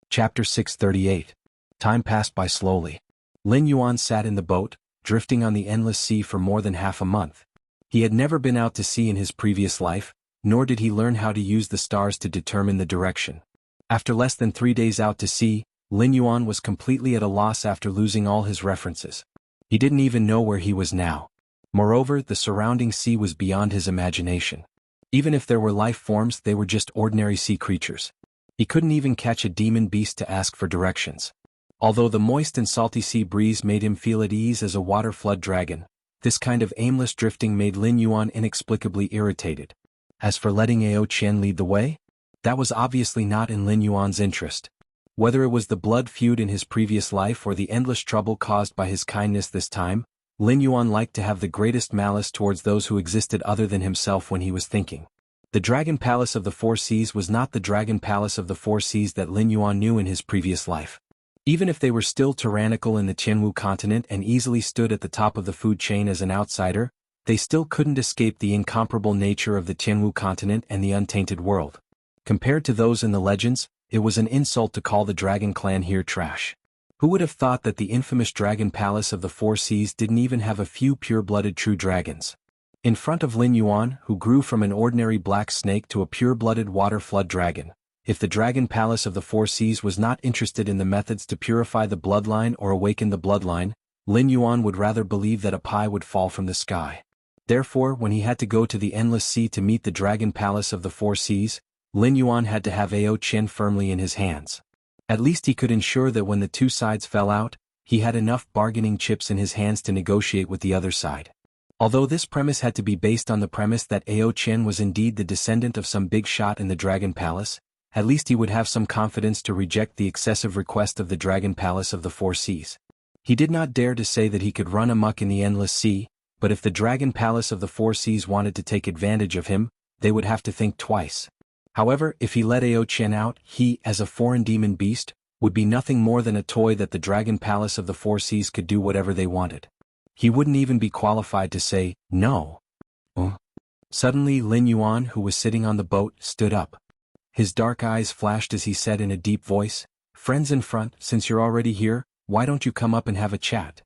Chapter 638. Time passed by slowly. Lin Yuan sat in the boat, drifting on the endless sea for more than half a month. He had never been out to sea in his previous life, nor did he learn how to use the stars to determine the direction. After less than 3 days out to sea, Lin Yuan was completely at a loss after losing all his references. He didn't even know where he was now. Moreover, the surrounding sea was beyond his imagination. Even if there were life forms, they were just ordinary sea creatures. He couldn't even catch a demon beast to ask for directions. Although the moist and salty sea breeze made him feel at ease as a water flood dragon, this kind of aimless drifting made Lin Yuan inexplicably irritated. As for letting Ao Qian lead the way, that was obviously not in Lin Yuan's interest. Whether it was the blood feud in his previous life or the endless trouble caused by his kindness this time, Lin Yuan liked to have the greatest malice towards those who existed other than himself when he was thinking. The Dragon Palace of the Four Seas was not the Dragon Palace of the Four Seas that Lin Yuan knew in his previous life. Even if they were still tyrannical in the Qianwu continent and easily stood at the top of the food chain as an outsider, they still couldn't escape the incomparable nature of the Qianwu continent and the untainted world. Compared to those in the legends, it was an insult to call the Dragon Clan here trash. Who would have thought that the infamous Dragon Palace of the Four Seas didn't even have a few pure-blooded true dragons? In front of Lin Yuan, who grew from an ordinary black snake to a pure-blooded water flood dragon, if the Dragon Palace of the Four Seas was not interested in the methods to purify the bloodline or awaken the bloodline, Lin Yuan would rather believe that a pie would fall from the sky. Therefore, when he had to go to the endless sea to meet the Dragon Palace of the Four Seas, Lin Yuan had to have Ao Qian firmly in his hands. At least he could ensure that when the two sides fell out, he had enough bargaining chips in his hands to negotiate with the other side. Although this premise had to be based on the premise that Ao Qian was indeed the descendant of some big shot in the Dragon Palace, at least he would have some confidence to reject the excessive request of the Dragon Palace of the Four Seas. He did not dare to say that he could run amok in the endless sea, but if the Dragon Palace of the Four Seas wanted to take advantage of him, they would have to think twice. However, if he let Ao Qian out, he, as a foreign demon beast, would be nothing more than a toy that the Dragon Palace of the Four Seas could do whatever they wanted. He wouldn't even be qualified to say, no. Suddenly Lin Yuan, who was sitting on the boat, stood up. His dark eyes flashed as he said in a deep voice, "Friends in front, since you're already here, why don't you come up and have a chat?"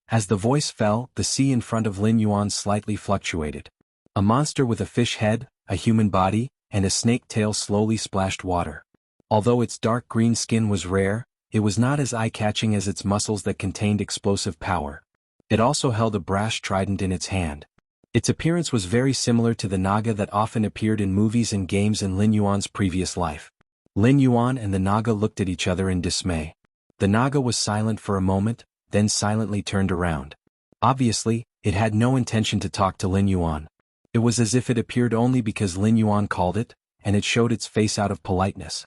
As the voice fell, the sea in front of Lin Yuan slightly fluctuated. A monster with a fish head, a human body, and a snake tail slowly splashed water. Although its dark green skin was rare, it was not as eye-catching as its muscles that contained explosive power. It also held a brass trident in its hand. Its appearance was very similar to the Naga that often appeared in movies and games in Lin Yuan's previous life. Lin Yuan and the Naga looked at each other in dismay. The Naga was silent for a moment, then silently turned around. Obviously, it had no intention to talk to Lin Yuan. It was as if it appeared only because Lin Yuan called it, and it showed its face out of politeness.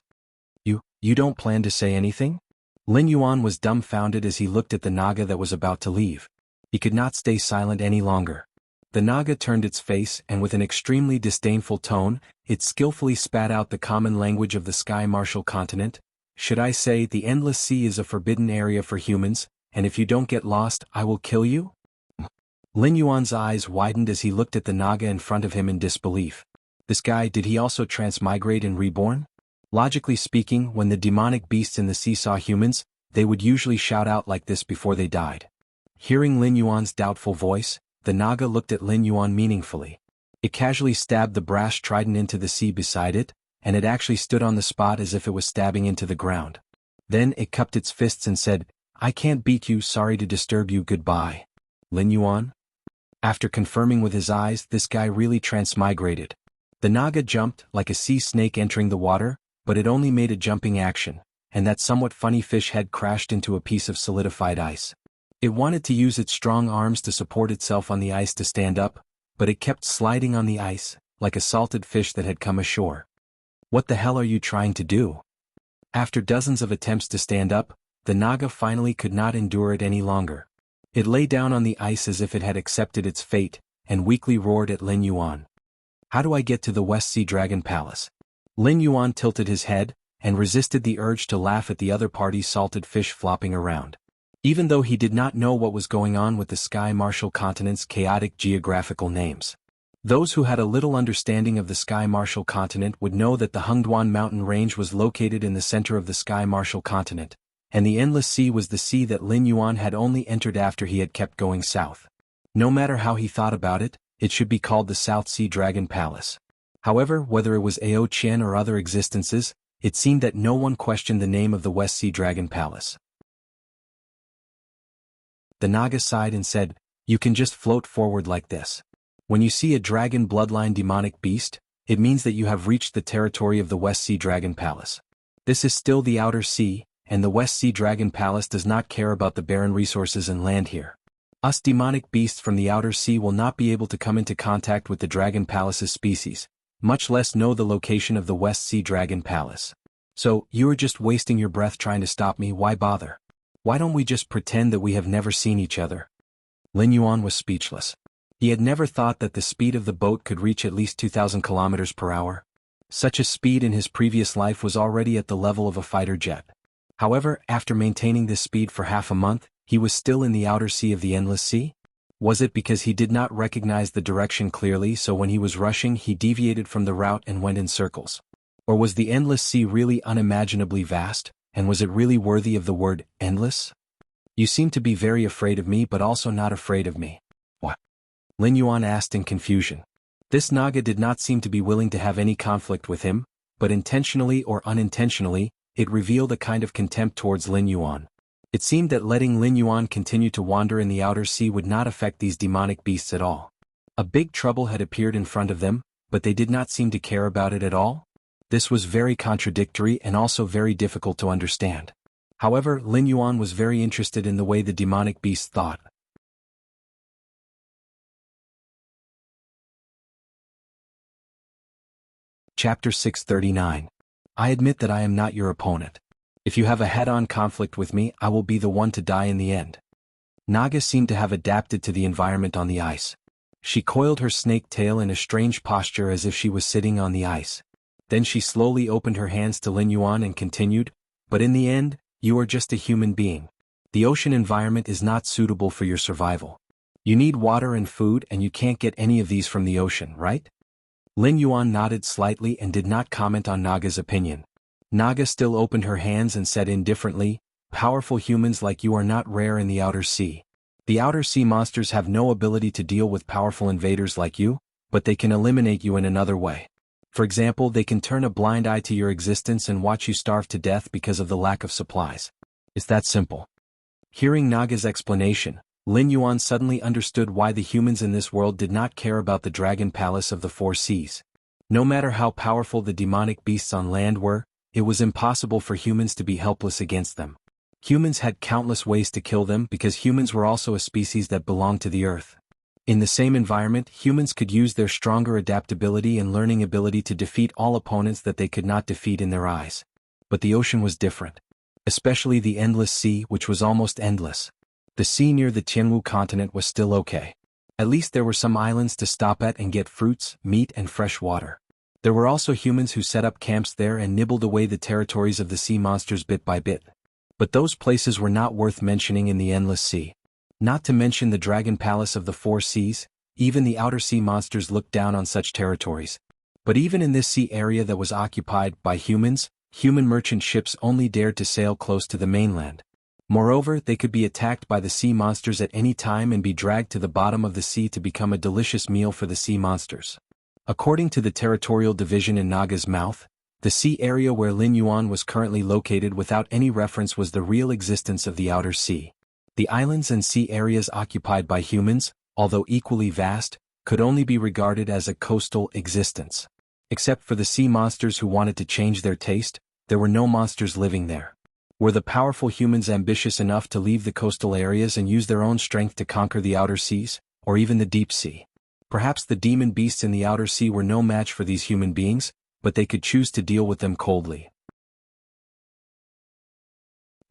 You don't plan to say anything?" Lin Yuan was dumbfounded as he looked at the Naga that was about to leave. He could not stay silent any longer. The Naga turned its face and with an extremely disdainful tone, it skillfully spat out the common language of the Sky Martial continent. "Should I say the endless sea is a forbidden area for humans, and if you don't get lost, I will kill you?" Lin Yuan's eyes widened as he looked at the Naga in front of him in disbelief. This guy, did he also transmigrate and reborn? Logically speaking, when the demonic beasts in the sea saw humans, they would usually shout out like this before they died. Hearing Lin Yuan's doubtful voice, the Naga looked at Lin Yuan meaningfully. It casually stabbed the brass trident into the sea beside it, and it actually stood on the spot as if it was stabbing into the ground. Then it cupped its fists and said, "I can't beat you, sorry to disturb you, goodbye." Lin Yuan? After confirming with his eyes, this guy really transmigrated. The Naga jumped, like a sea snake entering the water, but it only made a jumping action, and that somewhat funny fish head crashed into a piece of solidified ice. It wanted to use its strong arms to support itself on the ice to stand up, but it kept sliding on the ice, like a salted fish that had come ashore. What the hell are you trying to do? After dozens of attempts to stand up, the Naga finally could not endure it any longer. It lay down on the ice as if it had accepted its fate, and weakly roared at Lin Yuan. How do I get to the West Sea Dragon Palace? Lin Yuan tilted his head, and resisted the urge to laugh at the other party's salted fish flopping around. Even though he did not know what was going on with the Sky Marshal Continent's chaotic geographical names. Those who had a little understanding of the Sky Marshal Continent would know that the Hengduan mountain range was located in the center of the Sky Marshal Continent, and the Endless Sea was the sea that Lin Yuan had only entered after he had kept going south. No matter how he thought about it, it should be called the South Sea Dragon Palace. However, whether it was Ao Qian or other existences, it seemed that no one questioned the name of the West Sea Dragon Palace. The Naga sighed and said, "You can just float forward like this. When you see a dragon bloodline demonic beast, it means that you have reached the territory of the West Sea Dragon Palace. This is still the Outer Sea, and the West Sea Dragon Palace does not care about the barren resources and land here. Us demonic beasts from the Outer Sea will not be able to come into contact with the Dragon Palace's species, much less know the location of the West Sea Dragon Palace. So, you are just wasting your breath trying to stop me. Why bother? Why don't we just pretend that we have never seen each other?" Lin Yuan was speechless. He had never thought that the speed of the boat could reach at least 2,000 kilometers per hour. Such a speed in his previous life was already at the level of a fighter jet. However, after maintaining this speed for half a month, he was still in the outer sea of the Endless Sea? Was it because he did not recognize the direction clearly, so when he was rushing he deviated from the route and went in circles? Or was the Endless Sea really unimaginably vast, and was it really worthy of the word endless? "You seem to be very afraid of me but also not afraid of me." "What?" Lin Yuan asked in confusion. This Naga did not seem to be willing to have any conflict with him, but intentionally or unintentionally, it revealed a kind of contempt towards Lin Yuan. It seemed that letting Lin Yuan continue to wander in the outer sea would not affect these demonic beasts at all. A big trouble had appeared in front of them, but they did not seem to care about it at all. This was very contradictory and also very difficult to understand. However, Lin Yuan was very interested in the way the demonic beasts thought. Chapter 639. I admit that I am not your opponent. If you have a head-on conflict with me, I will be the one to die in the end. Naga seemed to have adapted to the environment on the ice. She coiled her snake tail in a strange posture as if she was sitting on the ice. Then she slowly opened her hands to Lin Yuan and continued, "But in the end, you are just a human being. The ocean environment is not suitable for your survival. You need water and food and you can't get any of these from the ocean, right?" Lin Yuan nodded slightly and did not comment on Naga's opinion. Naga still opened her hands and said indifferently, "Powerful humans like you are not rare in the outer sea. The outer sea monsters have no ability to deal with powerful invaders like you, but they can eliminate you in another way. For example, they can turn a blind eye to your existence and watch you starve to death because of the lack of supplies. It's that simple." Hearing Naga's explanation, Lin Yuan suddenly understood why the humans in this world did not care about the Dragon Palace of the Four Seas. No matter how powerful the demonic beasts on land were, it was impossible for humans to be helpless against them. Humans had countless ways to kill them because humans were also a species that belonged to the earth. In the same environment, humans could use their stronger adaptability and learning ability to defeat all opponents that they could not defeat in their eyes. But the ocean was different. Especially the Endless Sea, which was almost endless. The sea near the Tianwu continent was still okay. At least there were some islands to stop at and get fruits, meat and fresh water. There were also humans who set up camps there and nibbled away the territories of the sea monsters bit by bit. But those places were not worth mentioning in the Endless Sea. Not to mention the Dragon Palace of the Four Seas, even the outer sea monsters looked down on such territories. But even in this sea area that was occupied by humans, human merchant ships only dared to sail close to the mainland. Moreover, they could be attacked by the sea monsters at any time and be dragged to the bottom of the sea to become a delicious meal for the sea monsters. According to the territorial division in Naga's mouth, the sea area where Lin Yuan was currently located without any reference was the real existence of the outer sea. The islands and sea areas occupied by humans, although equally vast, could only be regarded as a coastal existence. Except for the sea monsters who wanted to change their taste, there were no monsters living there. Were the powerful humans ambitious enough to leave the coastal areas and use their own strength to conquer the outer seas, or even the deep sea? Perhaps the demon beasts in the outer sea were no match for these human beings, but they could choose to deal with them coldly.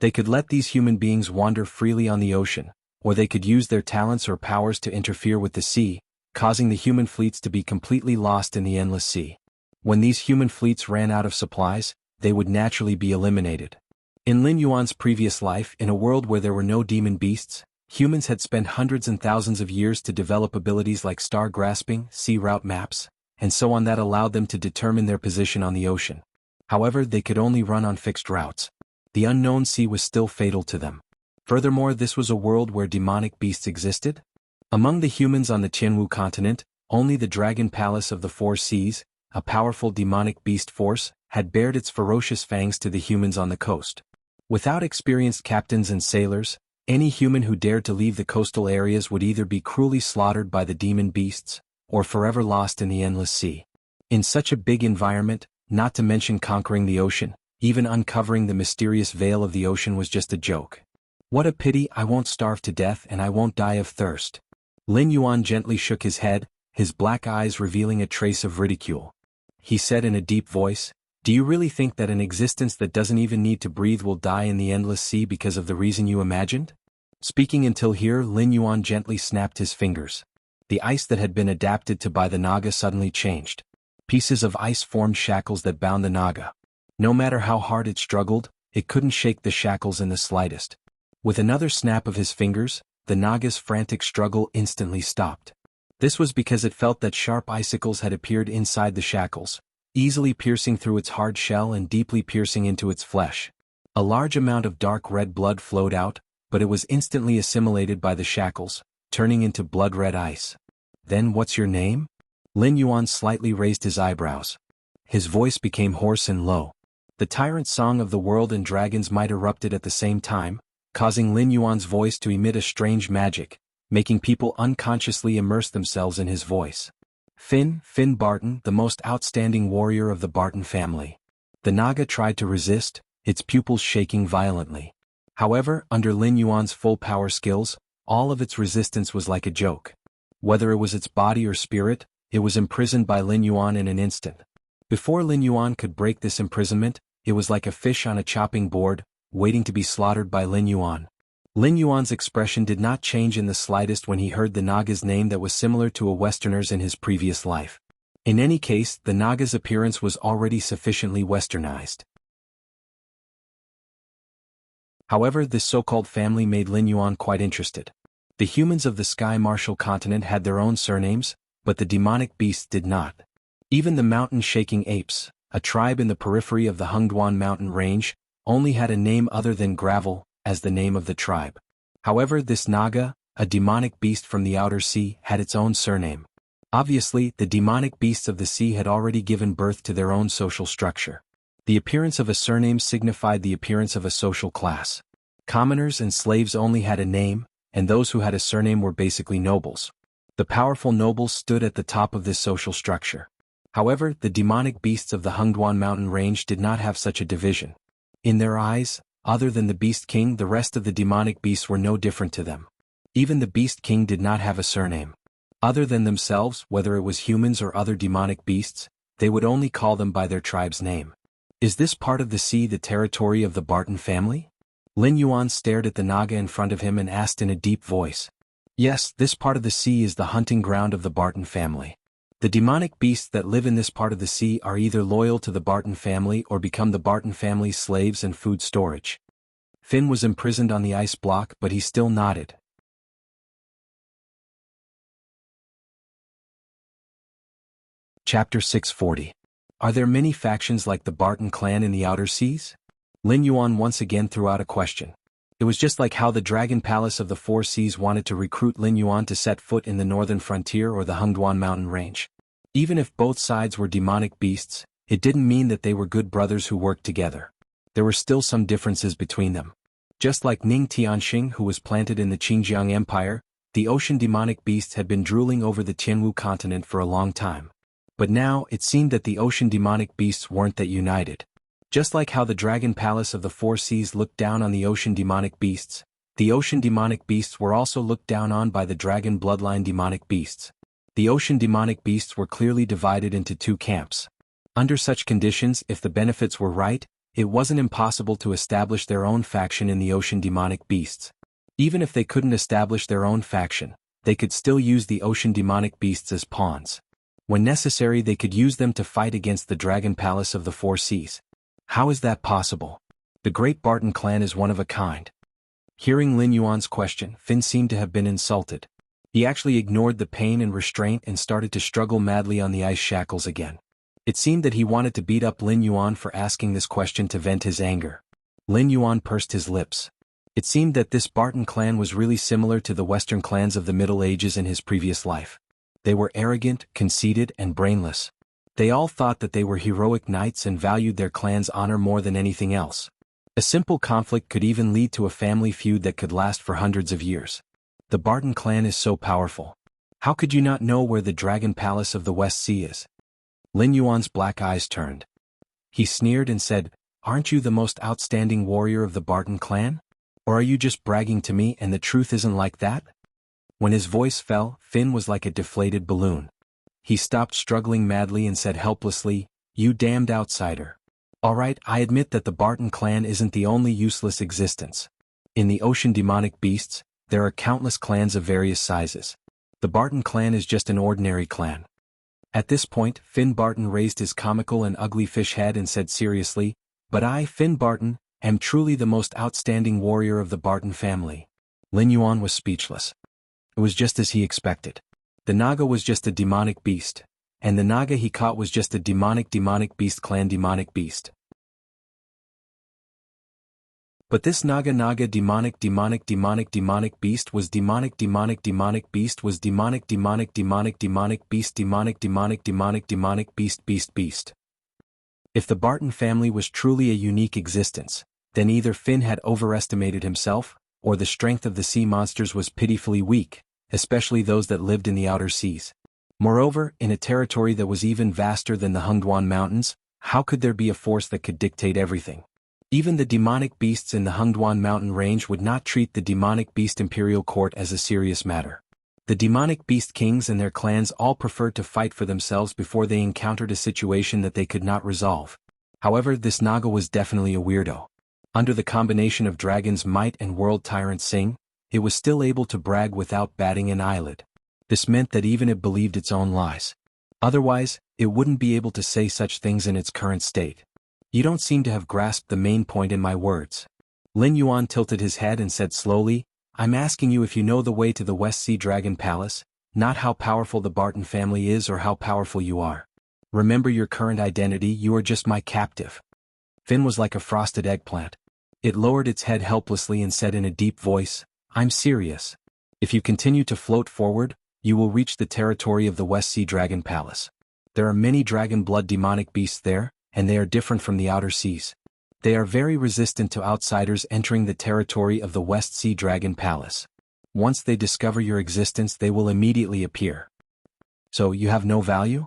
They could let these human beings wander freely on the ocean, or they could use their talents or powers to interfere with the sea, causing the human fleets to be completely lost in the endless sea. When these human fleets ran out of supplies, they would naturally be eliminated. In Lin Yuan's previous life, in a world where there were no demon beasts, humans had spent hundreds and thousands of years to develop abilities like star grasping, sea route maps, and so on that allowed them to determine their position on the ocean. However, they could only run on fixed routes. The unknown sea was still fatal to them. Furthermore, this was a world where demonic beasts existed. Among the humans on the Tianwu continent, only the Dragon Palace of the Four Seas, a powerful demonic beast force, had bared its ferocious fangs to the humans on the coast. Without experienced captains and sailors, any human who dared to leave the coastal areas would either be cruelly slaughtered by the demon beasts, or forever lost in the endless sea. In such a big environment, not to mention conquering the ocean, even uncovering the mysterious veil of the ocean was just a joke. What a pity, I won't starve to death and I won't die of thirst. Lin Yuan gently shook his head, his black eyes revealing a trace of ridicule. He said in a deep voice, "Do you really think that an existence that doesn't even need to breathe will die in the endless sea because of the reason you imagined?" Speaking until here, Lin Yuan gently snapped his fingers. The ice that had been adapted to by the Naga suddenly changed. Pieces of ice formed shackles that bound the Naga. No matter how hard it struggled, it couldn't shake the shackles in the slightest. With another snap of his fingers, the Naga's frantic struggle instantly stopped. This was because it felt that sharp icicles had appeared inside the shackles, easily piercing through its hard shell and deeply piercing into its flesh. A large amount of dark red blood flowed out, but it was instantly assimilated by the shackles, turning into blood-red ice. "Then what's your name?" Lin Yuan slightly raised his eyebrows. His voice became hoarse and low. The tyrant song of the world and dragons might erupted at the same time, causing Lin Yuan's voice to emit a strange magic, making people unconsciously immerse themselves in his voice. Finn Barton, the most outstanding warrior of the Barton family." The Naga tried to resist, its pupils shaking violently. However, under Lin Yuan's full power skills, all of its resistance was like a joke. Whether it was its body or spirit, it was imprisoned by Lin Yuan in an instant. Before Lin Yuan could break this imprisonment, it was like a fish on a chopping board, waiting to be slaughtered by Lin Yuan. Lin Yuan's expression did not change in the slightest when he heard the Naga's name that was similar to a Westerner's in his previous life. In any case, the Naga's appearance was already sufficiently westernized. However, this so-called family made Lin Yuan quite interested. The humans of the Sky Martial continent had their own surnames, but the demonic beasts did not. Even the mountain-shaking apes, a tribe in the periphery of the Hengduan mountain range, only had a name other than Gravel, as the name of the tribe. However, this Naga, a demonic beast from the outer sea, had its own surname. Obviously, the demonic beasts of the sea had already given birth to their own social structure. The appearance of a surname signified the appearance of a social class. Commoners and slaves only had a name, and those who had a surname were basically nobles. The powerful nobles stood at the top of this social structure. However, the demonic beasts of the Hengduan mountain range did not have such a division. In their eyes, other than the Beast King, the rest of the demonic beasts were no different to them. Even the Beast King did not have a surname. Other than themselves, whether it was humans or other demonic beasts, they would only call them by their tribe's name. Is this part of the sea the territory of the Barton family? Lin Yuan stared at the Naga in front of him and asked in a deep voice. Yes, this part of the sea is the hunting ground of the Barton family. The demonic beasts that live in this part of the sea are either loyal to the Barton family or become the Barton family's slaves and food storage. Finn was imprisoned on the ice block, but he still nodded. Chapter 640. Are there many factions like the Barton clan in the outer seas? Lin Yuan once again threw out a question. It was just like how the Dragon Palace of the Four Seas wanted to recruit Lin Yuan to set foot in the northern frontier or the Hengduan mountain range. Even if both sides were demonic beasts, it didn't mean that they were good brothers who worked together. There were still some differences between them. Just like Ning Tianxing, who was planted in the Qingjiang Empire, the ocean demonic beasts had been drooling over the Tianwu continent for a long time. But now, it seemed that the ocean demonic beasts weren't that united. Just like how the Dragon Palace of the Four Seas looked down on the ocean demonic beasts, the ocean demonic beasts were also looked down on by the dragon bloodline demonic beasts. The ocean demonic beasts were clearly divided into two camps. Under such conditions, if the benefits were right, it wasn't impossible to establish their own faction in the ocean demonic beasts. Even if they couldn't establish their own faction, they could still use the ocean demonic beasts as pawns. When necessary, they could use them to fight against the Dragon Palace of the Four Seas. How is that possible? The Great Barton clan is one of a kind. Hearing Lin Yuan's question, Finn seemed to have been insulted. He actually ignored the pain and restraint and started to struggle madly on the ice shackles again. It seemed that he wanted to beat up Lin Yuan for asking this question to vent his anger. Lin Yuan pursed his lips. It seemed that this Barton clan was really similar to the Western clans of the Middle Ages in his previous life. They were arrogant, conceited, and brainless. They all thought that they were heroic knights and valued their clan's honor more than anything else. A simple conflict could even lead to a family feud that could last for hundreds of years. The Barton clan is so powerful. How could you not know where the Dragon Palace of the West Sea is? Lin Yuan's black eyes turned. He sneered and said, "Aren't you the most outstanding warrior of the Barton clan? Or are you just bragging to me and the truth isn't like that?" When his voice fell, Finn was like a deflated balloon. He stopped struggling madly and said helplessly, "You damned outsider. Alright, I admit that the Barton clan isn't the only useless existence. In the ocean demonic beasts, there are countless clans of various sizes. The Barton clan is just an ordinary clan." At this point, Finn Barton raised his comical and ugly fish head and said seriously, "But I, Finn Barton, am truly the most outstanding warrior of the Barton family." Lin Yuan was speechless. It was just as he expected. The Naga was just a demonic beast, and the Naga he caught was just a demonic beast clan demonic beast. But this Naga demonic beast was demonic beast was demonic beast. If the Barton family was truly a unique existence, then either Finn had overestimated himself, or the strength of the sea monsters was pitifully weak, especially those that lived in the outer seas. Moreover, in a territory that was even vaster than the Hungduan Mountains, how could there be a force that could dictate everything? Even the demonic beasts in the Hungduan Mountain range would not treat the demonic beast imperial court as a serious matter. The demonic beast kings and their clans all preferred to fight for themselves before they encountered a situation that they could not resolve. However, this Naga was definitely a weirdo. Under the combination of Dragon's might and world tyrant Sing, it was still able to brag without batting an eyelid. This meant that even it believed its own lies. Otherwise, it wouldn't be able to say such things in its current state. You don't seem to have grasped the main point in my words. Lin Yuan tilted his head and said slowly, "I'm asking you if you know the way to the West Sea Dragon Palace, not how powerful the Barton family is or how powerful you are. Remember your current identity, you are just my captive." Finn was like a frosted eggplant. It lowered its head helplessly and said in a deep voice, "I'm serious. If you continue to float forward, you will reach the territory of the West Sea Dragon Palace. There are many dragon blood demonic beasts there, and they are different from the outer seas. They are very resistant to outsiders entering the territory of the West Sea Dragon Palace. Once they discover your existence, they will immediately appear." "So you have no value?"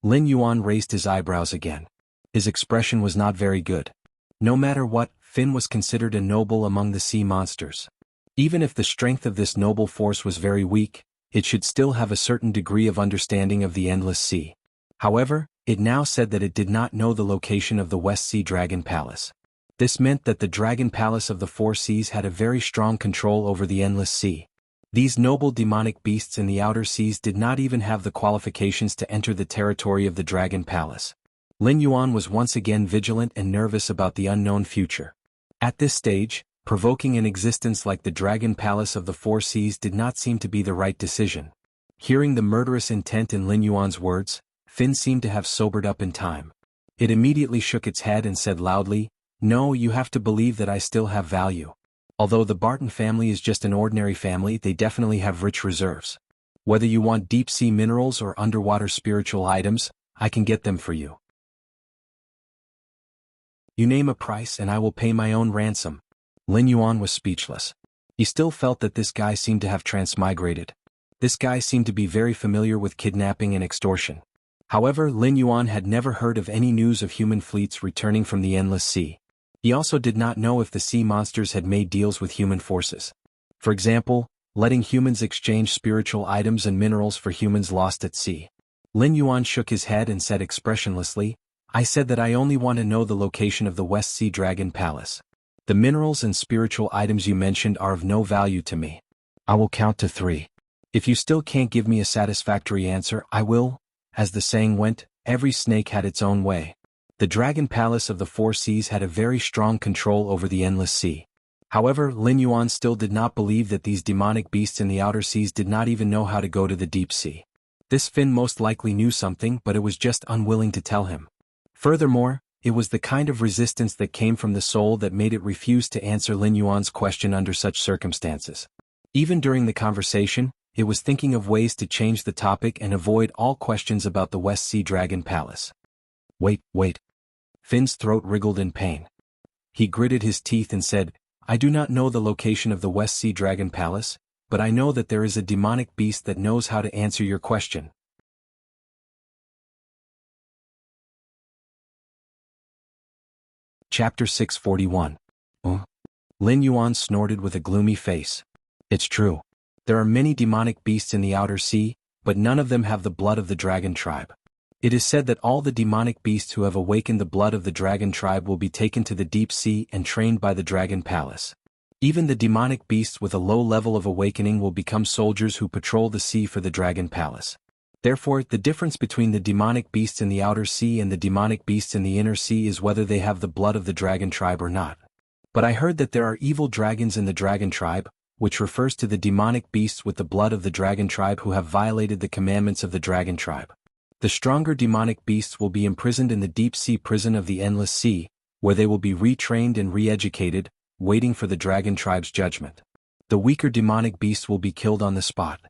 Lin Yuan raised his eyebrows again. His expression was not very good. No matter what, Finn was considered a noble among the sea monsters. Even if the strength of this noble force was very weak, it should still have a certain degree of understanding of the endless sea. However, it now said that it did not know the location of the West Sea Dragon Palace. This meant that the Dragon Palace of the Four Seas had a very strong control over the endless sea. These noble demonic beasts in the outer seas did not even have the qualifications to enter the territory of the Dragon Palace. Lin Yuan was once again vigilant and nervous about the unknown future. At this stage, provoking an existence like the Dragon Palace of the Four Seas did not seem to be the right decision. Hearing the murderous intent in Lin Yuan's words, Finn seemed to have sobered up in time. It immediately shook its head and said loudly, "No, you have to believe that I still have value. Although the Barton family is just an ordinary family, they definitely have rich reserves. Whether you want deep-sea minerals or underwater spiritual items, I can get them for you. You name a price and I will pay my own ransom." Lin Yuan was speechless. He still felt that this guy seemed to have transmigrated. This guy seemed to be very familiar with kidnapping and extortion. However, Lin Yuan had never heard of any news of human fleets returning from the Endless Sea. He also did not know if the sea monsters had made deals with human forces. For example, letting humans exchange spiritual items and minerals for humans lost at sea. Lin Yuan shook his head and said expressionlessly, "I said that I only want to know the location of the West Sea Dragon Palace. The minerals and spiritual items you mentioned are of no value to me. I will count to 3. If you still can't give me a satisfactory answer, I will." As the saying went, every snake had its own way. The Dragon Palace of the Four Seas had a very strong control over the Endless Sea. However, Lin Yuan still did not believe that these demonic beasts in the outer seas did not even know how to go to the deep sea. This Fin most likely knew something, but it was just unwilling to tell him. Furthermore, it was the kind of resistance that came from the soul that made it refuse to answer Lin Yuan's question under such circumstances. Even during the conversation, it was thinking of ways to change the topic and avoid all questions about the West Sea Dragon Palace. Wait. Fin's throat wriggled in pain. He gritted his teeth and said, "I do not know the location of the West Sea Dragon Palace, but I know that there is a demonic beast that knows how to answer your question." Chapter 641. Lin Yuan snorted with a gloomy face. It's true. There are many demonic beasts in the outer sea, but none of them have the blood of the dragon tribe. It is said that all the demonic beasts who have awakened the blood of the dragon tribe will be taken to the deep sea and trained by the Dragon Palace. Even the demonic beasts with a low level of awakening will become soldiers who patrol the sea for the Dragon Palace. Therefore, the difference between the demonic beasts in the outer sea and the demonic beasts in the inner sea is whether they have the blood of the dragon tribe or not. But I heard that there are evil dragons in the dragon tribe, which refers to the demonic beasts with the blood of the dragon tribe who have violated the commandments of the dragon tribe. The stronger demonic beasts will be imprisoned in the deep-sea prison of the Endless Sea, where they will be retrained and re-educated, waiting for the dragon tribe's judgment. The weaker demonic beasts will be killed on the spot.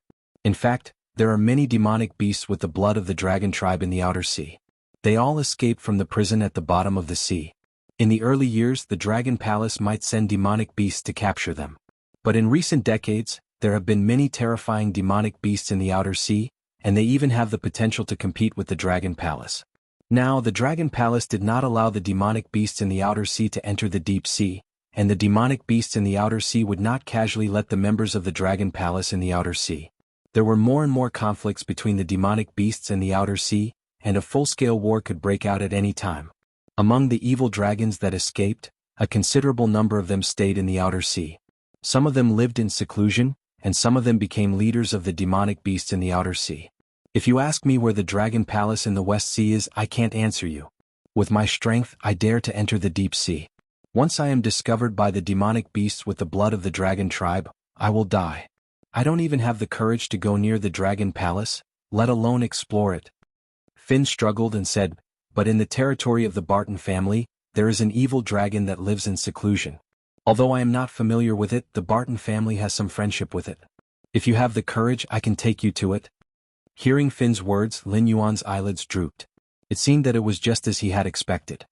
In fact, there are many demonic beasts with the blood of the dragon tribe in the outer sea. They all escaped from the prison at the bottom of the sea. In the early years, the Dragon Palace might send demonic beasts to capture them. But in recent decades, there have been many terrifying demonic beasts in the outer sea, and they even have the potential to compete with the Dragon Palace. Now, the Dragon Palace did not allow the demonic beasts in the outer sea to enter the deep sea, and the demonic beasts in the outer sea would not casually let the members of the Dragon Palace in the outer sea. There were more and more conflicts between the demonic beasts in the outer sea, and a full-scale war could break out at any time. Among the evil dragons that escaped, a considerable number of them stayed in the outer sea. Some of them lived in seclusion, and some of them became leaders of the demonic beasts in the outer sea. If you ask me where the Dragon Palace in the West Sea is, I can't answer you. With my strength, I dare to enter the deep sea. Once I am discovered by the demonic beasts with the blood of the dragon tribe, I will die. I don't even have the courage to go near the Dragon Palace, let alone explore it. Fin struggled and said, "But in the territory of the Barton family, there is an evil dragon that lives in seclusion. Although I am not familiar with it, the Barton family has some friendship with it. If you have the courage, I can take you to it." Hearing Fin's words, Lin Yuan's eyelids drooped. It seemed that it was just as he had expected.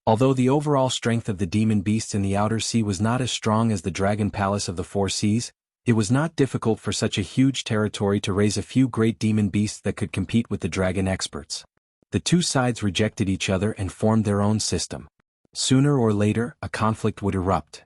Although the overall strength of the demon beasts in the outer sea was not as strong as the Dragon Palace of the Four Seas, it was not difficult for such a huge territory to raise a few great demon beasts that could compete with the dragon experts. The two sides rejected each other and formed their own system. Sooner or later, a conflict would erupt.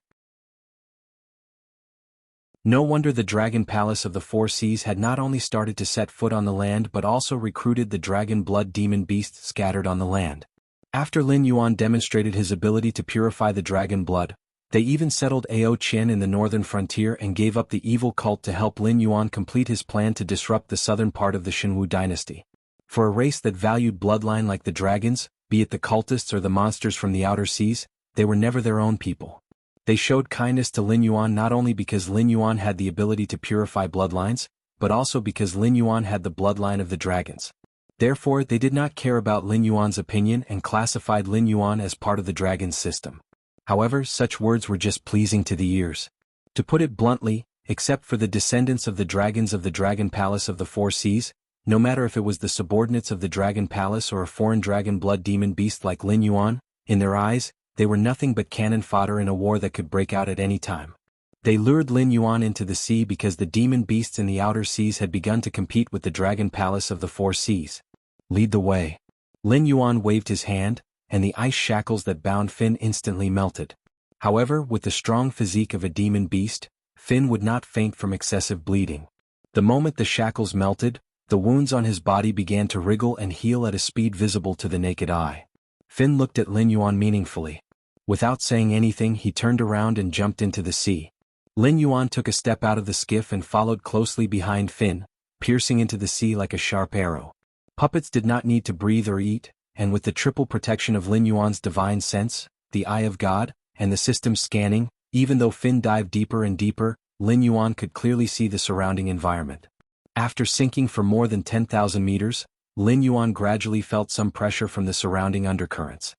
No wonder the Dragon Palace of the Four Seas had not only started to set foot on the land but also recruited the dragon blood demon beasts scattered on the land. After Lin Yuan demonstrated his ability to purify the dragon blood, they even settled Ao Qian in the northern frontier and gave up the evil cult to help Lin Yuan complete his plan to disrupt the southern part of the Xinwu dynasty. For a race that valued bloodline like the dragons, be it the cultists or the monsters from the outer seas, they were never their own people. They showed kindness to Lin Yuan not only because Lin Yuan had the ability to purify bloodlines, but also because Lin Yuan had the bloodline of the dragons. Therefore, they did not care about Lin Yuan's opinion and classified Lin Yuan as part of the dragon's system. However, such words were just pleasing to the ears. To put it bluntly, except for the descendants of the dragons of the Dragon Palace of the Four Seas, no matter if it was the subordinates of the Dragon Palace or a foreign dragon blood demon beast like Lin Yuan, in their eyes, they were nothing but cannon fodder in a war that could break out at any time. They lured Lin Yuan into the sea because the demon beasts in the outer seas had begun to compete with the Dragon Palace of the Four Seas. "Lead the way." Lin Yuan waved his hand, and the ice shackles that bound Finn instantly melted. However, with the strong physique of a demon beast, Finn would not faint from excessive bleeding. The moment the shackles melted, the wounds on his body began to wriggle and heal at a speed visible to the naked eye. Finn looked at Lin Yuan meaningfully. Without saying anything, he turned around and jumped into the sea. Lin Yuan took a step out of the skiff and followed closely behind Finn, piercing into the sea like a sharp arrow. Puppets did not need to breathe or eat, and with the triple protection of Lin Yuan's divine sense, the Eye of God, and the system scanning, even though Finn dived deeper and deeper, Lin Yuan could clearly see the surrounding environment. After sinking for more than 10,000 meters, Lin Yuan gradually felt some pressure from the surrounding undercurrents.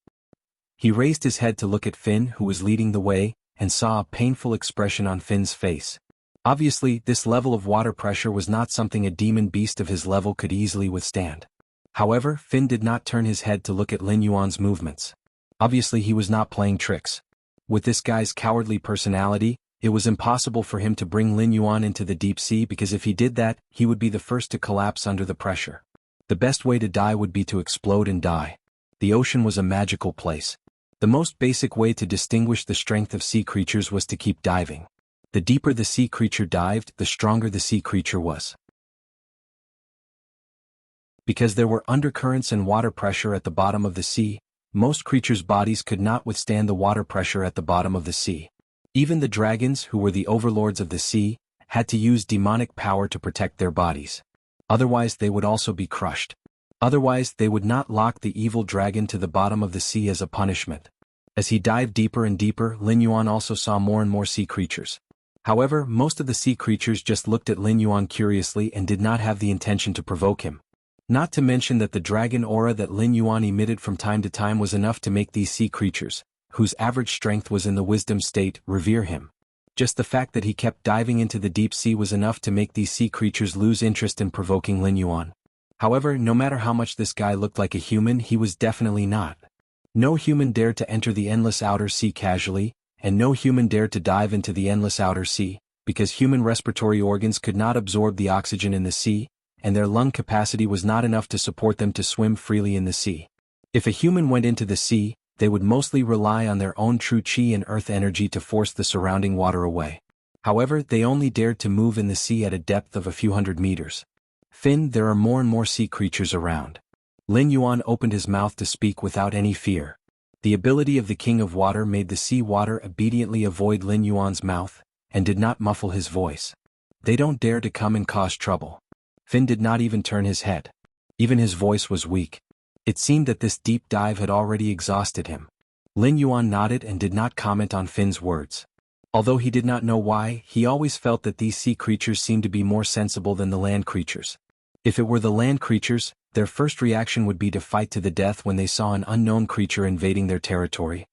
He raised his head to look at Finn, who was leading the way, and saw a painful expression on Finn's face. Obviously, this level of water pressure was not something a demon beast of his level could easily withstand. However, Finn did not turn his head to look at Lin Yuan's movements. Obviously, he was not playing tricks. With this guy's cowardly personality, it was impossible for him to bring Lin Yuan into the deep sea, because if he did that, he would be the first to collapse under the pressure. The best way to die would be to explode and die. The ocean was a magical place. The most basic way to distinguish the strength of sea creatures was to keep diving. The deeper the sea creature dived, the stronger the sea creature was. Because there were undercurrents and water pressure at the bottom of the sea, most creatures' bodies could not withstand the water pressure at the bottom of the sea. Even the dragons, who were the overlords of the sea, had to use demonic power to protect their bodies. Otherwise they would also be crushed. Otherwise they would not lock the evil dragon to the bottom of the sea as a punishment. As he dived deeper and deeper, Lin Yuan also saw more and more sea creatures. However, most of the sea creatures just looked at Lin Yuan curiously and did not have the intention to provoke him. Not to mention that the dragon aura that Lin Yuan emitted from time to time was enough to make these sea creatures, whose average strength was in the wisdom state, revere him. Just the fact that he kept diving into the deep sea was enough to make these sea creatures lose interest in provoking Lin Yuan. However, no matter how much this guy looked like a human, he was definitely not. No human dared to enter the endless outer sea casually, and no human dared to dive into the endless outer sea, because human respiratory organs could not absorb the oxygen in the sea, and their lung capacity was not enough to support them to swim freely in the sea. If a human went into the sea, they would mostly rely on their own true chi and earth energy to force the surrounding water away. However, they only dared to move in the sea at a depth of a few hundred meters. Finn, there are more and more sea creatures around. Lin Yuan opened his mouth to speak without any fear. The ability of the King of Water made the sea water obediently avoid Lin Yuan's mouth, and did not muffle his voice. They don't dare to come and cause trouble. Finn did not even turn his head. Even his voice was weak. It seemed that this deep dive had already exhausted him. Lin Yuan nodded and did not comment on Finn's words. Although he did not know why, he always felt that these sea creatures seemed to be more sensible than the land creatures. If it were the land creatures, their first reaction would be to fight to the death when they saw an unknown creature invading their territory.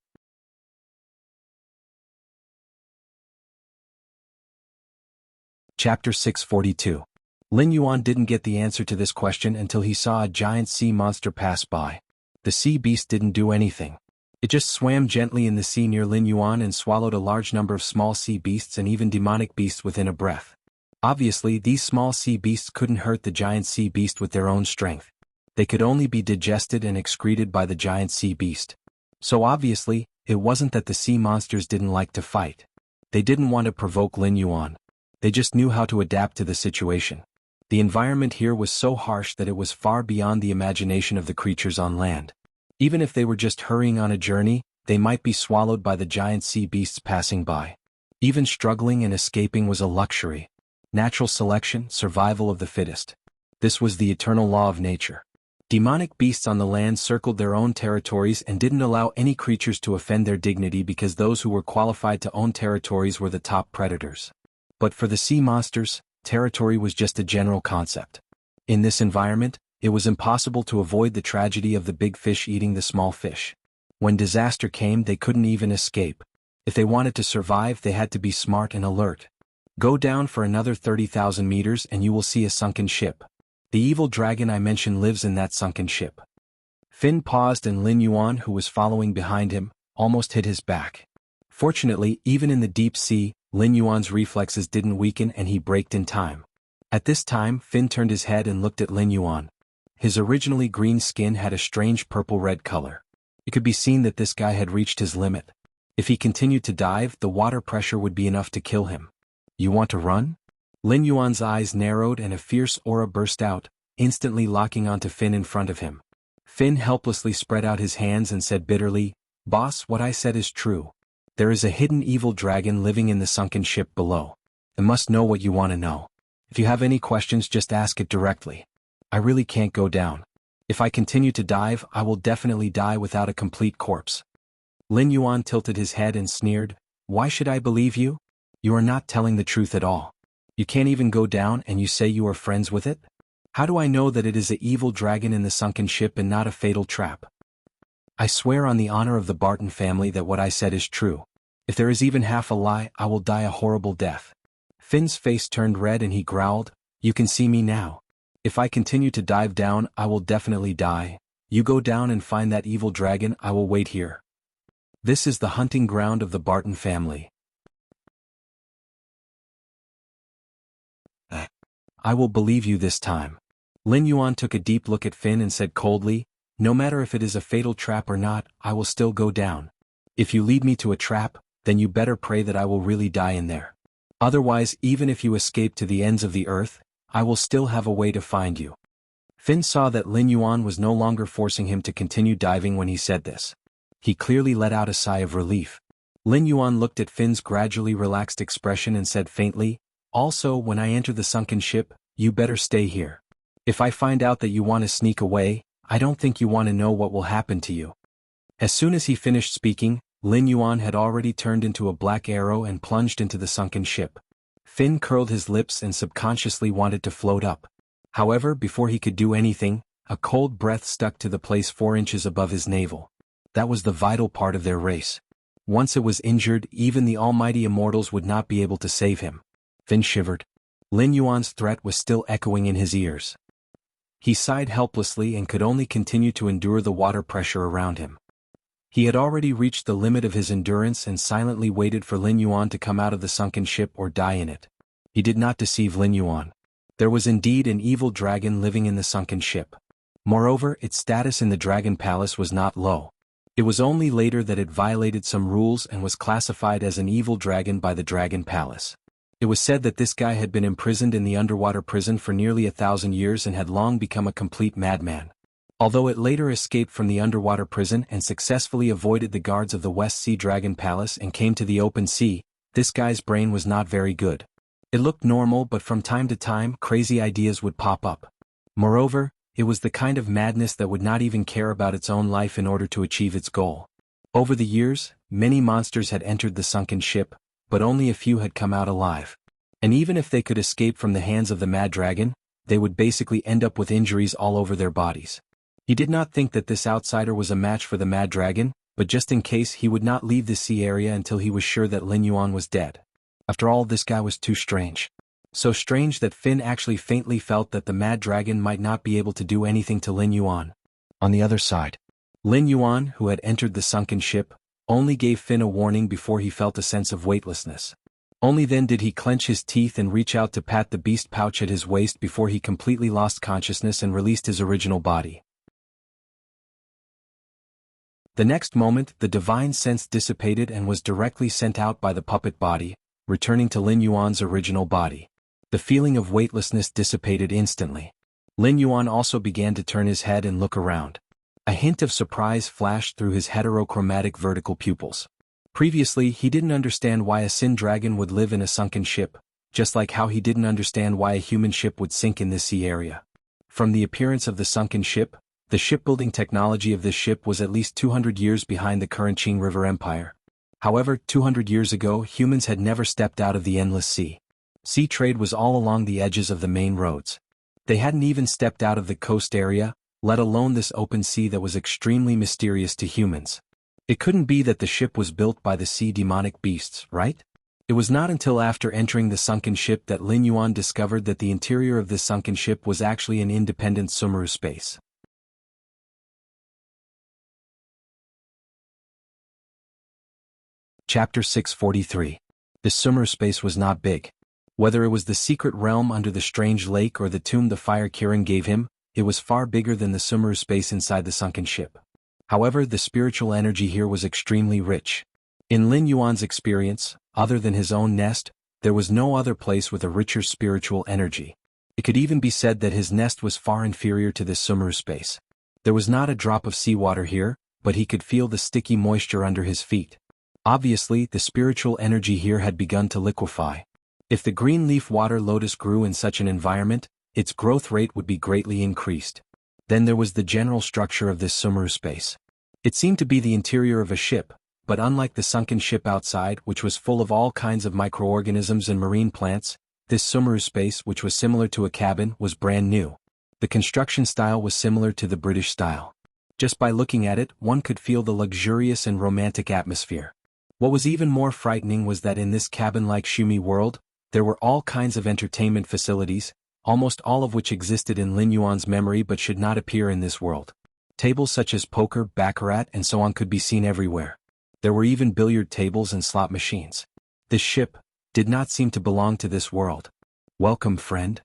Chapter 642. Lin Yuan didn't get the answer to this question until he saw a giant sea monster pass by. The sea beast didn't do anything. It just swam gently in the sea near Lin Yuan and swallowed a large number of small sea beasts and even demonic beasts within a breath. Obviously, these small sea beasts couldn't hurt the giant sea beast with their own strength. They could only be digested and excreted by the giant sea beast. So obviously, it wasn't that the sea monsters didn't like to fight. They didn't want to provoke Lin Yuan. They just knew how to adapt to the situation. The environment here was so harsh that it was far beyond the imagination of the creatures on land. Even if they were just hurrying on a journey, they might be swallowed by the giant sea beasts passing by. Even struggling and escaping was a luxury. Natural selection, survival of the fittest. This was the eternal law of nature. Demonic beasts on the land circled their own territories and didn't allow any creatures to offend their dignity, because those who were qualified to own territories were the top predators. But for the sea monsters, territory was just a general concept. In this environment, it was impossible to avoid the tragedy of the big fish eating the small fish. When disaster came, they couldn't even escape. If they wanted to survive, they had to be smart and alert. Go down for another 30,000 meters and you will see a sunken ship. The evil dragon I mentioned lives in that sunken ship. Finn paused and Lin Yuan, who was following behind him, almost hit his back. Fortunately, even in the deep sea, Lin Yuan's reflexes didn't weaken and he braked in time. At this time, Finn turned his head and looked at Lin Yuan. His originally green skin had a strange purple-red color. It could be seen that this guy had reached his limit. If he continued to dive, the water pressure would be enough to kill him. You want to run? Lin Yuan's eyes narrowed and a fierce aura burst out, instantly locking onto Finn in front of him. Finn helplessly spread out his hands and said bitterly, "Boss, what I said is true. There is a hidden evil dragon living in the sunken ship below. I must know what you want to know. If you have any questions, just ask it directly. I really can't go down. If I continue to dive, I will definitely die without a complete corpse." Lin Yuan tilted his head and sneered, "Why should I believe you? You are not telling the truth at all. You can't even go down and you say you are friends with it? How do I know that it is an evil dragon in the sunken ship and not a fatal trap? I swear on the honor of the Barton family that what I said is true. If there is even half a lie, I will die a horrible death." Finn's face turned red and he growled, "You can see me now. If I continue to dive down, I will definitely die. You go down and find that evil dragon, I will wait here. This is the hunting ground of the Barton family. I will believe you this time." Lin Yuan took a deep look at Finn and said coldly, "No matter if it is a fatal trap or not, I will still go down. If you lead me to a trap, then you better pray that I will really die in there. Otherwise, even if you escape to the ends of the earth, I will still have a way to find you." Finn saw that Lin Yuan was no longer forcing him to continue diving when he said this. He clearly let out a sigh of relief. Lin Yuan looked at Finn's gradually relaxed expression and said faintly, "Also, when I enter the sunken ship, you better stay here. If I find out that you want to sneak away, I don't think you want to know what will happen to you." As soon as he finished speaking, Lin Yuan had already turned into a black arrow and plunged into the sunken ship. Finn curled his lips and subconsciously wanted to float up. However, before he could do anything, a cold breath stuck to the place 4 inches above his navel. That was the vital part of their race. Once it was injured, even the almighty immortals would not be able to save him. Finn shivered. Lin Yuan's threat was still echoing in his ears. He sighed helplessly and could only continue to endure the water pressure around him. He had already reached the limit of his endurance and silently waited for Lin Yuan to come out of the sunken ship or die in it. He did not deceive Lin Yuan. There was indeed an evil dragon living in the sunken ship. Moreover, its status in the Dragon Palace was not low. It was only later that it violated some rules and was classified as an evil dragon by the Dragon Palace. It was said that this guy had been imprisoned in the underwater prison for nearly 1,000 years and had long become a complete madman. Although it later escaped from the underwater prison and successfully avoided the guards of the West Sea Dragon Palace and came to the open sea, this guy's brain was not very good. It looked normal, but from time to time, crazy ideas would pop up. Moreover, it was the kind of madness that would not even care about its own life in order to achieve its goal. Over the years, many monsters had entered the sunken ship, but only a few had come out alive. And even if they could escape from the hands of the mad dragon, they would basically end up with injuries all over their bodies. He did not think that this outsider was a match for the mad dragon, but just in case, he would not leave the sea area until he was sure that Lin Yuan was dead. After all, this guy was too strange. So strange that Finn actually faintly felt that the mad dragon might not be able to do anything to Lin Yuan. On the other side, Lin Yuan, who had entered the sunken ship, only gave Finn a warning before he felt a sense of weightlessness. Only then did he clench his teeth and reach out to pat the beast pouch at his waist before he completely lost consciousness and released his original body. The next moment, the divine sense dissipated and was directly sent out by the puppet body, returning to Lin Yuan's original body. The feeling of weightlessness dissipated instantly. Lin Yuan also began to turn his head and look around. A hint of surprise flashed through his heterochromatic vertical pupils. Previously, he didn't understand why a sin dragon would live in a sunken ship, just like how he didn't understand why a human ship would sink in this sea area. From the appearance of the sunken ship, the shipbuilding technology of this ship was at least 200 years behind the current Qing River Empire. However, 200 years ago, humans had never stepped out of the endless sea. Sea trade was all along the edges of the main roads. They hadn't even stepped out of the coast area, let alone this open sea that was extremely mysterious to humans. It couldn't be that the ship was built by the sea demonic beasts, right? It was not until after entering the sunken ship that Lin Yuan discovered that the interior of this sunken ship was actually an independent Sumeru space. Chapter 643. The Sumeru space was not big. Whether it was the secret realm under the strange lake or the tomb the fire Kirin gave him, it was far bigger than the Sumeru space inside the sunken ship. However, the spiritual energy here was extremely rich. In Lin Yuan's experience, other than his own nest, there was no other place with a richer spiritual energy. It could even be said that his nest was far inferior to this Sumeru space. There was not a drop of seawater here, but he could feel the sticky moisture under his feet. Obviously, the spiritual energy here had begun to liquefy. If the green leaf water lotus grew in such an environment, its growth rate would be greatly increased. Then there was the general structure of this Sumeru space. It seemed to be the interior of a ship, but unlike the sunken ship outside, which was full of all kinds of microorganisms and marine plants, this Sumeru space, which was similar to a cabin, was brand new. The construction style was similar to the British style. Just by looking at it, one could feel the luxurious and romantic atmosphere. What was even more frightening was that in this cabin-like Shumi world, there were all kinds of entertainment facilities, almost all of which existed in Lin Yuan's memory but should not appear in this world. Tables such as poker, baccarat, and so on could be seen everywhere. There were even billiard tables and slot machines. This ship did not seem to belong to this world. "Welcome, friend."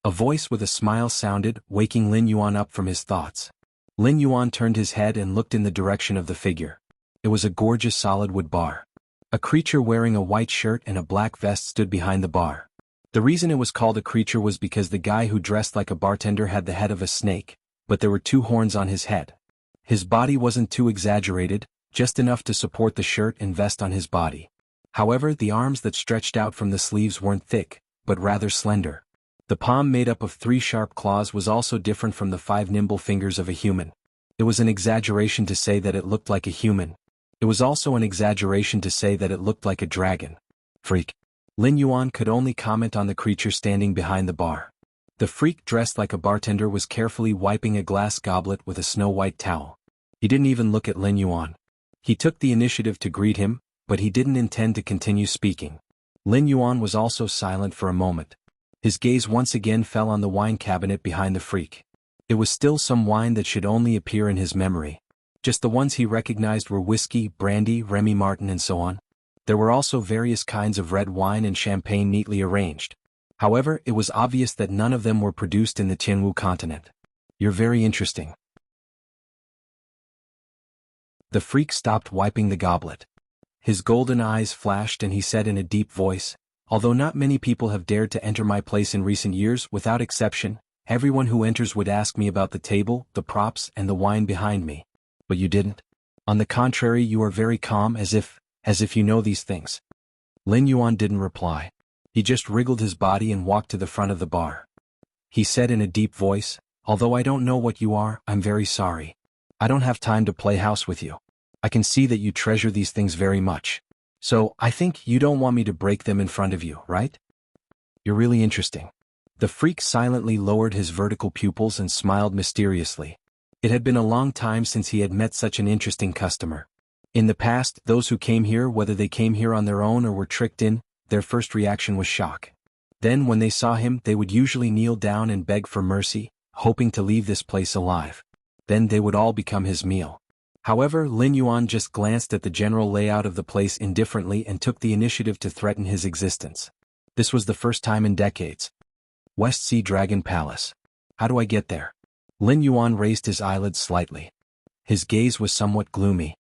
A voice with a smile sounded, waking Lin Yuan up from his thoughts. Lin Yuan turned his head and looked in the direction of the figure. It was a gorgeous solid wood bar. A creature wearing a white shirt and a black vest stood behind the bar. The reason it was called a creature was because the guy who dressed like a bartender had the head of a snake, but there were 2 horns on his head. His body wasn't too exaggerated, just enough to support the shirt and vest on his body. However, the arms that stretched out from the sleeves weren't thick, but rather slender. The palm made up of 3 sharp claws was also different from the 5 nimble fingers of a human. It was an exaggeration to say that it looked like a human. It was also an exaggeration to say that it looked like a dragon. Freak. Lin Yuan could only comment on the creature standing behind the bar. The freak dressed like a bartender was carefully wiping a glass goblet with a snow-white towel. He didn't even look at Lin Yuan. He took the initiative to greet him, but he didn't intend to continue speaking. Lin Yuan was also silent for a moment. His gaze once again fell on the wine cabinet behind the freak. It was still some wine that should only appear in his memory. Just the ones he recognized were whiskey, brandy, Remy Martin and so on. There were also various kinds of red wine and champagne neatly arranged. However, it was obvious that none of them were produced in the Tianwu continent. "You're very interesting." The freak stopped wiping the goblet. His golden eyes flashed and he said in a deep voice, "Although not many people have dared to enter my place in recent years, without exception, everyone who enters would ask me about the table, the props, and the wine behind me. But you didn't. On the contrary, you are very calm as if you know these things." Lin Yuan didn't reply. He just wriggled his body and walked to the front of the bar. He said in a deep voice, "Although I don't know what you are, I'm very sorry. I don't have time to play house with you. I can see that you treasure these things very much. So, I think you don't want me to break them in front of you, right? You're really interesting." The freak silently lowered his vertical pupils and smiled mysteriously. It had been a long time since he had met such an interesting customer. In the past, those who came here, whether they came here on their own or were tricked in, their first reaction was shock. Then when they saw him, they would usually kneel down and beg for mercy, hoping to leave this place alive. Then they would all become his meal. However, Lin Yuan just glanced at the general layout of the place indifferently and took the initiative to threaten his existence. This was the first time in decades. "West Sea Dragon Palace. How do I get there?" Lin Yuan raised his eyelids slightly. His gaze was somewhat gloomy.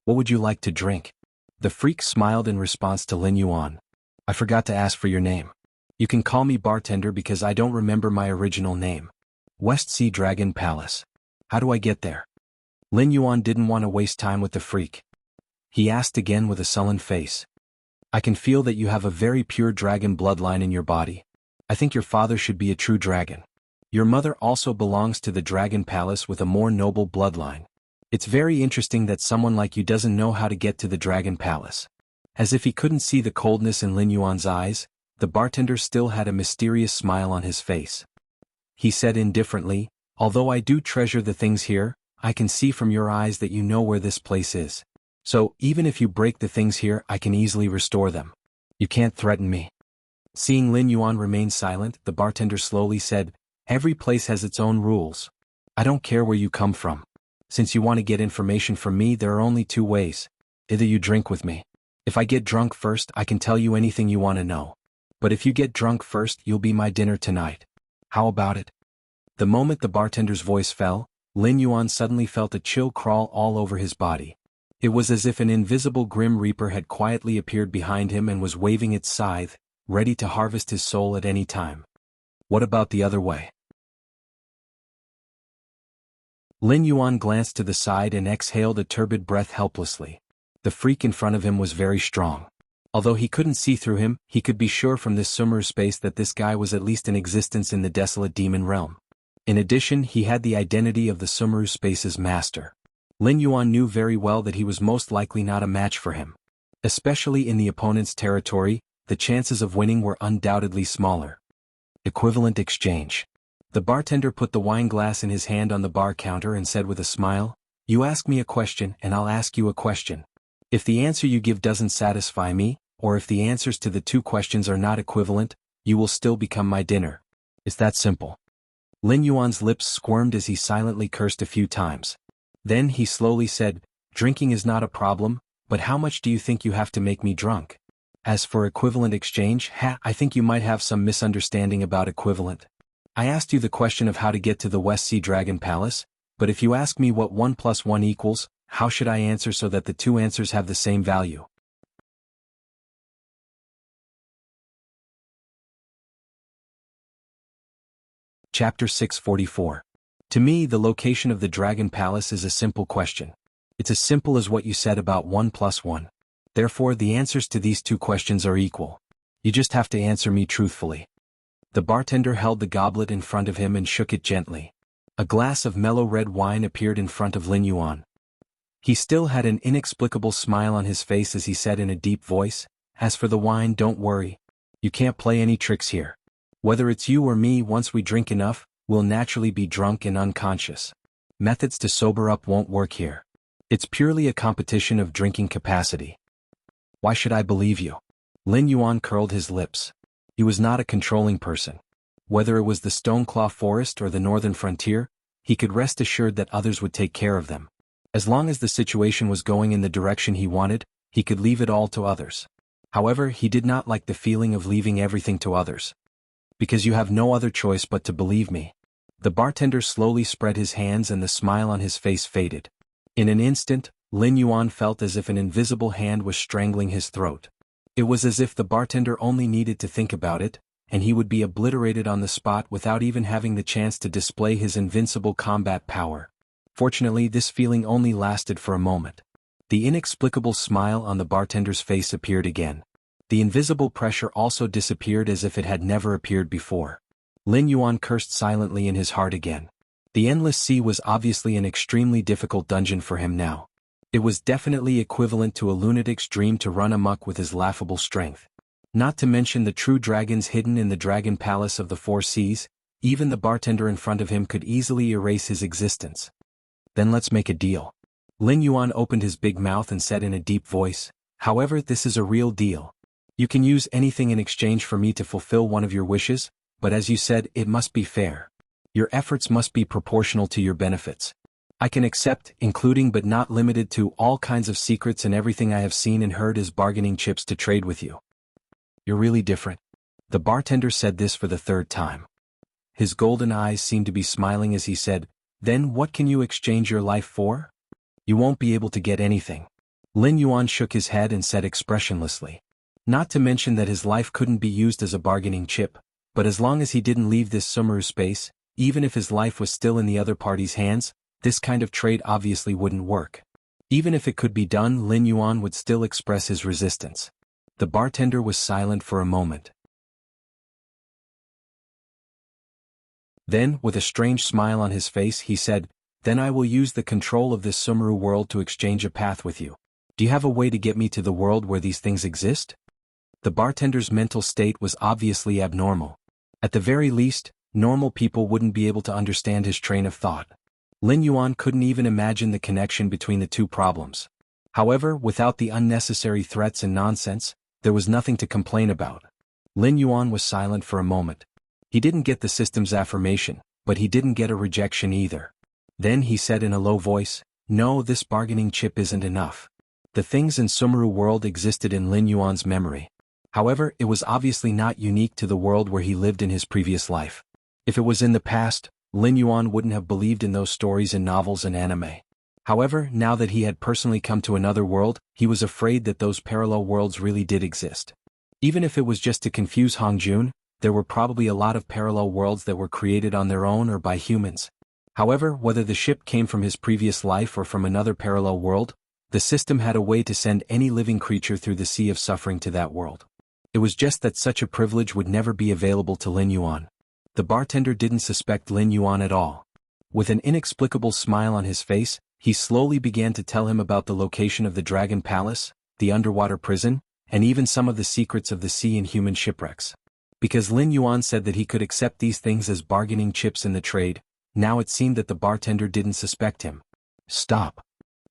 "What would you like to drink?" The freak smiled in response to Lin Yuan. "I forgot to ask for your name. You can call me bartender because I don't remember my original name. West Sea Dragon Palace. How do I get there?" Lin Yuan didn't want to waste time with the freak. He asked again with a sullen face. "I can feel that you have a very pure dragon bloodline in your body. I think your father should be a true dragon. Your mother also belongs to the Dragon Palace with a more noble bloodline. It's very interesting that someone like you doesn't know how to get to the Dragon Palace." As if he couldn't see the coldness in Lin Yuan's eyes, the bartender still had a mysterious smile on his face. He said indifferently, "Although I do treasure the things here, I can see from your eyes that you know where this place is. So, even if you break the things here, I can easily restore them. You can't threaten me." Seeing Lin Yuan remain silent, the bartender slowly said, "Every place has its own rules. I don't care where you come from. Since you want to get information from me, there are only 2 ways. Either you drink with me. If I get drunk first, I can tell you anything you want to know. But if you get drunk first, you'll be my dinner tonight. How about it?" The moment the bartender's voice fell, Lin Yuan suddenly felt a chill crawl all over his body. It was as if an invisible grim reaper had quietly appeared behind him and was waving its scythe, ready to harvest his soul at any time. What about the other way? Lin Yuan glanced to the side and exhaled a turbid breath helplessly. The freak in front of him was very strong. Although he couldn't see through him, he could be sure from this Sumeru space that this guy was at least in existence in the desolate demon realm. In addition, he had the identity of the Sumeru space's master. Lin Yuan knew very well that he was most likely not a match for him. Especially in the opponent's territory, the chances of winning were undoubtedly smaller. Equivalent exchange. The bartender put the wine glass in his hand on the bar counter and said with a smile, "You ask me a question and I'll ask you a question. If the answer you give doesn't satisfy me, or if the answers to the two questions are not equivalent, you will still become my dinner. It's that simple." Lin Yuan's lips squirmed as he silently cursed a few times. Then he slowly said, "Drinking is not a problem, but how much do you think you have to make me drunk? As for equivalent exchange, I think you might have some misunderstanding about equivalent. I asked you the question of how to get to the West Sea Dragon Palace, but if you ask me what 1 + 1 equals, how should I answer so that the two answers have the same value?" Chapter 644. To me, the location of the Dragon Palace is a simple question. It's as simple as what you said about 1 + 1. Therefore, the answers to these two questions are equal. You just have to answer me truthfully. The bartender held the goblet in front of him and shook it gently. A glass of mellow red wine appeared in front of Lin Yuan. He still had an inexplicable smile on his face as he said in a deep voice, "As for the wine, don't worry. You can't play any tricks here. Whether it's you or me, once we drink enough, we'll naturally be drunk and unconscious. Methods to sober up won't work here. It's purely a competition of drinking capacity." "Why should I believe you?" Lin Yuan curled his lips. He was not a controlling person. Whether it was the Stoneclaw Forest or the northern frontier, he could rest assured that others would take care of them. As long as the situation was going in the direction he wanted, he could leave it all to others. However, he did not like the feeling of leaving everything to others. "Because you have no other choice but to believe me." The bartender slowly spread his hands and the smile on his face faded. In an instant, Lin Yuan felt as if an invisible hand was strangling his throat. It was as if the bartender only needed to think about it, and he would be obliterated on the spot without even having the chance to display his invincible combat power. Fortunately, this feeling only lasted for a moment. The inexplicable smile on the bartender's face appeared again. The invisible pressure also disappeared as if it had never appeared before. Lin Yuan cursed silently in his heart again. The Endless Sea was obviously an extremely difficult dungeon for him now. It was definitely equivalent to a lunatic's dream to run amok with his laughable strength. Not to mention the true dragons hidden in the Dragon Palace of the Four Seas, even the bartender in front of him could easily erase his existence. "Then let's make a deal." Lin Yuan opened his big mouth and said in a deep voice, "However, this is a real deal. You can use anything in exchange for me to fulfill one of your wishes, but as you said, it must be fair. Your efforts must be proportional to your benefits. I can accept, including but not limited to, all kinds of secrets and everything I have seen and heard as bargaining chips to trade with you." "You're really different." The bartender said this for the third time. His golden eyes seemed to be smiling as he said, "Then what can you exchange your life for?" "You won't be able to get anything." Lin Yuan shook his head and said expressionlessly. Not to mention that his life couldn't be used as a bargaining chip, but as long as he didn't leave this Sumeru space, even if his life was still in the other party's hands, this kind of trade obviously wouldn't work. Even if it could be done, Lin Yuan would still express his resistance. The bartender was silent for a moment. Then, with a strange smile on his face, he said, "Then I will use the control of this Sumeru world to exchange a path with you. Do you have a way to get me to the world where these things exist?" The bartender's mental state was obviously abnormal. At the very least, normal people wouldn't be able to understand his train of thought. Lin Yuan couldn't even imagine the connection between the two problems. However, without the unnecessary threats and nonsense, there was nothing to complain about. Lin Yuan was silent for a moment. He didn't get the system's affirmation, but he didn't get a rejection either. Then he said in a low voice, "No, this bargaining chip isn't enough." The things in Sumeru world existed in Lin Yuan's memory. However, it was obviously not unique to the world where he lived in his previous life. If it was in the past, Lin Yuan wouldn't have believed in those stories in novels and anime. However, now that he had personally come to another world, he was afraid that those parallel worlds really did exist. Even if it was just to confuse Hongjun, there were probably a lot of parallel worlds that were created on their own or by humans. However, whether the ship came from his previous life or from another parallel world, the system had a way to send any living creature through the sea of suffering to that world. It was just that such a privilege would never be available to Lin Yuan. The bartender didn't suspect Lin Yuan at all. With an inexplicable smile on his face, he slowly began to tell him about the location of the Dragon Palace, the underwater prison, and even some of the secrets of the sea and human shipwrecks. Because Lin Yuan said that he could accept these things as bargaining chips in the trade, now it seemed that the bartender didn't suspect him. Stop.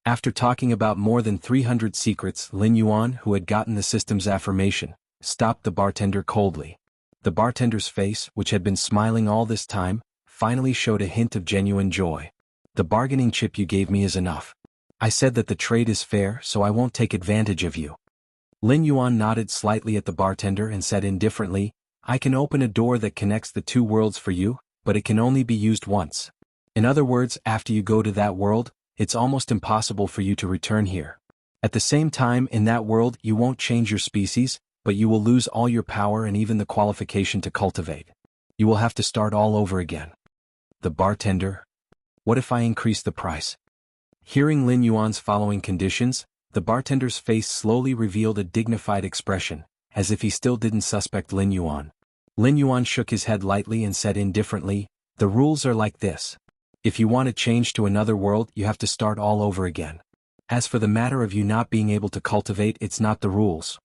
After talking about more than 300 secrets, Lin Yuan, who had gotten the system's affirmation, stopped the bartender coldly. The bartender's face, which had been smiling all this time, finally showed a hint of genuine joy. The bargaining chip you gave me is enough. I said that the trade is fair, so I won't take advantage of you. Lin Yuan nodded slightly at the bartender and said indifferently, I can open a door that connects the two worlds for you, but it can only be used once. In other words, after you go to that world, it's almost impossible for you to return here. At the same time, in that world, you won't change your species, but you will lose all your power and even the qualification to cultivate. You will have to start all over again. The bartender. What if I increase the price? Hearing Lin Yuan's following conditions, the bartender's face slowly revealed a dignified expression, as if he still didn't suspect Lin Yuan. Lin Yuan shook his head lightly and said indifferently, the rules are like this. If you want to change to another world, you have to start all over again. As for the matter of you not being able to cultivate, it's not the rules.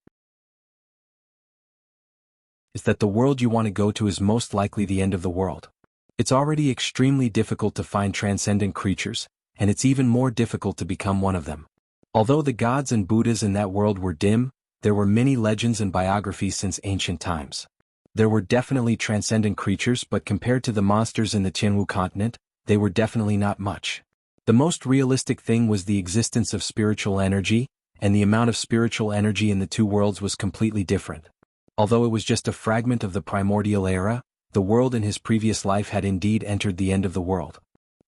It's that the world you want to go to is most likely the end of the world. It's already extremely difficult to find transcendent creatures, and it's even more difficult to become one of them. Although the gods and Buddhas in that world were dim, there were many legends and biographies since ancient times. There were definitely transcendent creatures, but compared to the monsters in the Tianwu continent, they were definitely not much. The most realistic thing was the existence of spiritual energy, and the amount of spiritual energy in the two worlds was completely different. Although it was just a fragment of the primordial era, the world in his previous life had indeed entered the end of the world.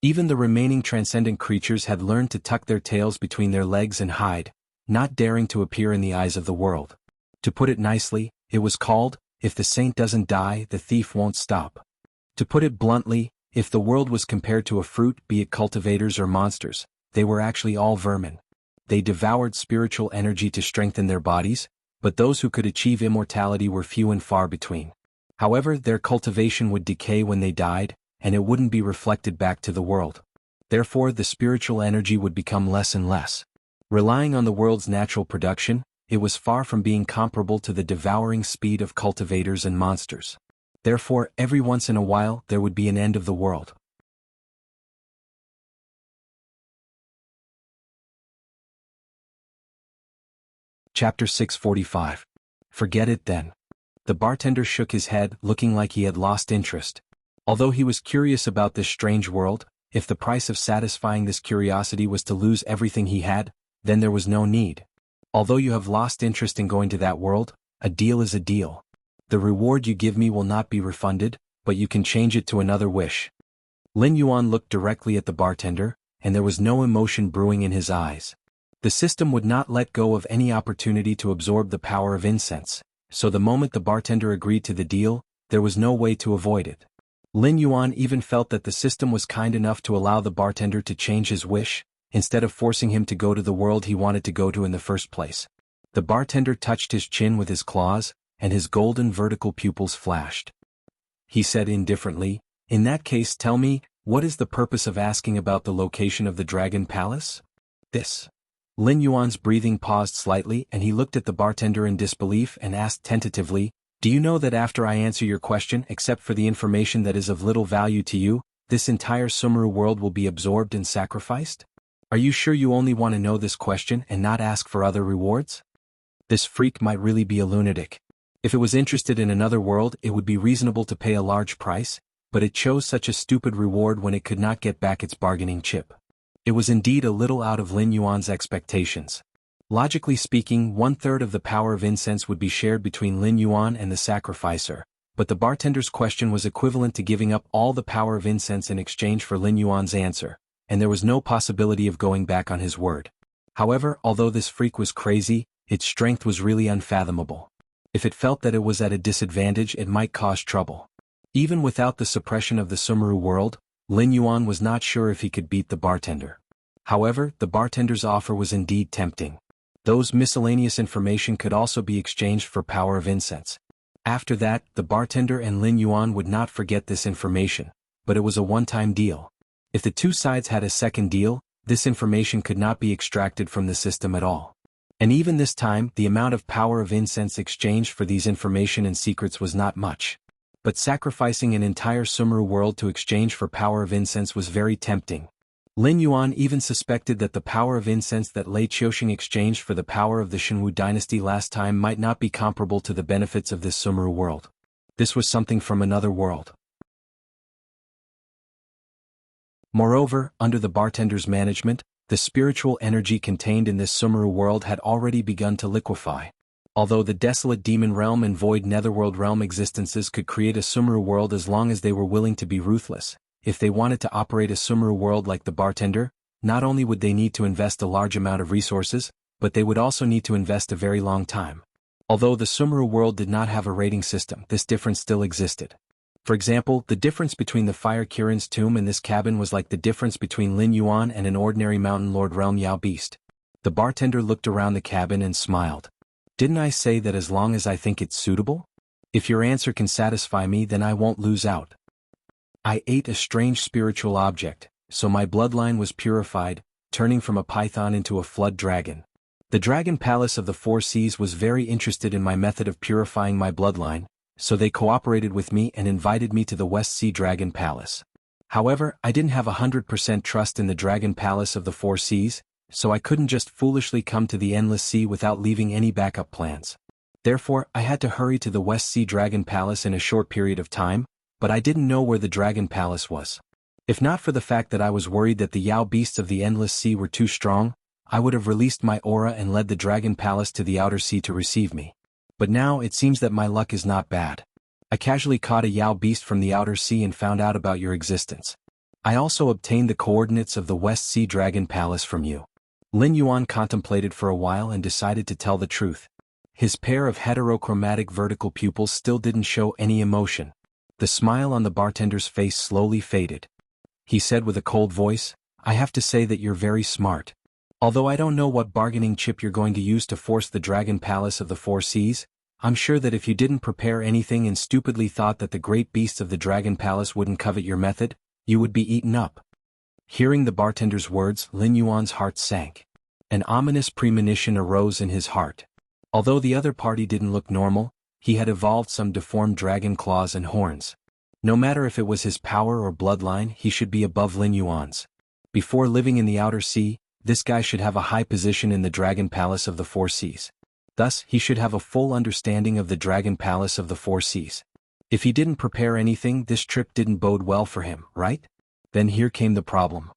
Even the remaining transcendent creatures had learned to tuck their tails between their legs and hide, not daring to appear in the eyes of the world. To put it nicely, it was called, if the saint doesn't die, the thief won't stop. To put it bluntly, if the world was compared to a fruit, be it cultivators or monsters, they were actually all vermin. They devoured spiritual energy to strengthen their bodies, but those who could achieve immortality were few and far between. However, their cultivation would decay when they died, and it wouldn't be reflected back to the world. Therefore, the spiritual energy would become less and less. Relying on the world's natural production, it was far from being comparable to the devouring speed of cultivators and monsters. Therefore, every once in a while, there would be an end of the world. Chapter 645. Forget it then. The bartender shook his head, looking like he had lost interest. Although he was curious about this strange world, if the price of satisfying this curiosity was to lose everything he had, then there was no need. Although you have lost interest in going to that world, a deal is a deal. The reward you give me will not be refunded, but you can change it to another wish. Lin Yuan looked directly at the bartender, and there was no emotion brewing in his eyes. The system would not let go of any opportunity to absorb the power of incense, so the moment the bartender agreed to the deal, there was no way to avoid it. Lin Yuan even felt that the system was kind enough to allow the bartender to change his wish, instead of forcing him to go to the world he wanted to go to in the first place. The bartender touched his chin with his claws, and his golden vertical pupils flashed. He said indifferently, in that case, tell me, what is the purpose of asking about the location of the Dragon Palace? This. Lin Yuan's breathing paused slightly, and he looked at the bartender in disbelief and asked tentatively, do you know that after I answer your question, except for the information that is of little value to you, this entire Sumeru world will be absorbed and sacrificed? Are you sure you only want to know this question and not ask for other rewards? This freak might really be a lunatic. If it was interested in another world, it would be reasonable to pay a large price, but it chose such a stupid reward when it could not get back its bargaining chip. It was indeed a little out of Lin Yuan's expectations. Logically speaking, 1/3 of the power of incense would be shared between Lin Yuan and the sacrificer, But the bartender's question was equivalent to giving up all the power of incense in exchange for Lin Yuan's answer, and there was no possibility of going back on his word. However, although this freak was crazy, its strength was really unfathomable. If it felt that it was at a disadvantage, it might cause trouble. Even without the suppression of the Sumeru world, Lin Yuan was not sure if he could beat the bartender. However, the bartender's offer was indeed tempting. Those miscellaneous information could also be exchanged for power of incense. After that, the bartender and Lin Yuan would not forget this information, but it was a one-time deal. If the two sides had a second deal, this information could not be extracted from the system at all. And even this time, the amount of power of incense exchanged for these information and secrets was not much. But sacrificing an entire Sumeru world to exchange for power of incense was very tempting. Lin Yuan even suspected that the power of incense that Lei Qiuxing exchanged for the power of the Shenwu dynasty last time might not be comparable to the benefits of this Sumeru world. This was something from another world. Moreover, under the bartender's management, the spiritual energy contained in this Sumeru world had already begun to liquefy. Although the desolate demon realm and void netherworld realm existences could create a Sumeru world as long as they were willing to be ruthless, if they wanted to operate a Sumeru world like the bartender, not only would they need to invest a large amount of resources, but they would also need to invest a very long time. Although the Sumeru world did not have a rating system, this difference still existed. For example, the difference between the Fire Kirin's tomb and this cabin was like the difference between Lin Yuan and an ordinary mountain lord realm Yao beast. The bartender looked around the cabin and smiled. Didn't I say that as long as I think it's suitable? If your answer can satisfy me, then I won't lose out. I ate a strange spiritual object, so my bloodline was purified, turning from a python into a flood dragon. The Dragon Palace of the Four Seas was very interested in my method of purifying my bloodline, so they cooperated with me and invited me to the West Sea Dragon Palace. However, I didn't have 100% trust in the Dragon Palace of the Four Seas, so I couldn't just foolishly come to the Endless Sea without leaving any backup plans. Therefore, I had to hurry to the West Sea Dragon Palace in a short period of time, but I didn't know where the Dragon Palace was. If not for the fact that I was worried that the Yao beasts of the Endless Sea were too strong, I would have released my aura and led the Dragon Palace to the Outer Sea to receive me. But now it seems that my luck is not bad. I casually caught a Yao beast from the Outer Sea and found out about your existence. I also obtained the coordinates of the West Sea Dragon Palace from you. Lin Yuan contemplated for a while and decided to tell the truth. His pair of heterochromatic vertical pupils still didn't show any emotion. The smile on the bartender's face slowly faded. He said with a cold voice, I have to say that you're very smart. Although I don't know what bargaining chip you're going to use to force the Dragon Palace of the Four Seas, I'm sure that if you didn't prepare anything and stupidly thought that the great beasts of the Dragon Palace wouldn't covet your method, you would be eaten up. Hearing the bartender's words, Lin Yuan's heart sank. An ominous premonition arose in his heart. Although the other party didn't look normal, he had evolved some deformed dragon claws and horns. No matter if it was his power or bloodline, he should be above Lin Yuan's. Before living in the Outer Sea, this guy should have a high position in the Dragon Palace of the Four Seas. Thus, he should have a full understanding of the Dragon Palace of the Four Seas. If he didn't prepare anything, this trip didn't bode well for him, right? Then here came the problem.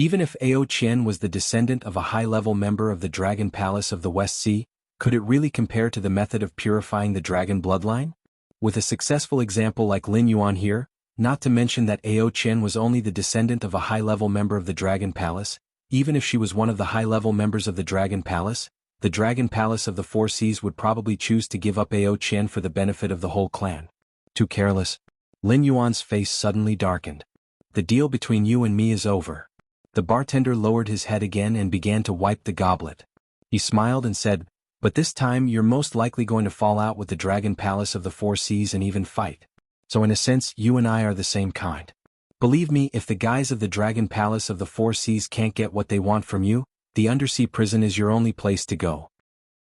Even if Ao Qian was the descendant of a high-level member of the Dragon Palace of the West Sea, could it really compare to the method of purifying the dragon bloodline? With a successful example like Lin Yuan here, not to mention that Ao Qian was only the descendant of a high-level member of the Dragon Palace, even if she was one of the high-level members of the Dragon Palace, the Dragon Palace of the Four Seas would probably choose to give up Ao Qian for the benefit of the whole clan. Too careless. Lin Yuan's face suddenly darkened. The deal between you and me is over. The bartender lowered his head again and began to wipe the goblet. He smiled and said, but this time you're most likely going to fall out with the Dragon Palace of the Four Seas and even fight. So in a sense, you and I are the same kind. Believe me, if the guys of the Dragon Palace of the Four Seas can't get what they want from you, the undersea prison is your only place to go.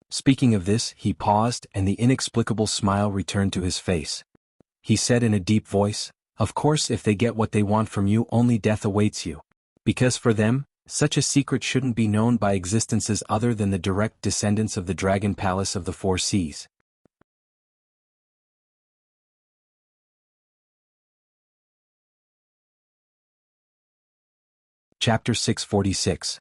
Speaking of this, he paused and the inexplicable smile returned to his face. He said in a deep voice, of course if they get what they want from you, only death awaits you. Because for them, such a secret shouldn't be known by existences other than the direct descendants of the Dragon Palace of the Four Seas. Chapter 646.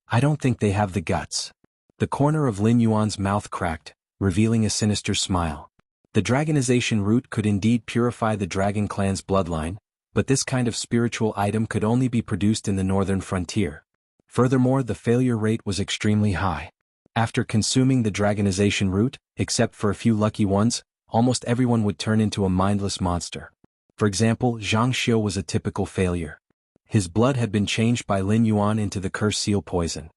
I don't think they have the guts. The corner of Lin Yuan's mouth cracked, revealing a sinister smile. The dragonization root could indeed purify the dragon clan's bloodline, but this kind of spiritual item could only be produced in the northern frontier. Furthermore, the failure rate was extremely high. After consuming the dragonization root, except for a few lucky ones, almost everyone would turn into a mindless monster. For example, Zhang Xiu was a typical failure. His blood had been changed by Lin Yuan into the cursed seal poison.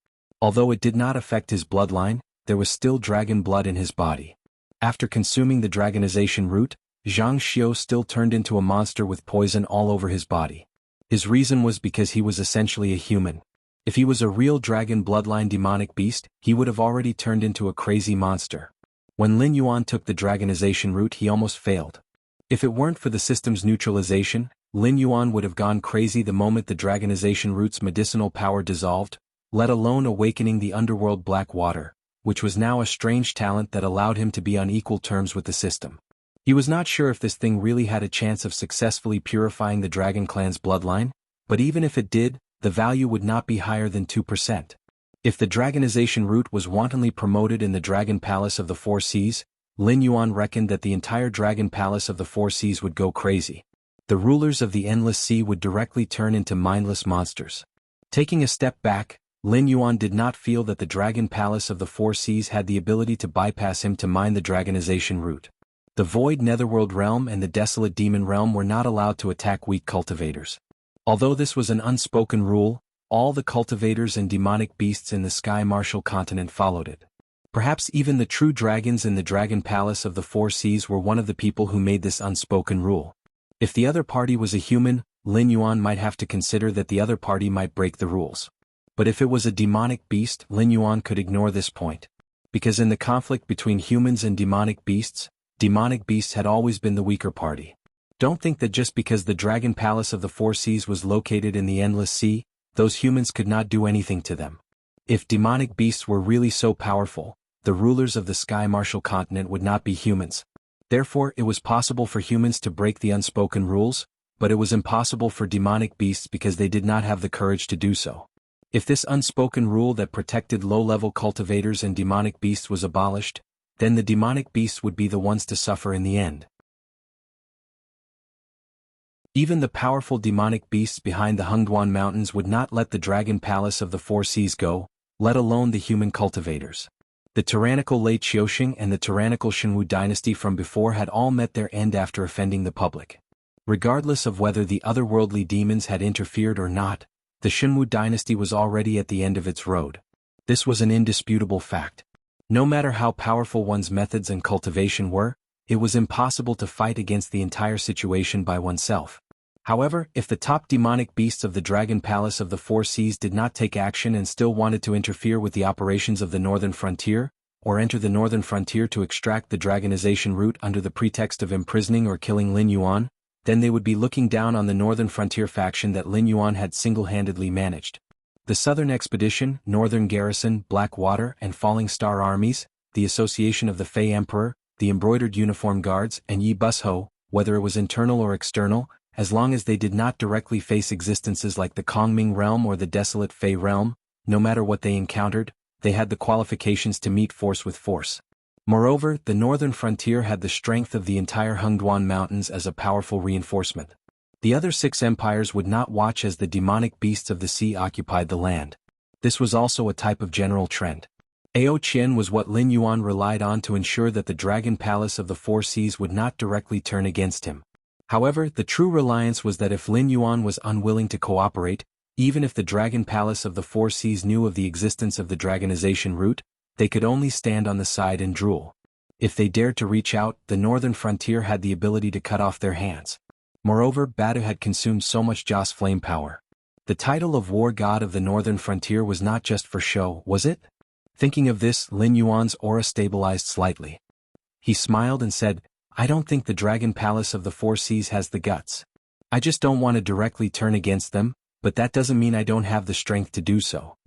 Although it did not affect his bloodline, there was still dragon blood in his body. After consuming the dragonization root, Zhang Xiu still turned into a monster with poison all over his body. His reason was because he was essentially a human. If he was a real dragon bloodline demonic beast, he would have already turned into a crazy monster. When Lin Yuan took the dragonization root, he almost failed. If it weren't for the system's neutralization, Lin Yuan would have gone crazy the moment the dragonization root's medicinal power dissolved, let alone awakening the underworld black water, which was now a strange talent that allowed him to be on equal terms with the system. He was not sure if this thing really had a chance of successfully purifying the dragon clan's bloodline, but even if it did, the value would not be higher than 2%. If the dragonization root was wantonly promoted in the Dragon Palace of the Four Seas, Lin Yuan reckoned that the entire Dragon Palace of the Four Seas would go crazy. The rulers of the Endless Sea would directly turn into mindless monsters. Taking a step back, Lin Yuan did not feel that the Dragon Palace of the Four Seas had the ability to bypass him to mine the dragonization root. The Void Netherworld Realm and the Desolate Demon Realm were not allowed to attack weak cultivators. Although this was an unspoken rule, all the cultivators and demonic beasts in the Sky Martial continent followed it. Perhaps even the true dragons in the Dragon Palace of the Four Seas were one of the people who made this unspoken rule. If the other party was a human, Lin Yuan might have to consider that the other party might break the rules. But if it was a demonic beast, Lin Yuan could ignore this point. Because in the conflict between humans and demonic beasts had always been the weaker party. Don't think that just because the Dragon Palace of the Four Seas was located in the Endless Sea, those humans could not do anything to them. If demonic beasts were really so powerful, the rulers of the Sky Martial continent would not be humans. Therefore, it was possible for humans to break the unspoken rules, but it was impossible for demonic beasts because they did not have the courage to do so. If this unspoken rule that protected low-level cultivators and demonic beasts was abolished, then the demonic beasts would be the ones to suffer in the end. Even the powerful demonic beasts behind the Hengduan Mountains would not let the Dragon Palace of the Four Seas go, let alone the human cultivators. The tyrannical Lei Qiuxing and the tyrannical Shenwu dynasty from before had all met their end after offending the public. Regardless of whether the otherworldly demons had interfered or not, the Shenwu dynasty was already at the end of its road. This was an indisputable fact. No matter how powerful one's methods and cultivation were, it was impossible to fight against the entire situation by oneself. However, if the top demonic beasts of the Dragon Palace of the Four Seas did not take action and still wanted to interfere with the operations of the Northern Frontier, or enter the Northern Frontier to extract the dragonization root under the pretext of imprisoning or killing Lin Yuan, then they would be looking down on the Northern Frontier faction that Lin Yuan had single-handedly managed. The Southern Expedition, Northern Garrison, Blackwater, and Falling Star Armies, the Association of the Fey Emperor, the Embroidered Uniform Guards, and Yi Busho, whether it was internal or external, as long as they did not directly face existences like the Kongming Realm or the Desolate Fey Realm, no matter what they encountered, they had the qualifications to meet force with force. Moreover, the Northern Frontier had the strength of the entire Hengduan Mountains as a powerful reinforcement. The other 6 empires would not watch as the demonic beasts of the sea occupied the land. This was also a type of general trend. Ao Qian was what Lin Yuan relied on to ensure that the Dragon Palace of the Four Seas would not directly turn against him. However, the true reliance was that if Lin Yuan was unwilling to cooperate, even if the Dragon Palace of the Four Seas knew of the existence of the dragonization root, they could only stand on the side and drool. If they dared to reach out, the Northern Frontier had the ability to cut off their hands. Moreover, Badu had consumed so much Joss flame power. The title of War God of the Northern Frontier was not just for show, was it? Thinking of this, Lin Yuan's aura stabilized slightly. He smiled and said, "I don't think the Dragon Palace of the Four Seas has the guts. I just don't want to directly turn against them, but that doesn't mean I don't have the strength to do so."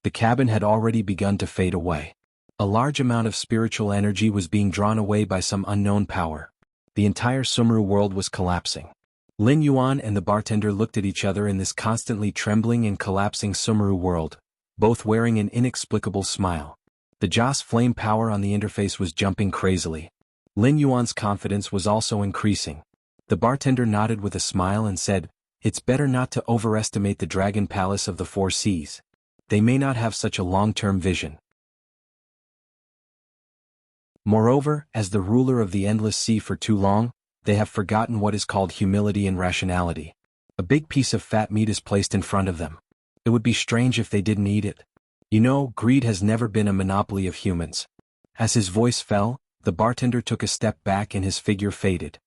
The cabin had already begun to fade away. A large amount of spiritual energy was being drawn away by some unknown power. The entire Sumru world was collapsing. Lin Yuan and the bartender looked at each other in this constantly trembling and collapsing Sumru world, both wearing an inexplicable smile. The Joss flame power on the interface was jumping crazily. Lin Yuan's confidence was also increasing. The bartender nodded with a smile and said, "It's better not to overestimate the Dragon Palace of the Four Seas. They may not have such a long-term vision. Moreover, as the ruler of the Endless Sea for too long, they have forgotten what is called humility and rationality. A big piece of fat meat is placed in front of them. It would be strange if they didn't eat it. You know, greed has never been a monopoly of humans." As his voice fell, the bartender took a step back and his figure faded.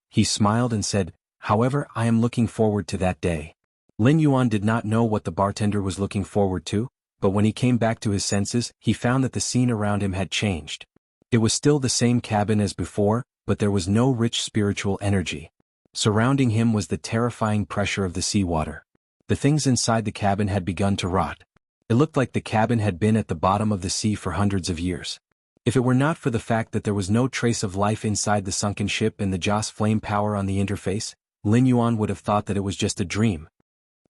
He smiled and said, "However, I am looking forward to that day." Lin Yuan did not know what the bartender was looking forward to, but when he came back to his senses, he found that the scene around him had changed. It was still the same cabin as before, but there was no rich spiritual energy. Surrounding him was the terrifying pressure of the seawater. The things inside the cabin had begun to rot. It looked like the cabin had been at the bottom of the sea for hundreds of years. If it were not for the fact that there was no trace of life inside the sunken ship and the Joss flame power on the interface, Lin Yuan would have thought that it was just a dream.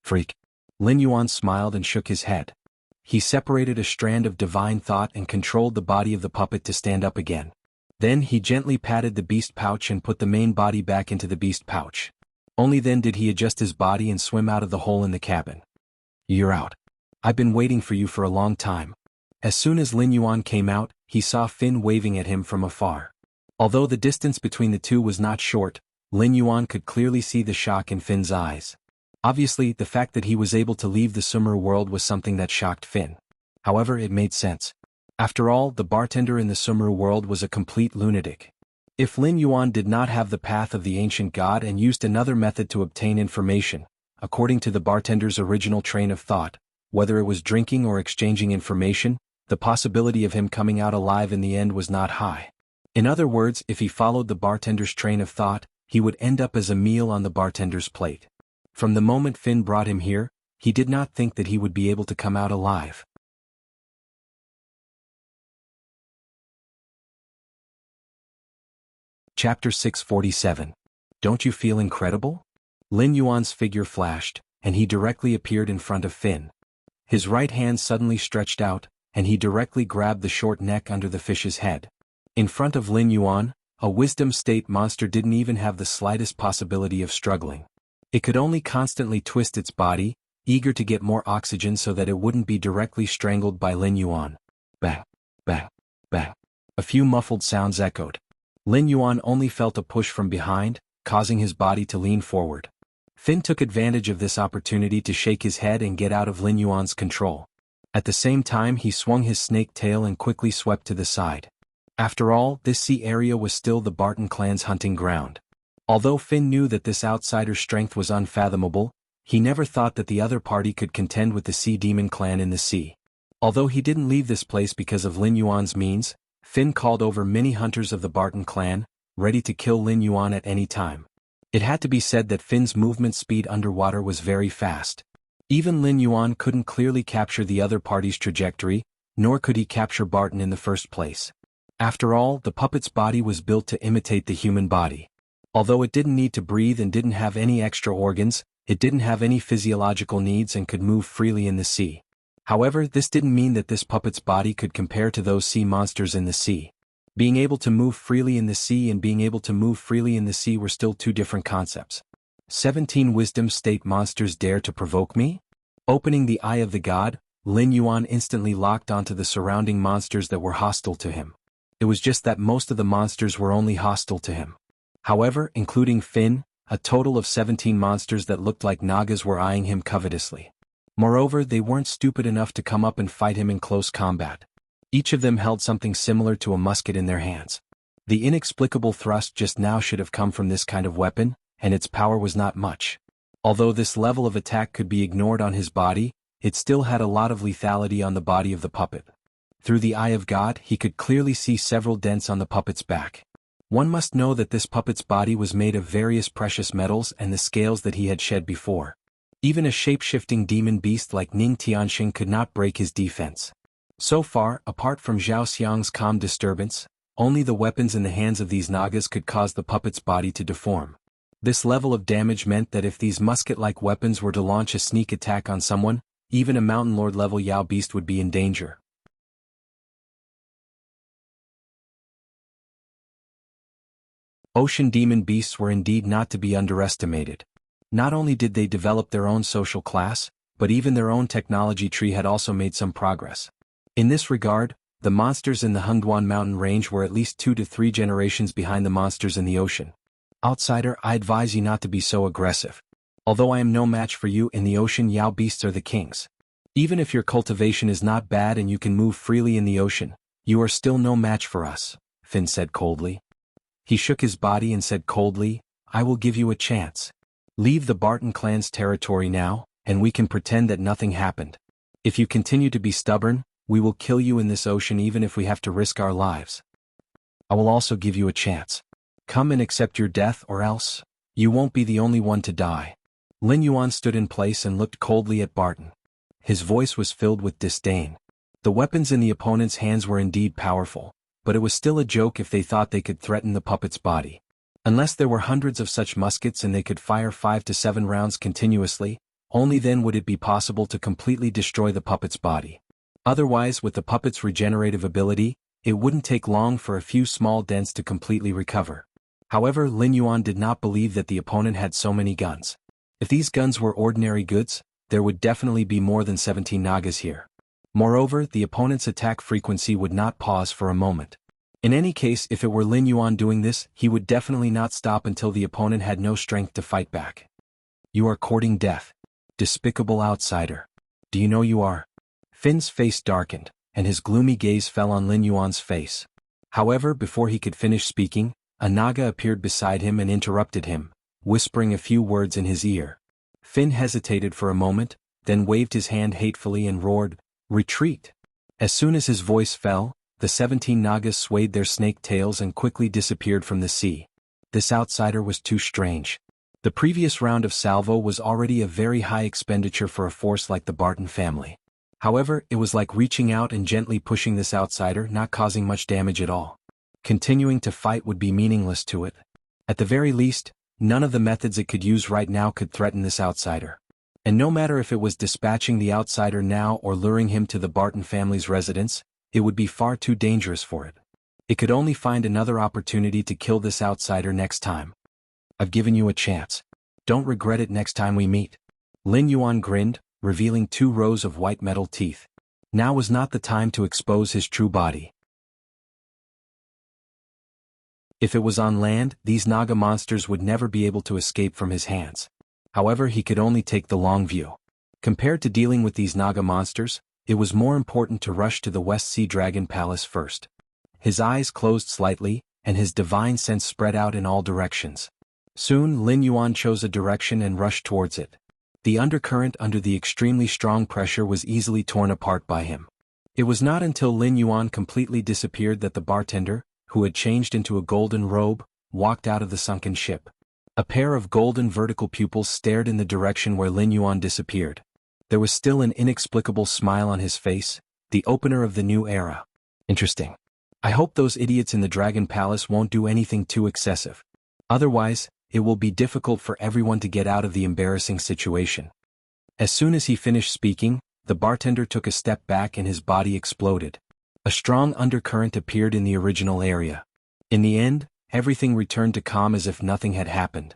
Freak. Lin Yuan smiled and shook his head. He separated a strand of divine thought and controlled the body of the puppet to stand up again. Then he gently patted the beast pouch and put the main body back into the beast pouch. Only then did he adjust his body and swim out of the hole in the cabin. "You're out. I've been waiting for you for a long time." As soon as Lin Yuan came out, he saw Finn waving at him from afar. Although the distance between the two was not short, Lin Yuan could clearly see the shock in Finn's eyes. Obviously, the fact that he was able to leave the Sumer world was something that shocked Finn. However, it made sense. After all, the bartender in the Sumer world was a complete lunatic. If Lin Yuan did not have the path of the ancient god and used another method to obtain information, according to the bartender's original train of thought, whether it was drinking or exchanging information, the possibility of him coming out alive in the end was not high. In other words, if he followed the bartender's train of thought, he would end up as a meal on the bartender's plate. From the moment Finn brought him here, he did not think that he would be able to come out alive. Chapter 647. Don't you feel incredible? Lin Yuan's figure flashed, and he directly appeared in front of Finn. His right hand suddenly stretched out, and he directly grabbed the short neck under the fish's head. In front of Lin Yuan, a wisdom state monster didn't even have the slightest possibility of struggling. It could only constantly twist its body, eager to get more oxygen so that it wouldn't be directly strangled by Lin Yuan. Bang, bang, bang. A few muffled sounds echoed. Lin Yuan only felt a push from behind, causing his body to lean forward. Finn took advantage of this opportunity to shake his head and get out of Lin Yuan's control. At the same time, he swung his snake tail and quickly swept to the side. After all, this sea area was still the Barton clan's hunting ground. Although Finn knew that this outsider's strength was unfathomable, he never thought that the other party could contend with the Sea Demon clan in the sea. Although he didn't leave this place because of Lin Yuan's means, Finn called over many hunters of the Barton clan, ready to kill Lin Yuan at any time. It had to be said that Finn's movement speed underwater was very fast. Even Lin Yuan couldn't clearly capture the other party's trajectory, nor could he capture Barton in the first place. After all, the puppet's body was built to imitate the human body. Although it didn't need to breathe and didn't have any extra organs, it didn't have any physiological needs and could move freely in the sea. However, this didn't mean that this puppet's body could compare to those sea monsters in the sea. Being able to move freely in the sea and being able to move freely in the sea were still two different concepts. 17 wisdom state monsters dare to provoke me? Opening the eye of the god, Lin Yuan instantly locked onto the surrounding monsters that were hostile to him. It was just that most of the monsters were only hostile to him. However, including Finn, a total of 17 monsters that looked like Nagas were eyeing him covetously. Moreover, they weren't stupid enough to come up and fight him in close combat. Each of them held something similar to a musket in their hands. The inexplicable thrust just now should have come from this kind of weapon, and its power was not much. Although this level of attack could be ignored on his body, it still had a lot of lethality on the body of the puppet. Through the eye of God, he could clearly see several dents on the puppet's back. One must know that this puppet's body was made of various precious metals and the scales that he had shed before. Even a shape-shifting demon beast like Ning Tianxing could not break his defense. So far, apart from Zhao Xiang's calm disturbance, only the weapons in the hands of these Nagas could cause the puppet's body to deform. This level of damage meant that if these musket-like weapons were to launch a sneak attack on someone, even a Mountain Lord level Yao beast would be in danger. Ocean demon beasts were indeed not to be underestimated. Not only did they develop their own social class, but even their own technology tree had also made some progress. In this regard, the monsters in the Hengduan mountain range were at least 2 to 3 generations behind the monsters in the ocean. Outsider, I advise you not to be so aggressive. Although I am no match for you in the ocean, Yao beasts are the kings. Even if your cultivation is not bad and you can move freely in the ocean, you are still no match for us, Finn said coldly. He shook his body and said coldly, I will give you a chance. Leave the Barton clan's territory now, and we can pretend that nothing happened. If you continue to be stubborn, we will kill you in this ocean even if we have to risk our lives. I will also give you a chance. Come and accept your death or else, you won't be the only one to die. Lin Yuan stood in place and looked coldly at Barton. His voice was filled with disdain. The weapons in the opponent's hands were indeed powerful, but it was still a joke if they thought they could threaten the puppet's body. Unless there were hundreds of such muskets and they could fire 5 to 7 rounds continuously, only then would it be possible to completely destroy the puppet's body. Otherwise, with the puppet's regenerative ability, it wouldn't take long for a few small dents to completely recover. However, Lin Yuan did not believe that the opponent had so many guns. If these guns were ordinary goods, there would definitely be more than 17 Nagas here. Moreover, the opponent's attack frequency would not pause for a moment. In any case, if it were Lin Yuan doing this, he would definitely not stop until the opponent had no strength to fight back. You are courting death. Despicable outsider. Do you know you are? Finn's face darkened, and his gloomy gaze fell on Lin Yuan's face. However, before he could finish speaking, a Naga appeared beside him and interrupted him, whispering a few words in his ear. Finn hesitated for a moment, then waved his hand hatefully and roared, "Retreat!" As soon as his voice fell, the 17 Nagas swayed their snake tails and quickly disappeared from the sea. This outsider was too strange. The previous round of salvo was already a very high expenditure for a force like the Barton family. However, it was like reaching out and gently pushing this outsider, not causing much damage at all. Continuing to fight would be meaningless to it. At the very least, none of the methods it could use right now could threaten this outsider. And no matter if it was dispatching the outsider now or luring him to the Barton family's residence, it would be far too dangerous for it. It could only find another opportunity to kill this outsider next time. I've given you a chance. Don't regret it next time we meet. Lin Yuan grinned, revealing 2 rows of white metal teeth. Now was not the time to expose his true body. If it was on land, these Naga monsters would never be able to escape from his hands. However, he could only take the long view. Compared to dealing with these Naga monsters, it was more important to rush to the West Sea Dragon Palace first. His eyes closed slightly, and his divine sense spread out in all directions. Soon, Lin Yuan chose a direction and rushed towards it. The undercurrent under the extremely strong pressure was easily torn apart by him. It was not until Lin Yuan completely disappeared that the bartender, who had changed into a golden robe, walked out of the sunken ship. A pair of golden vertical pupils stared in the direction where Lin Yuan disappeared. There was still an inexplicable smile on his face, the opener of the new era. Interesting. I hope those idiots in the Dragon Palace won't do anything too excessive. Otherwise, it will be difficult for everyone to get out of the embarrassing situation. As soon as he finished speaking, the bartender took a step back and his body exploded. A strong undercurrent appeared in the original area. In the end, everything returned to calm as if nothing had happened.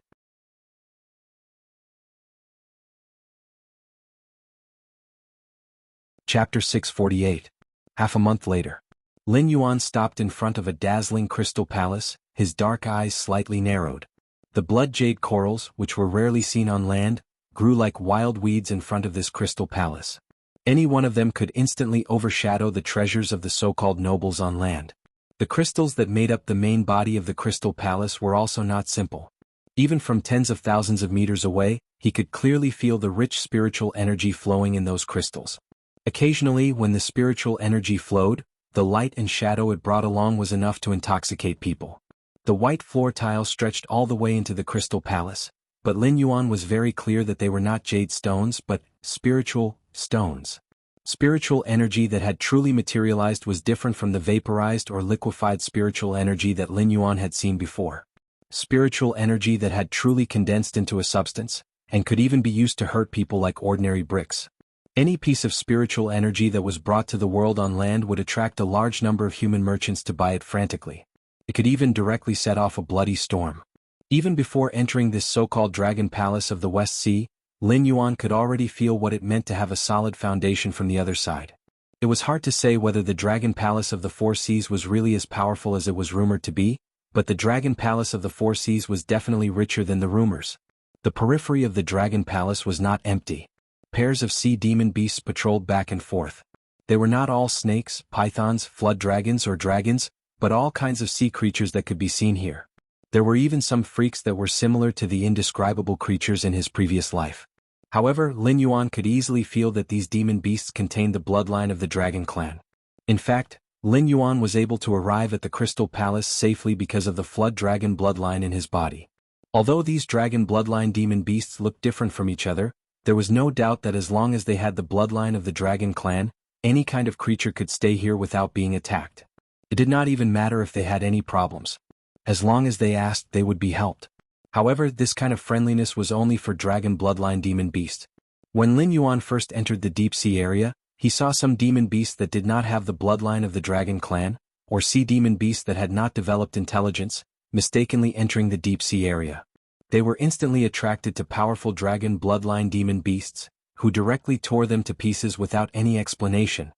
Chapter 648. Half a month later. Lin Yuan stopped in front of a dazzling crystal palace, his dark eyes slightly narrowed. The blood jade corals, which were rarely seen on land, grew like wild weeds in front of this crystal palace. Any one of them could instantly overshadow the treasures of the so-called nobles on land. The crystals that made up the main body of the crystal palace were also not simple. Even from tens of thousands of meters away, he could clearly feel the rich spiritual energy flowing in those crystals. Occasionally, when the spiritual energy flowed, the light and shadow it brought along was enough to intoxicate people. The white floor tile stretched all the way into the crystal palace, but Lin Yuan was very clear that they were not jade stones but spiritual stones. Spiritual energy that had truly materialized was different from the vaporized or liquefied spiritual energy that Lin Yuan had seen before. Spiritual energy that had truly condensed into a substance, and could even be used to hurt people like ordinary bricks. Any piece of spiritual energy that was brought to the world on land would attract a large number of human merchants to buy it frantically. It could even directly set off a bloody storm. Even before entering this so-called Dragon Palace of the West Sea, Lin Yuan could already feel what it meant to have a solid foundation from the other side. It was hard to say whether the Dragon Palace of the Four Seas was really as powerful as it was rumored to be, but the Dragon Palace of the Four Seas was definitely richer than the rumors. The periphery of the Dragon Palace was not empty. Pairs of sea demon beasts patrolled back and forth. They were not all snakes, pythons, flood dragons or dragons, but all kinds of sea creatures that could be seen here. There were even some freaks that were similar to the indescribable creatures in his previous life. However, Lin Yuan could easily feel that these demon beasts contained the bloodline of the Dragon Clan. In fact, Lin Yuan was able to arrive at the Crystal Palace safely because of the flood dragon bloodline in his body. Although these dragon bloodline demon beasts looked different from each other, there was no doubt that as long as they had the bloodline of the Dragon Clan, any kind of creature could stay here without being attacked. It did not even matter if they had any problems. As long as they asked, they would be helped. However, this kind of friendliness was only for dragon bloodline demon beasts. When Lin Yuan first entered the deep sea area, he saw some demon beasts that did not have the bloodline of the Dragon Clan, or sea demon beasts that had not developed intelligence, mistakenly entering the deep sea area. They were instantly attracted to powerful dragon bloodline demon beasts, who directly tore them to pieces without any explanation.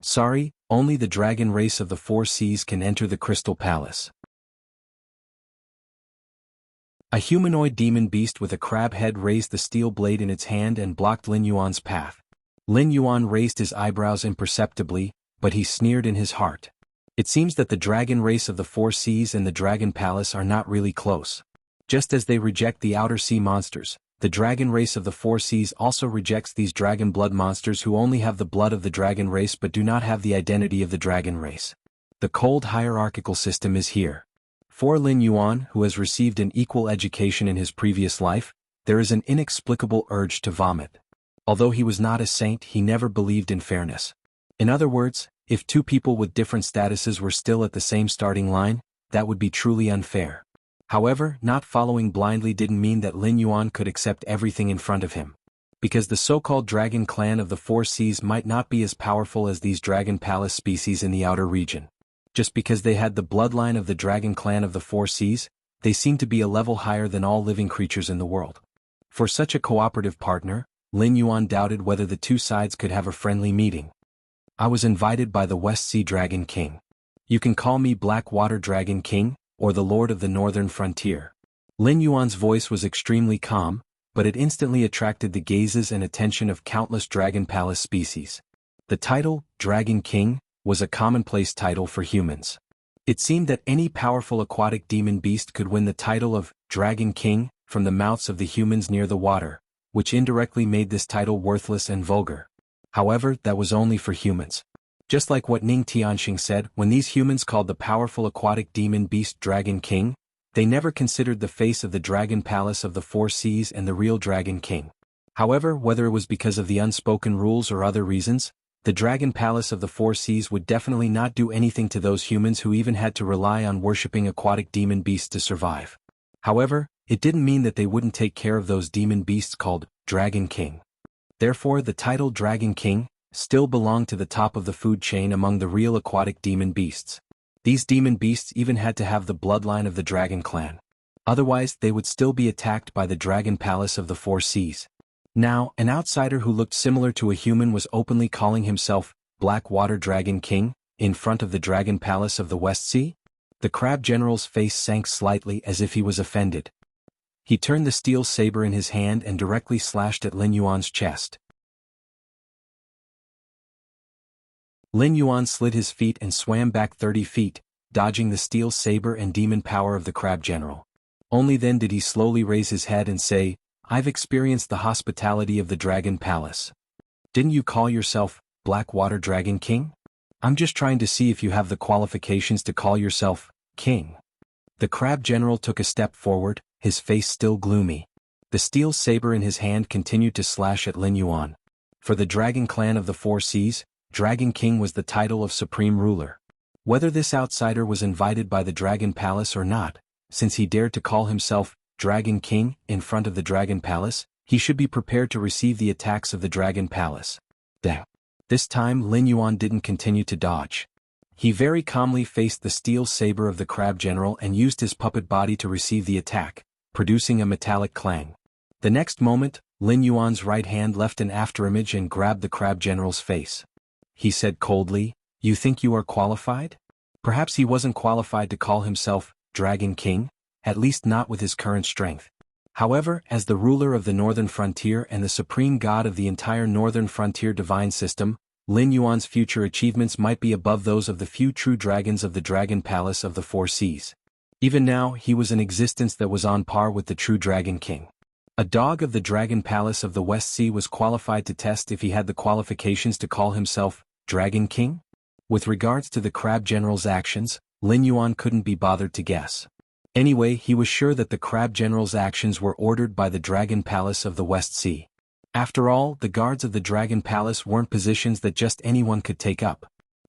Sorry, only the dragon race of the Four Seas can enter the Crystal Palace. A humanoid demon beast with a crab head raised the steel blade in its hand and blocked Lin Yuan's path. Lin Yuan raised his eyebrows imperceptibly, but he sneered in his heart. It seems that the dragon race of the Four Seas and the Dragon Palace are not really close. Just as they reject the outer sea monsters, the dragon race of the Four Seas also rejects these dragon blood monsters who only have the blood of the dragon race but do not have the identity of the dragon race. The cold hierarchical system is here. For Lin Yuan, who has received an equal education in his previous life, there is an inexplicable urge to vomit. Although he was not a saint, he never believed in fairness. In other words, if two people with different statuses were still at the same starting line, that would be truly unfair. However, not following blindly didn't mean that Lin Yuan could accept everything in front of him. Because the so-called Dragon Clan of the Four Seas might not be as powerful as these Dragon Palace species in the outer region. Just because they had the bloodline of the Dragon Clan of the Four Seas, they seemed to be a level higher than all living creatures in the world. For such a cooperative partner, Lin Yuan doubted whether the two sides could have a friendly meeting. I was invited by the West Sea Dragon King. You can call me Blackwater Dragon King, or the Lord of the Northern Frontier. Lin Yuan's voice was extremely calm, but it instantly attracted the gazes and attention of countless Dragon Palace species. The title, Dragon King, was a commonplace title for humans. It seemed that any powerful aquatic demon beast could win the title of Dragon King from the mouths of the humans near the water, which indirectly made this title worthless and vulgar. However, that was only for humans. Just like what Ning Tianxing said, when these humans called the powerful aquatic demon beast Dragon King, they never considered the face of the Dragon Palace of the Four Seas and the real Dragon King. However, whether it was because of the unspoken rules or other reasons, the Dragon Palace of the Four Seas would definitely not do anything to those humans who even had to rely on worshipping aquatic demon beasts to survive. However, it didn't mean that they wouldn't take care of those demon beasts called Dragon King. Therefore, the title Dragon King still belonged to the top of the food chain among the real aquatic demon beasts. These demon beasts even had to have the bloodline of the Dragon Clan. Otherwise, they would still be attacked by the Dragon Palace of the Four Seas. Now, an outsider who looked similar to a human was openly calling himself Blackwater Dragon King in front of the Dragon Palace of the West Sea. The crab general's face sank slightly as if he was offended. He turned the steel saber in his hand and directly slashed at Lin Yuan's chest. Lin Yuan slid his feet and swam back 30 feet, dodging the steel saber and demon power of the crab general. Only then did he slowly raise his head and say, "I've experienced the hospitality of the Dragon Palace. Didn't you call yourself Blackwater Dragon King? I'm just trying to see if you have the qualifications to call yourself King." The crab general took a step forward, his face still gloomy. The steel saber in his hand continued to slash at Lin Yuan. For the Dragon Clan of the Four Seas, Dragon King was the title of supreme ruler. Whether this outsider was invited by the Dragon Palace or not, since he dared to call himself Dragon King in front of the Dragon Palace, he should be prepared to receive the attacks of the Dragon Palace. This time Lin Yuan didn't continue to dodge. He very calmly faced the steel saber of the crab general and used his puppet body to receive the attack, producing a metallic clang. The next moment, Lin Yuan's right hand left an afterimage and grabbed the crab general's face. He said coldly, "You think you are qualified?" Perhaps he wasn't qualified to call himself Dragon King, at least not with his current strength. However, as the ruler of the Northern Frontier and the supreme god of the entire Northern Frontier divine system, Lin Yuan's future achievements might be above those of the few true dragons of the Dragon Palace of the Four Seas. Even now, he was an existence that was on par with the true Dragon King. A dog of the Dragon Palace of the West Sea was qualified to test if he had the qualifications to call himself Dragon King? With regards to the crab general's actions, Lin Yuan couldn't be bothered to guess. Anyway, he was sure that the crab general's actions were ordered by the Dragon Palace of the West Sea. After all, the guards of the Dragon Palace weren't positions that just anyone could take up.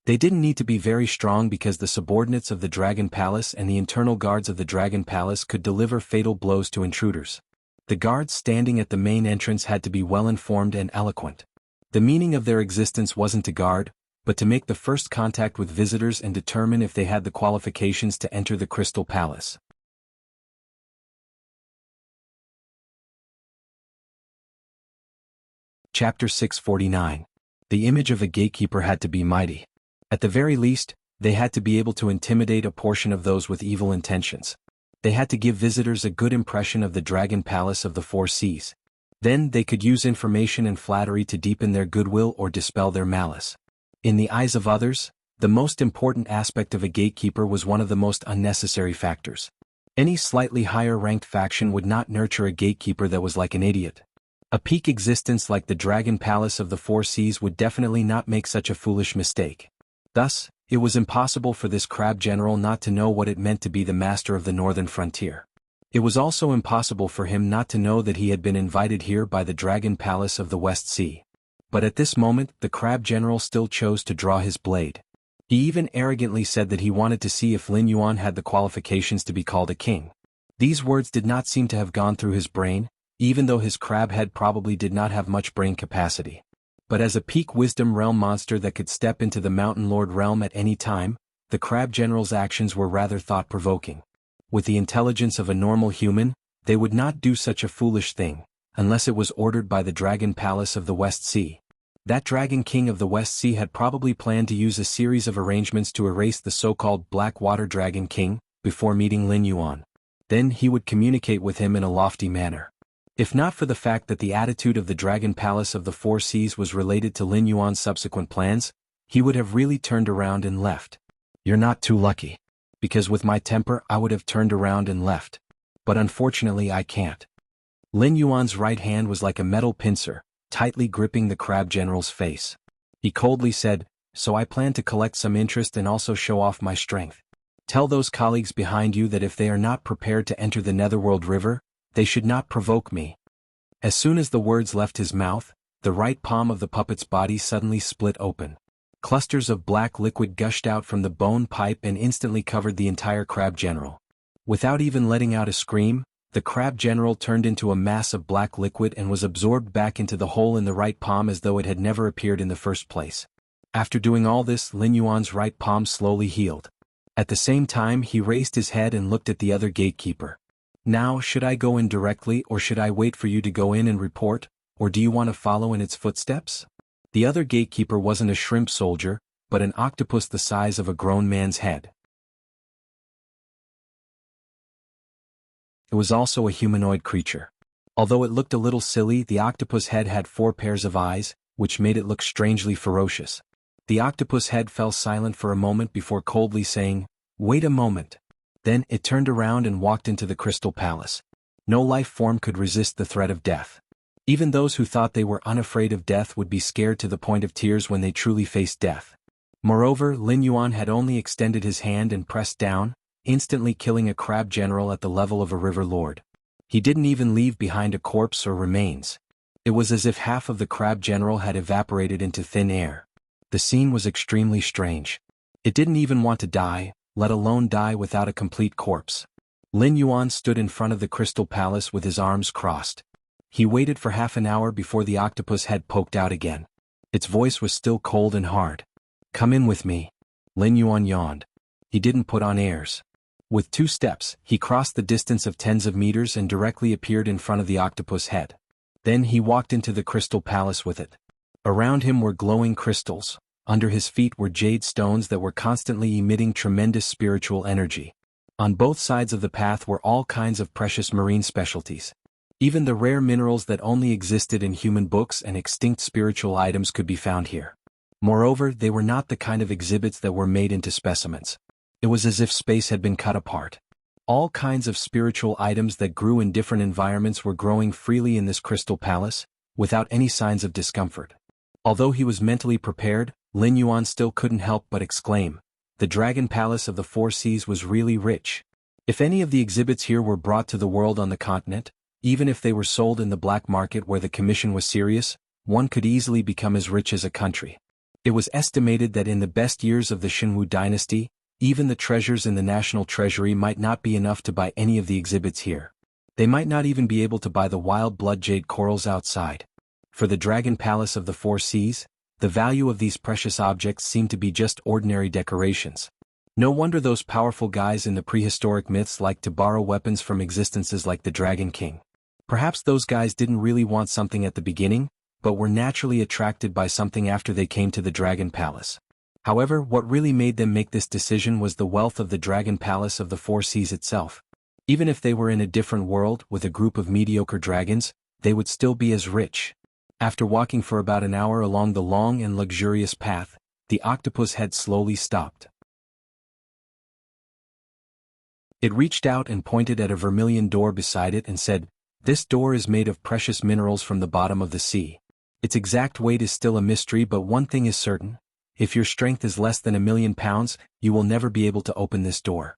They didn't need to be very strong because the subordinates of the Dragon Palace and the internal guards of the Dragon Palace could deliver fatal blows to intruders. The guards standing at the main entrance had to be well-informed and eloquent. The meaning of their existence wasn't to guard, but to make the first contact with visitors and determine if they had the qualifications to enter the Crystal Palace. Chapter 649. The image of a gatekeeper had to be mighty. At the very least, they had to be able to intimidate a portion of those with evil intentions. They had to give visitors a good impression of the Dragon Palace of the Four Seas. Then they could use information and flattery to deepen their goodwill or dispel their malice. In the eyes of others, the most important aspect of a gatekeeper was one of the most unnecessary factors. Any slightly higher-ranked faction would not nurture a gatekeeper that was like an idiot. A peak existence like the Dragon Palace of the Four Seas would definitely not make such a foolish mistake. Thus, it was impossible for this crab general not to know what it meant to be the master of the Northern Frontier. It was also impossible for him not to know that he had been invited here by the Dragon Palace of the West Sea. But at this moment, the crab general still chose to draw his blade. He even arrogantly said that he wanted to see if Lin Yuan had the qualifications to be called a king. These words did not seem to have gone through his brain, even though his crab head probably did not have much brain capacity. But as a peak wisdom realm monster that could step into the Mountain Lord realm at any time, the crab general's actions were rather thought-provoking. With the intelligence of a normal human, they would not do such a foolish thing, unless it was ordered by the Dragon Palace of the West Sea. That Dragon King of the West Sea had probably planned to use a series of arrangements to erase the so-called Blackwater Dragon King, before meeting Lin Yuan. Then he would communicate with him in a lofty manner. If not for the fact that the attitude of the Dragon Palace of the Four Seas was related to Lin Yuan's subsequent plans, he would have really turned around and left. You're not too lucky. Because with my temper I would have turned around and left. But unfortunately I can't. Lin Yuan's right hand was like a metal pincer, tightly gripping the crab general's face. He coldly said, "So I plan to collect some interest and also show off my strength. Tell those colleagues behind you that if they are not prepared to enter the Netherworld River, they should not provoke me." As soon as the words left his mouth, the right palm of the puppet's body suddenly split open. Clusters of black liquid gushed out from the bone pipe and instantly covered the entire crab general. Without even letting out a scream, the crab general turned into a mass of black liquid and was absorbed back into the hole in the right palm as though it had never appeared in the first place. After doing all this, Lin Yuan's right palm slowly healed. At the same time, he raised his head and looked at the other gatekeeper. "Now, should I go in directly or should I wait for you to go in and report, or do you want to follow in its footsteps?" The other gatekeeper wasn't a shrimp soldier, but an octopus the size of a grown man's head. It was also a humanoid creature. Although it looked a little silly, the octopus head had 4 pairs of eyes, which made it look strangely ferocious. The octopus head fell silent for a moment before coldly saying, "Wait a moment." Then it turned around and walked into the Crystal Palace. No life form could resist the threat of death. Even those who thought they were unafraid of death would be scared to the point of tears when they truly faced death. Moreover, Lin Yuan had only extended his hand and pressed down, instantly killing a crab general at the level of a river lord. He didn't even leave behind a corpse or remains. It was as if half of the crab general had evaporated into thin air. The scene was extremely strange. It didn't even want to die, let alone die without a complete corpse. Lin Yuan stood in front of the Crystal Palace with his arms crossed. He waited for half an hour before the octopus head poked out again. Its voice was still cold and hard. "Come in with me." Lin Yuan yawned. He didn't put on airs. With 2 steps, he crossed the distance of tens of meters and directly appeared in front of the octopus head. Then he walked into the crystal palace with it. Around him were glowing crystals. Under his feet were jade stones that were constantly emitting tremendous spiritual energy. On both sides of the path were all kinds of precious marine specialties. Even the rare minerals that only existed in human books and extinct spiritual items could be found here. Moreover, they were not the kind of exhibits that were made into specimens. It was as if space had been cut apart. All kinds of spiritual items that grew in different environments were growing freely in this crystal palace, without any signs of discomfort. Although he was mentally prepared, Lin Yuan still couldn't help but exclaim, the Dragon Palace of the Four Seas was really rich. If any of the exhibits here were brought to the world on the continent, even if they were sold in the black market where the commission was serious, one could easily become as rich as a country. It was estimated that in the best years of the Shenwu dynasty, even the treasures in the national treasury might not be enough to buy any of the exhibits here. They might not even be able to buy the wild blood jade corals outside. For the Dragon Palace of the Four Seas, the value of these precious objects seemed to be just ordinary decorations. No wonder those powerful guys in the prehistoric myths liked to borrow weapons from existences like the Dragon King. Perhaps those guys didn't really want something at the beginning, but were naturally attracted by something after they came to the Dragon Palace. However, what really made them make this decision was the wealth of the Dragon Palace of the Four Seas itself. Even if they were in a different world with a group of mediocre dragons, they would still be as rich. After walking for about an hour along the long and luxurious path, the octopus head slowly stopped. It reached out and pointed at a vermilion door beside it and said, "This door is made of precious minerals from the bottom of the sea. Its exact weight is still a mystery, but one thing is certain. If your strength is less than 1,000,000 pounds, you will never be able to open this door."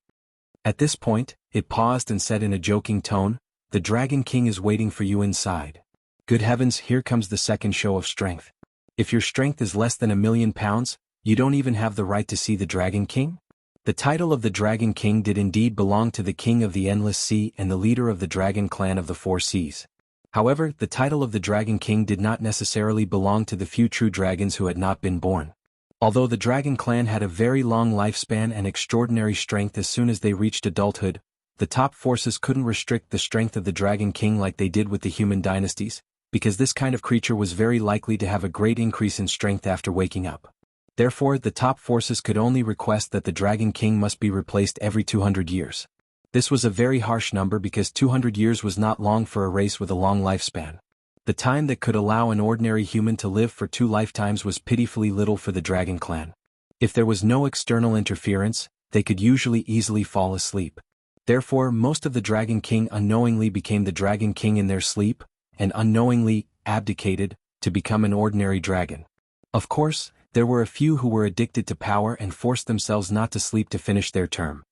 At this point, it paused and said in a joking tone, "The Dragon King is waiting for you inside." Good heavens, here comes the second show of strength. If your strength is less than 1,000,000 pounds, you don't even have the right to see the Dragon King? The title of the Dragon King did indeed belong to the King of the Endless Sea and the leader of the Dragon Clan of the Four Seas. However, the title of the Dragon King did not necessarily belong to the few true dragons who had not been born. Although the Dragon Clan had a very long lifespan and extraordinary strength as soon as they reached adulthood, the top forces couldn't restrict the strength of the Dragon King like they did with the human dynasties, because this kind of creature was very likely to have a great increase in strength after waking up. Therefore, the top forces could only request that the Dragon King must be replaced every 200 years. This was a very harsh number because 200 years was not long for a race with a long lifespan. The time that could allow an ordinary human to live for 2 lifetimes was pitifully little for the Dragon Clan. If there was no external interference, they could usually easily fall asleep. Therefore, most of the Dragon King unknowingly became the Dragon King in their sleep, and unknowingly abdicated to become an ordinary dragon. Of course, there were a few who were addicted to power and forced themselves not to sleep to finish their term.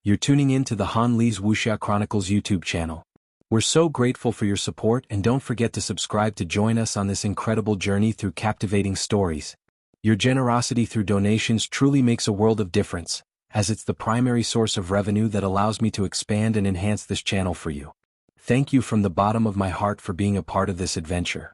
You're tuning in to the Han Li's Wuxia Chronicles YouTube channel. We're so grateful for your support, and don't forget to subscribe to join us on this incredible journey through captivating stories. Your generosity through donations truly makes a world of difference, as it's the primary source of revenue that allows me to expand and enhance this channel for you. Thank you from the bottom of my heart for being a part of this adventure.